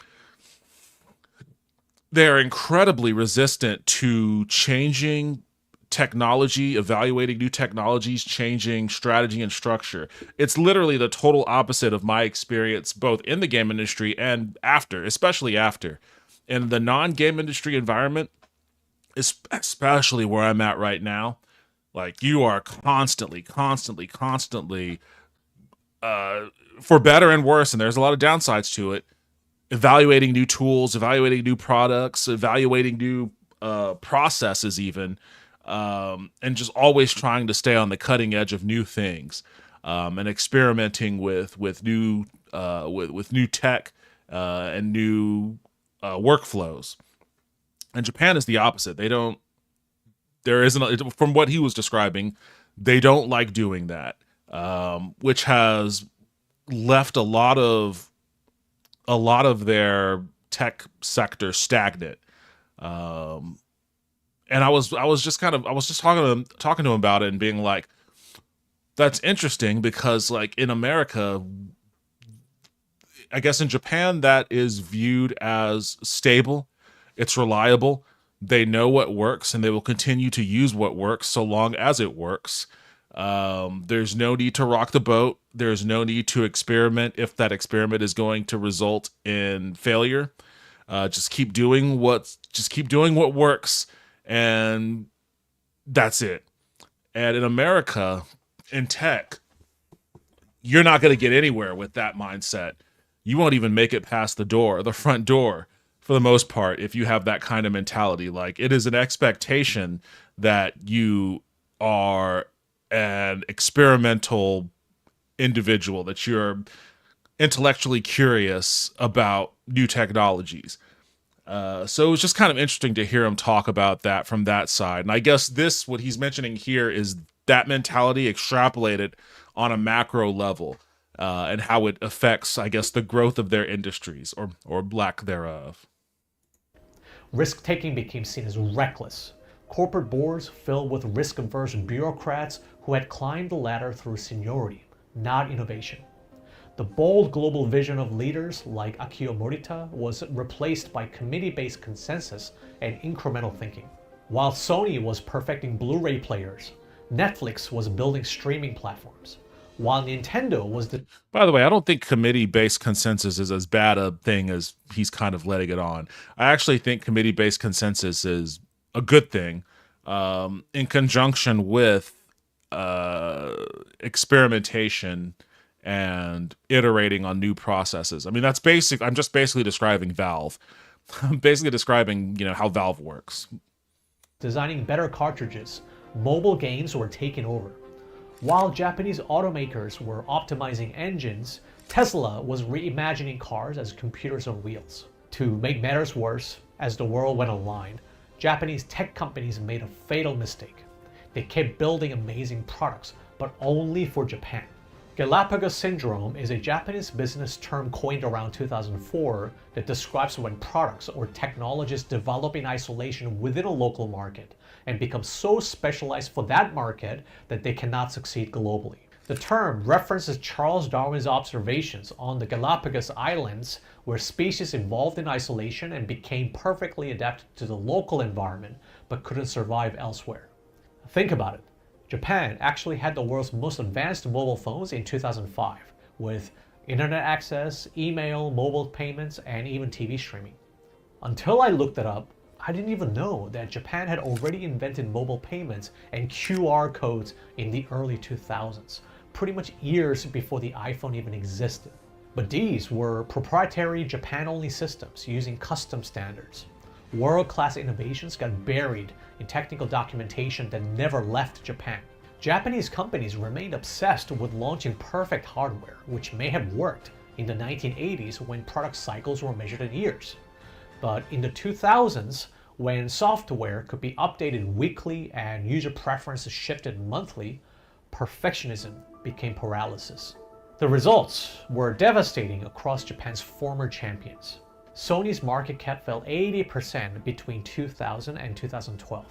they're incredibly resistant to changing technology, evaluating new technologies, changing strategy and structure. It's literally the total opposite of my experience, both in the game industry and after, especially after. In the non-game industry environment, especially where I'm at right now, you are constantly, for better and worse, and there's a lot of downsides to it, evaluating new tools, evaluating new products, evaluating new processes even, and just always trying to stay on the cutting edge of new things, and experimenting with new tech and new workflows. And Japan is the opposite. From what he was describing, they don't like doing that, which has left a lot of their tech sector stagnant. And I was just talking to him about it and being like, that's interesting because in America, I guess in Japan that is viewed as stable, it's reliable. They know what works and they will continue to use what works so long as it works. There's no need to rock the boat. There's no need to experiment if that experiment is going to result in failure. Just keep doing what works, and that's it. And in America, in tech, you're not going to get anywhere with that mindset. You won't even make it past the front door, for the most part, if you have that kind of mentality. Like, it is an expectation that you are an experimental individual, that you're intellectually curious about new technologies. So it was just kind of interesting to hear him talk about that from that side. And I guess what he's mentioning here is that mentality extrapolated on a macro level, and how it affects, I guess, the growth of their industries or lack thereof. Risk-taking became seen as reckless. Corporate boards filled with risk-averse bureaucrats who had climbed the ladder through seniority, not innovation. The bold global vision of leaders like Akio Morita was replaced by committee-based consensus and incremental thinking. While Sony was perfecting Blu-ray players, Netflix was building streaming platforms. While Nintendo was By the way, I don't think committee-based consensus is as bad a thing as he's kind of letting it on. I actually think committee-based consensus is a good thing, in conjunction with experimentation and iterating on new processes. I mean, I'm just basically describing Valve. I'm basically describing, how Valve works. designing better cartridges, mobile games were taking over. While Japanese automakers were optimizing engines, Tesla was reimagining cars as computers on wheels. To make matters worse, as the world went online, Japanese tech companies made a fatal mistake. They kept building amazing products, but only for Japan. Galapagos syndrome is a Japanese business term coined around 2004 that describes when products or technologies develop in isolation within a local market and become so specialized for that market that they cannot succeed globally. The term references Charles Darwin's observations on the Galapagos Islands, where species evolved in isolation and became perfectly adapted to the local environment but couldn't survive elsewhere. Think about it. Japan actually had the world's most advanced mobile phones in 2005, with internet access, email, mobile payments, and even TV streaming. Until I looked it up, I didn't even know that Japan had already invented mobile payments and QR codes in the early 2000s, pretty much years before the iPhone even existed. But these were proprietary Japan-only systems using custom standards. World-class innovations got buried in technical documentation that never left Japan. Japanese companies remained obsessed with launching perfect hardware, which may have worked in the 1980s when product cycles were measured in years. But in the 2000s, when software could be updated weekly and user preferences shifted monthly, perfectionism became paralysis. The results were devastating across Japan's former champions. Sony's market cap fell 80% between 2000 and 2012.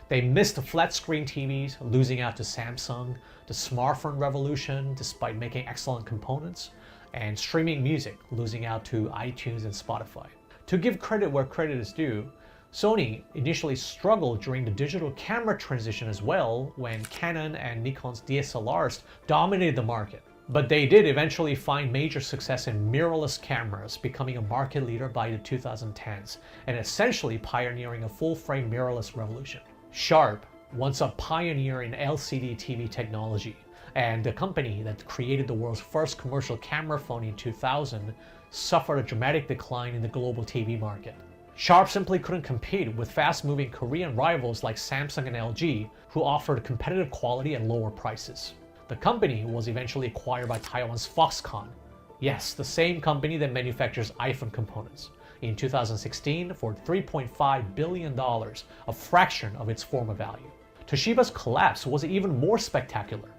They missed the flat-screen TVs, losing out to Samsung, the smartphone revolution despite making excellent components, and streaming music, losing out to iTunes and Spotify. To give credit where credit is due, Sony initially struggled during the digital camera transition as well, when Canon and Nikon's DSLRs dominated the market. But they did eventually find major success in mirrorless cameras, becoming a market leader by the 2010s, and essentially pioneering a full-frame mirrorless revolution. Sharp, once a pioneer in LCD TV technology, and the company that created the world's first commercial camera phone in 2000, suffered a dramatic decline in the global TV market. Sharp simply couldn't compete with fast-moving Korean rivals like Samsung and LG, who offered competitive quality at lower prices. The company was eventually acquired by Taiwan's Foxconn. Yes, the same company that manufactures iPhone components. In 2016 for $3.5 billion, a fraction of its former value. Toshiba's collapse was even more spectacular,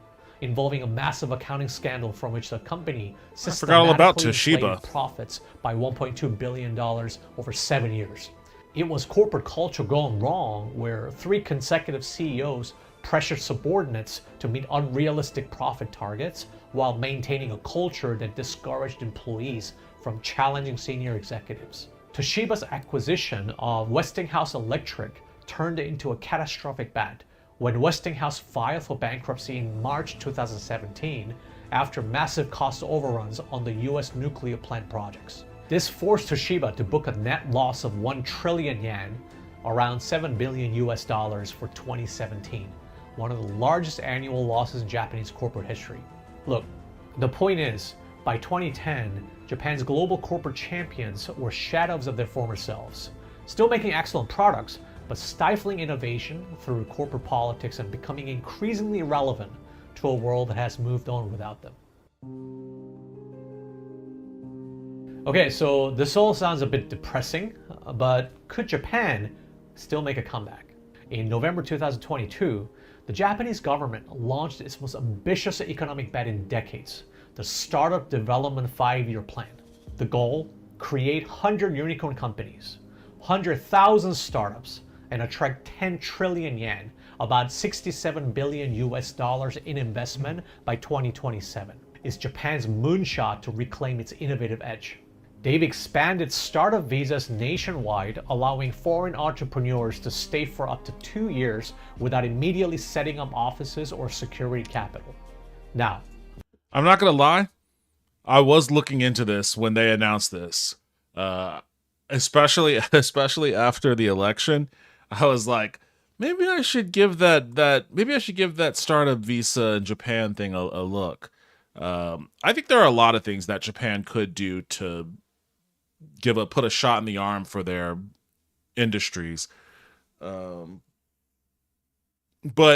involving a massive accounting scandal from which the company systematically inflated profits by $1.2 billion over 7 years. It was corporate culture gone wrong, where 3 consecutive CEOs pressured subordinates to meet unrealistic profit targets while maintaining a culture that discouraged employees from challenging senior executives. Toshiba's acquisition of Westinghouse Electric turned into a catastrophic bet, when Westinghouse filed for bankruptcy in March 2017 after massive cost overruns on the US nuclear plant projects. This forced Toshiba to book a net loss of 1 trillion yen, around $7 billion for 2017, one of the largest annual losses in Japanese corporate history. Look, the point is, by 2010, Japan's global corporate champions were shadows of their former selves, still making excellent products, but stifling innovation through corporate politics and becoming increasingly irrelevant to a world that has moved on without them. Okay, so this all sounds a bit depressing, but could Japan still make a comeback? In November 2022, the Japanese government launched its most ambitious economic bet in decades, the Startup Development 5-Year Plan. The goal? Create 100 unicorn companies, 100,000 startups, and attract 10 trillion yen, about 67 billion US dollars in investment by 2027. Is Japan's moonshot to reclaim its innovative edge. They've expanded startup visas nationwide, allowing foreign entrepreneurs to stay for up to 2 years without immediately setting up offices or security capital. Now, I'm not gonna lie, I was looking into this when they announced this, especially after the election. I was like, maybe I should give that startup visa in Japan thing a look. I think there are a lot of things that Japan could do to put a shot in the arm for their industries, but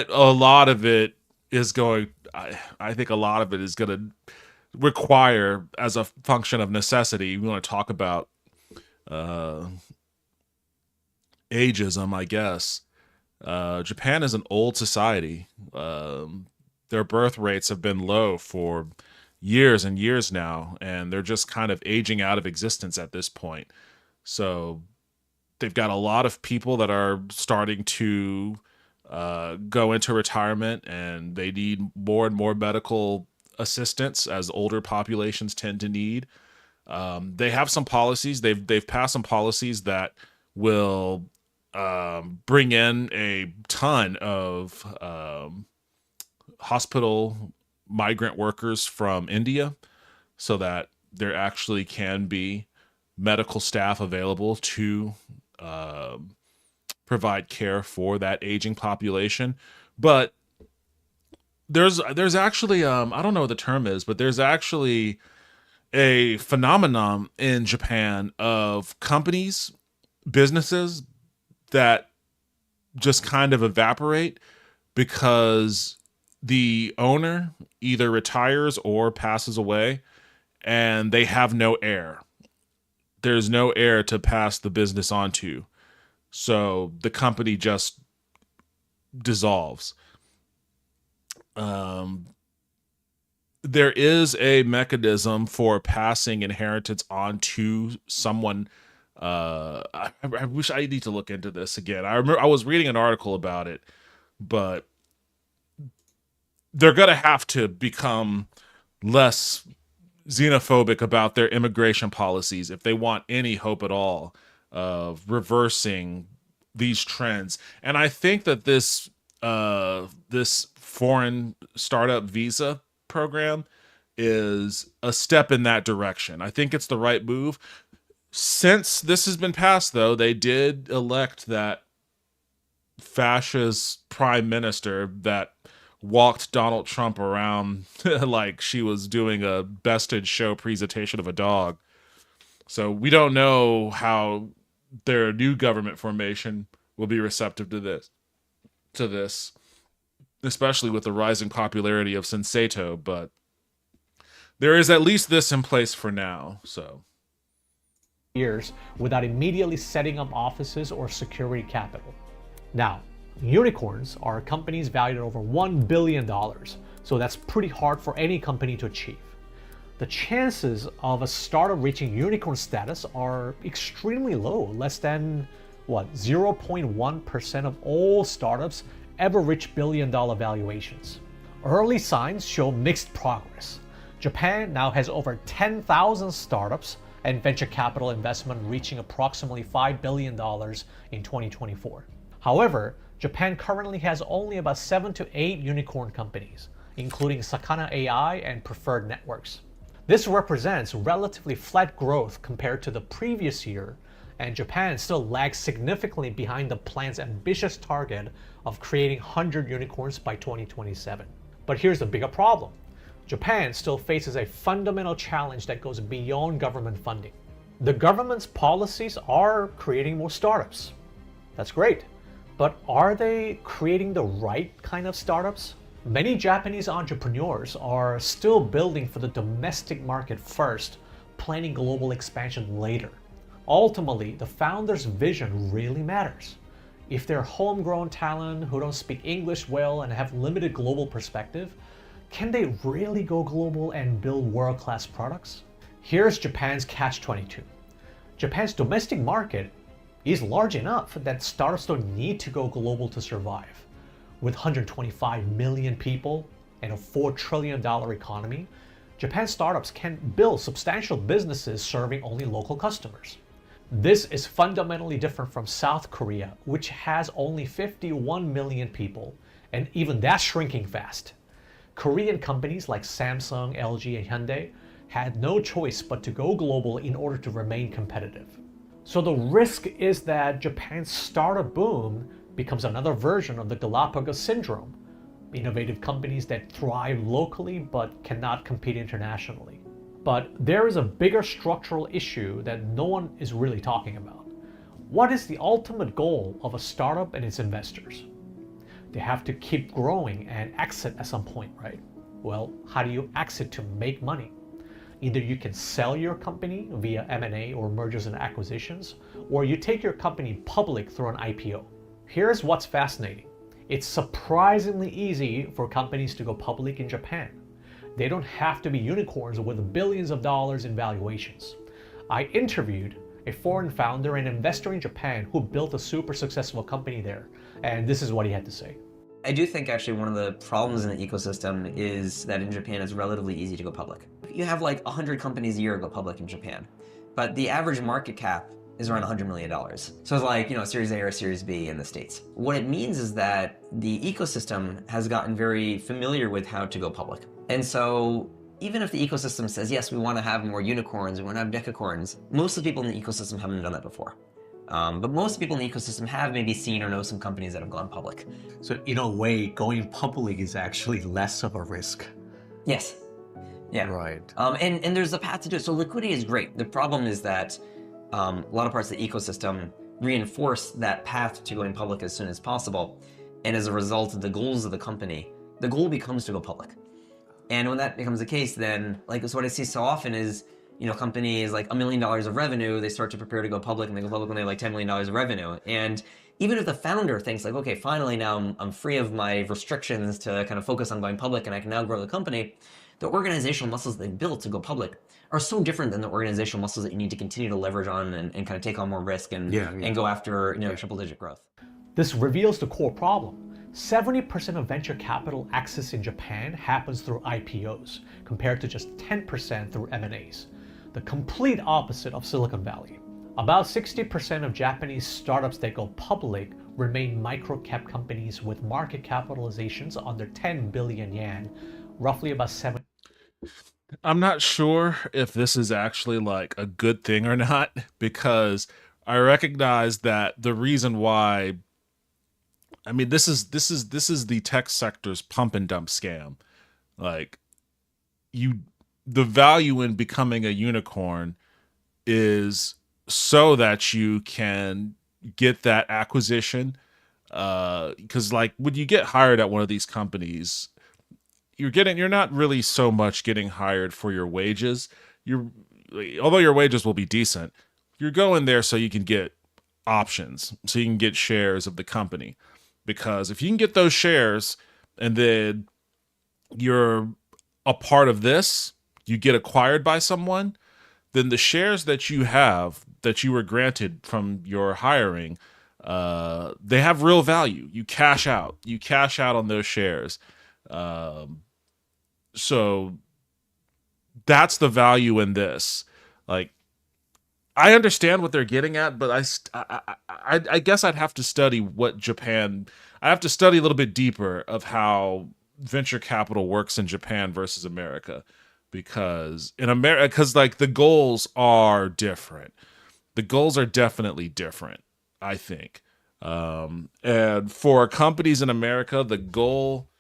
a lot of it is going. I think a lot of it is going to require, as a function of necessity. We want to talk about ageism, I guess. Japan is an old society. Their birth rates have been low for years and years now, and they're just kind of aging out of existence at this point. So they've got a lot of people that are starting to go into retirement, and they need more and more medical assistance, as older populations tend to need. They have some policies. They've passed some policies that will bring in a ton of hospital migrant workers from India, so that there actually can be medical staff available to provide care for that aging population. But there's actually I don't know what the term is, but there's actually a phenomenon in Japan of companies, businesses that just kind of evaporate because the owner either retires or passes away, and they have no heir. There's no heir to pass the business on to. So the company just dissolves. There is a mechanism for passing inheritance on to someone. I wish I need to look into this again. I remember I was reading an article about it, but they're going to have to become less xenophobic about their immigration policies if they want any hope at all of reversing these trends. And I think that this foreign startup visa program is a step in that direction. I think it's the right move. Since this has been passed, though, they did elect that fascist prime minister that walked Donald Trump around like she was doing a Best in Show presentation of a dog. So we don't know how their new government formation will be receptive to this, especially with the rising popularity of Sensato, but there is at least this in place for now. So years without immediately setting up offices or security capital. Now, unicorns are companies valued at over $1 billion, so that's pretty hard for any company to achieve. The chances of a startup reaching unicorn status are extremely low, less than 0.1% of all startups ever reach billion-dollar valuations. Early signs show mixed progress. Japan now has over 10,000 startups and venture capital investment reaching approximately $5 billion in 2024. However, Japan currently has only about 7 to 8 unicorn companies, including Sakana AI and Preferred Networks. This represents relatively flat growth compared to the previous year, and Japan still lags significantly behind the plan's ambitious target of creating 100 unicorns by 2027. But here's the bigger problem. Japan still faces a fundamental challenge that goes beyond government funding. The government's policies are creating more startups. That's great. But are they creating the right kind of startups? Many Japanese entrepreneurs are still building for the domestic market first, planning global expansion later. Ultimately, the founder's vision really matters. If they're homegrown talent who don't speak English well and have limited global perspective, can they really go global and build world-class products? Here's Japan's catch-22. Japan's domestic market is large enough that startups don't need to go global to survive. With 125 million people and a $4 trillion economy, Japan's startups can build substantial businesses serving only local customers. This is fundamentally different from South Korea, which has only 51 million people, and even that's shrinking fast. Korean companies like Samsung, LG, and Hyundai had no choice but to go global in order to remain competitive. So the risk is that Japan's startup boom becomes another version of the Galapagos syndrome, innovative companies that thrive locally but cannot compete internationally. But there is a bigger structural issue that no one is really talking about. What is the ultimate goal of a startup and its investors? They have to keep growing and exit at some point, right? Well, how do you exit to make money? Either you can sell your company via M&A or mergers and acquisitions, or you take your company public through an IPO. Here's what's fascinating. It's surprisingly easy for companies to go public in Japan. They don't have to be unicorns with billions of dollars in valuations. I interviewed a foreign founder and investor in Japan who built a super successful company there, and this is what he had to say. I do think actually one of the problems in the ecosystem is that in Japan it's relatively easy to go public. You have like 100 companies a year go public in Japan, but the average market cap is around $100 million. So it's like, Series A or Series B in the States. What it means is that the ecosystem has gotten very familiar with how to go public. And so even if the ecosystem says, yes, we want to have more unicorns, we want to have decacorns, most of the people in the ecosystem haven't done that before. But most people in the ecosystem have maybe seen or know some companies that have gone public. So in a way, going public is actually less of a risk. Yes. Yeah. Right. And there's a path to do it. So liquidity is great. The problem is that a lot of parts of the ecosystem reinforce that path to going public as soon as possible. And as a result of the goals of the company, the goal becomes to go public. And when that becomes the case, then so what I see so often is, companies like $1 million of revenue, they start to prepare to go public, and they go public when they have like $10 million of revenue. And even if the founder thinks like, okay, finally now I'm free of my restrictions to kind of focus on going public and I can now grow the company, the organizational muscles they've built to go public are so different than the organizational muscles that you need to continue to leverage on and kind of take on more risk and go after triple-digit growth. This reveals the core problem. 70% of venture capital access in Japan happens through IPOs, compared to just 10% through M&As. The complete opposite of Silicon Valley. About 60% of Japanese startups that go public remain micro-cap companies with market capitalizations under 10 billion yen, roughly about 7. I'm not sure if this is actually like a good thing or not, because I recognize that the reason why, I mean, this is the tech sector's pump and dump scam. Like, the value in becoming a unicorn is so that you can get that acquisition. Because like when you get hired at one of these companies, you're not really so much getting hired for your wages. Although your wages will be decent, you're going there so you can get options, so you can get shares of the company. Because if you can get those shares and then you're a part of this, you get acquired by someone, then the shares that you have, that you were granted from your hiring, they have real value. You cash out on those shares. So that's the value in this. Like, I understand what they're getting at, but I guess I'd have to study what Japan. I have to study a little bit deeper of how venture capital works in Japan versus America, because in America, because like the goals are different. The goals are definitely different, I think. And for companies in America, the goal,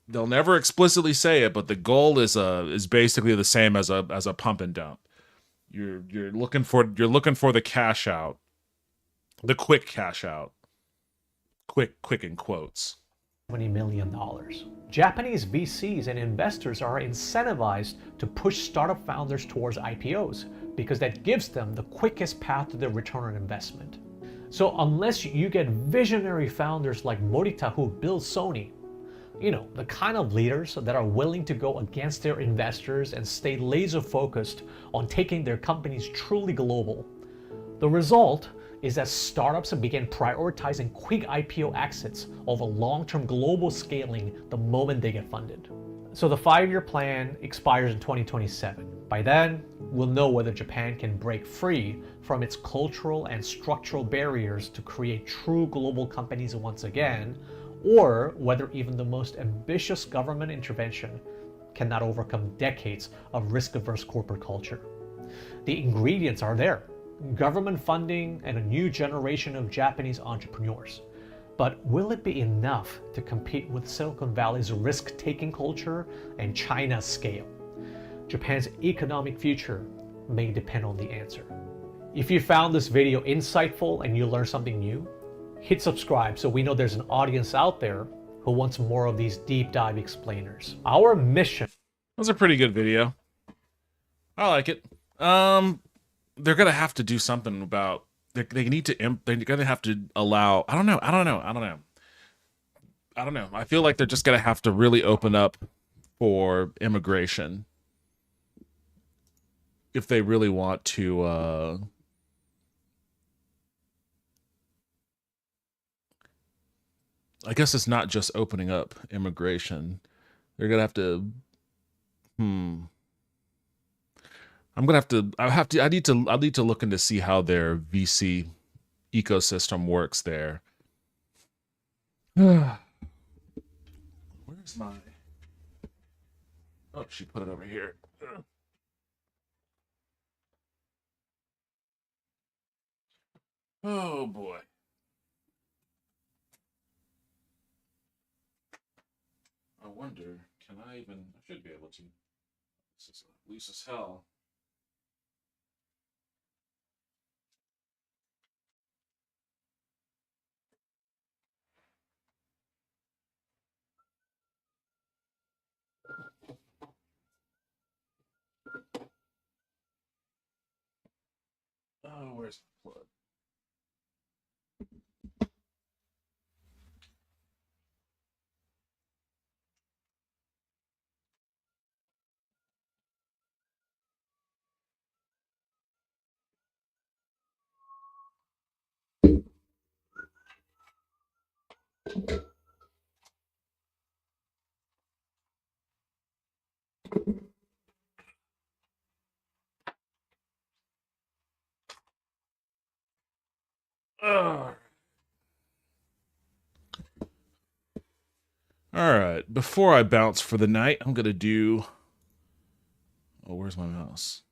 they'll never explicitly say it, but the goal is basically the same as a pump and dump. You're looking for the cash out, the quick cash out, quick in quotes. $20 million. Japanese VCs and investors are incentivized to push startup founders towards IPOs because that gives them the quickest path to their return on investment. So unless you get visionary founders like Morita who built Sony, the kind of leaders that are willing to go against their investors and stay laser focused on taking their companies truly global, the result is that startups begin prioritizing quick IPO exits over long-term global scaling the moment they get funded. So the 5-year plan expires in 2027. By then, we'll know whether Japan can break free from its cultural and structural barriers to create true global companies once again, or whether even the most ambitious government intervention cannot overcome decades of risk-averse corporate culture. The ingredients are there: government funding and a new generation of Japanese entrepreneurs. But will it be enough to compete with Silicon Valley's risk-taking culture and China's scale? Japan's economic future may depend on the answer. If you found this video insightful and you learned something new, hit subscribe so we know there's an audience out there who wants more of these deep dive explainers. Our mission... That was a pretty good video. I like it. They're gonna have to do something about. They need to. They're gonna have to allow. I don't know. I feel like they're just gonna have to really open up for immigration if they really want to. I guess it's not just opening up immigration. They're gonna have to. I need to look into see how their VC ecosystem works there. Where's my... Oh, she put it over here. Oh boy. I wonder, can I even... I should be able to. This is loose as hell. Oh, where's the plug? All right, before I bounce for the night, I'm gonna do... Oh, where's my mouse?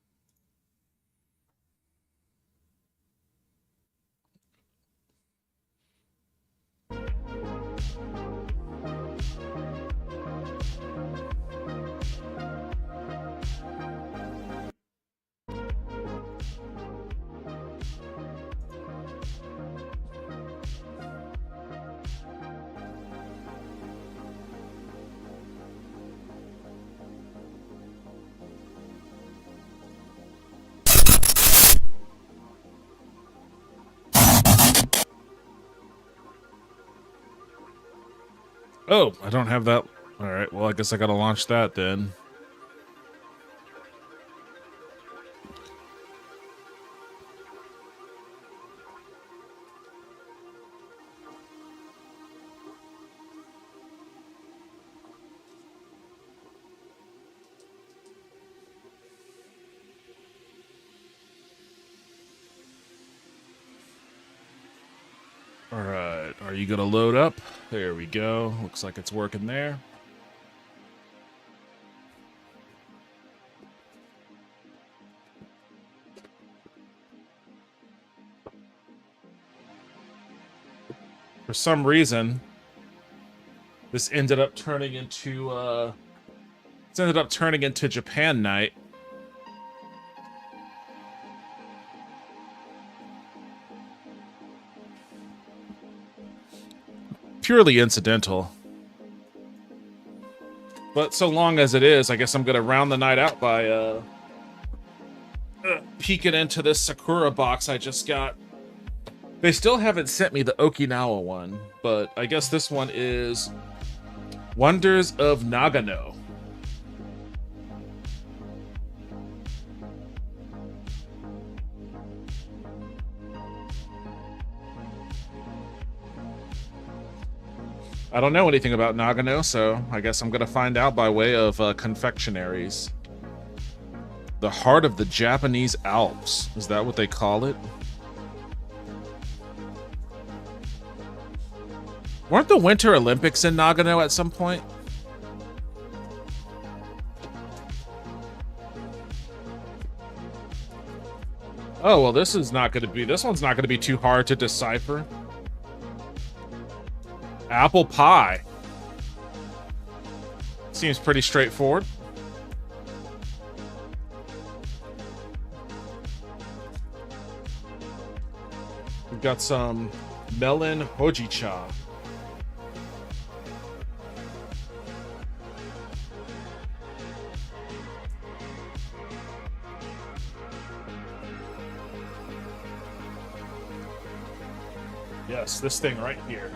Oh, I don't have that. All right, well, I guess I gotta launch that then. All right. Are you gonna load up? There we go. Looks like it's working there. For some reason, this ended up turning into Japan night. Purely incidental. But so long as it is, I guess I'm gonna round the night out by peeking into this Sakura box I just got. They still haven't sent me the Okinawa one, but I guess this one is Wonders of Nagano. I don't know anything about Nagano, so I guess I'm gonna find out by way of confectionaries. The heart of the Japanese Alps. Is that what they call it? Weren't the Winter Olympics in Nagano at some point? Oh, well, this one's not going to be too hard to decipher. Apple pie. Seems pretty straightforward. We've got some melon hojicha. Yes, this thing right here.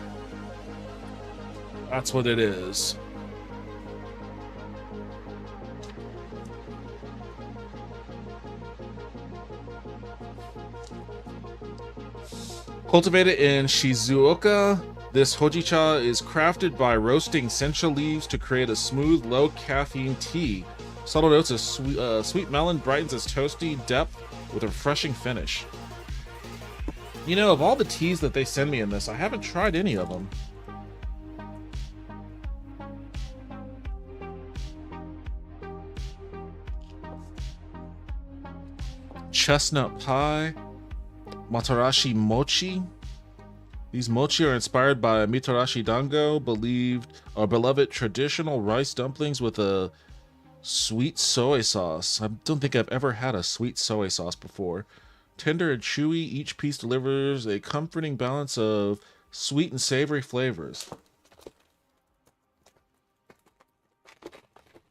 That's what it is. Cultivated in Shizuoka, this hojicha is crafted by roasting sencha leaves to create a smooth, low-caffeine tea. Subtle notes of sweet melon brightens its toasty depth with a refreshing finish. You know, of all the teas that they send me in this, I haven't tried any of them. Chestnut pie, Matarashi mochi. These mochi are inspired by Mitarashi dango, beloved traditional rice dumplings with a sweet soy sauce. I don't think I've ever had a sweet soy sauce before. Tender and chewy, each piece delivers a comforting balance of sweet and savory flavors.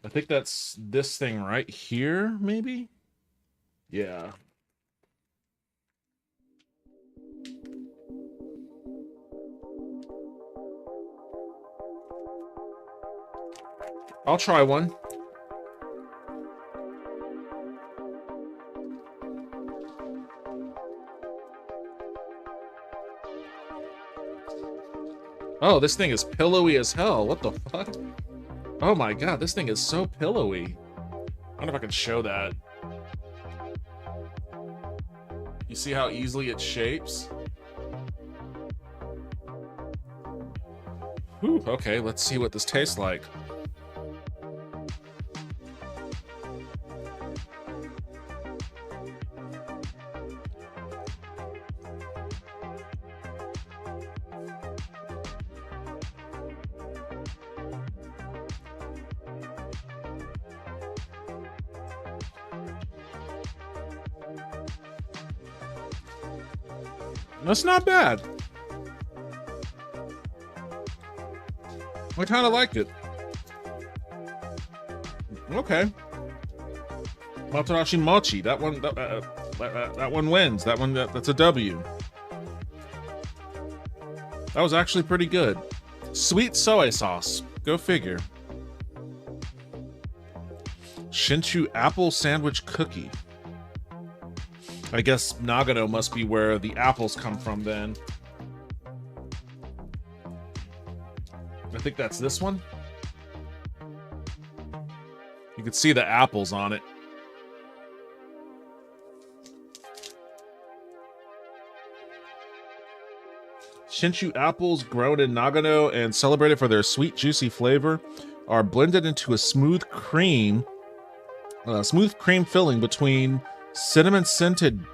I think that's this thing right here, maybe? Yeah. I'll try one. Oh, this thing is pillowy as hell. What the fuck? Oh my god, this thing is so pillowy. I wonder if I can show that. You see how easily it shapes? Whew, okay, let's see what this tastes like. That's not bad. I kind of liked it. Okay. Matarashi mochi. That one. That one wins. That's a W. That was actually pretty good. Sweet soy sauce. Go figure. Shinchu apple sandwich cookie. I guess Nagano must be where the apples come from then. I think that's this one. You can see the apples on it. Shinshu apples grown in Nagano and celebrated for their sweet, juicy flavor are blended into a smooth cream filling between cinnamon scented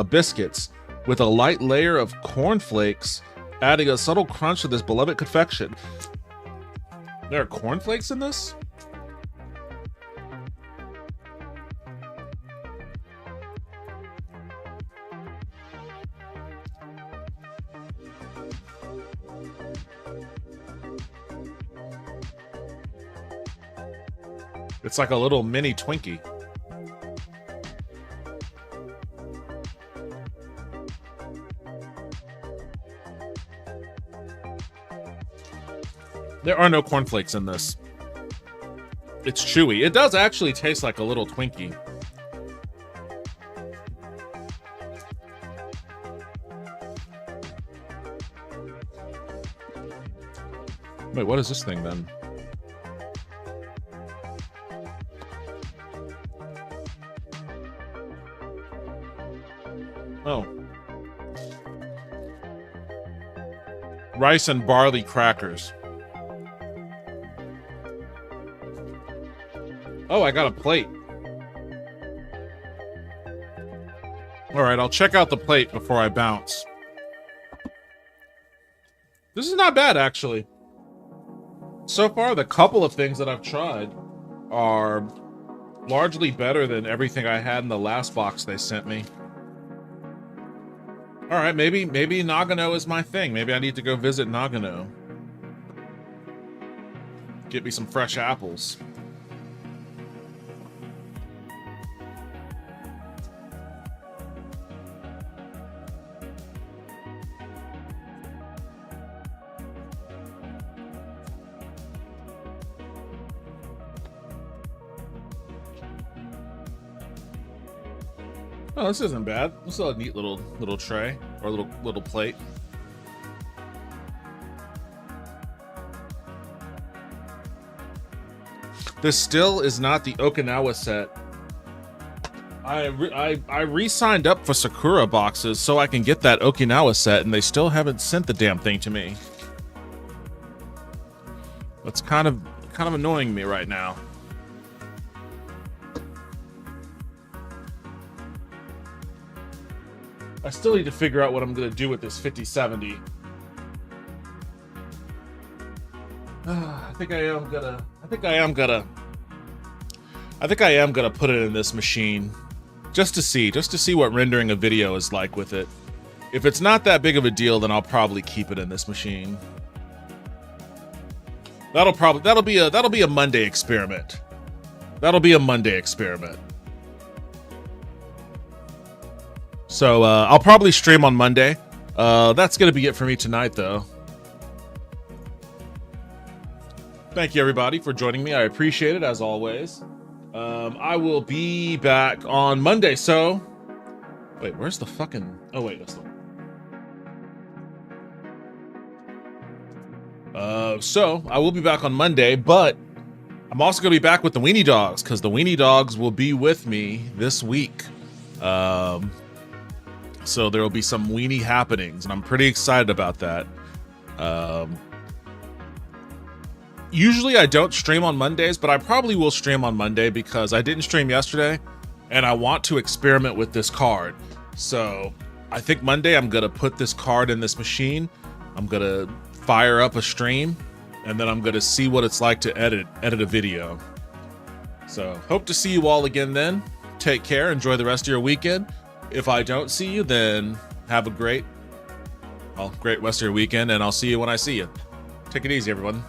biscuits with a light layer of cornflakes, adding a subtle crunch to this beloved confection. There are cornflakes in this? It's like a little mini Twinkie. There are no cornflakes in this. It's chewy. It does actually taste like a little Twinkie. Wait, what is this thing then? Oh. Rice and barley crackers. Oh, I got a plate. All right, I'll check out the plate before I bounce. This is not bad, actually. So far, the couple of things that I've tried are largely better than everything I had in the last box they sent me. All right, maybe Nagano is my thing. Maybe I need to go visit Nagano. Get me some fresh apples. Oh, this isn't bad. This is a neat little tray or little plate. This still is not the Okinawa set. I re-signed up for Sakura boxes so I can get that Okinawa set, and they still haven't sent the damn thing to me. That's kind of annoying me right now. I still need to figure out what I'm gonna do with this 5070. I think I am gonna put it in this machine just to see what rendering a video is like with it. If it's not that big of a deal, then I'll probably keep it in this machine. That'll be a Monday experiment. That'll be a Monday experiment. So I'll probably stream on Monday. That's gonna be it for me tonight, though. Thank you, everybody, for joining me. I appreciate it, as always. I will be back on Monday, so... Wait, where's the fucking... Oh, wait, that's the one. So, I will be back on Monday, but I'm also going to be back with the Weenie Dogs, because the Weenie Dogs will be with me this week. So there will be some weenie happenings, and I'm pretty excited about that. Usually I don't stream on Mondays, but I probably will stream on Monday because I didn't stream yesterday, and I want to experiment with this card. So I think Monday I'm going to put this card in this machine. I'm going to fire up a stream, and then I'm going to see what it's like to edit a video. So hope to see you all again then. Take care. Enjoy the rest of your weekend. If I don't see you, then have a great rest of your weekend, and I'll see you when I see you. Take it easy, everyone.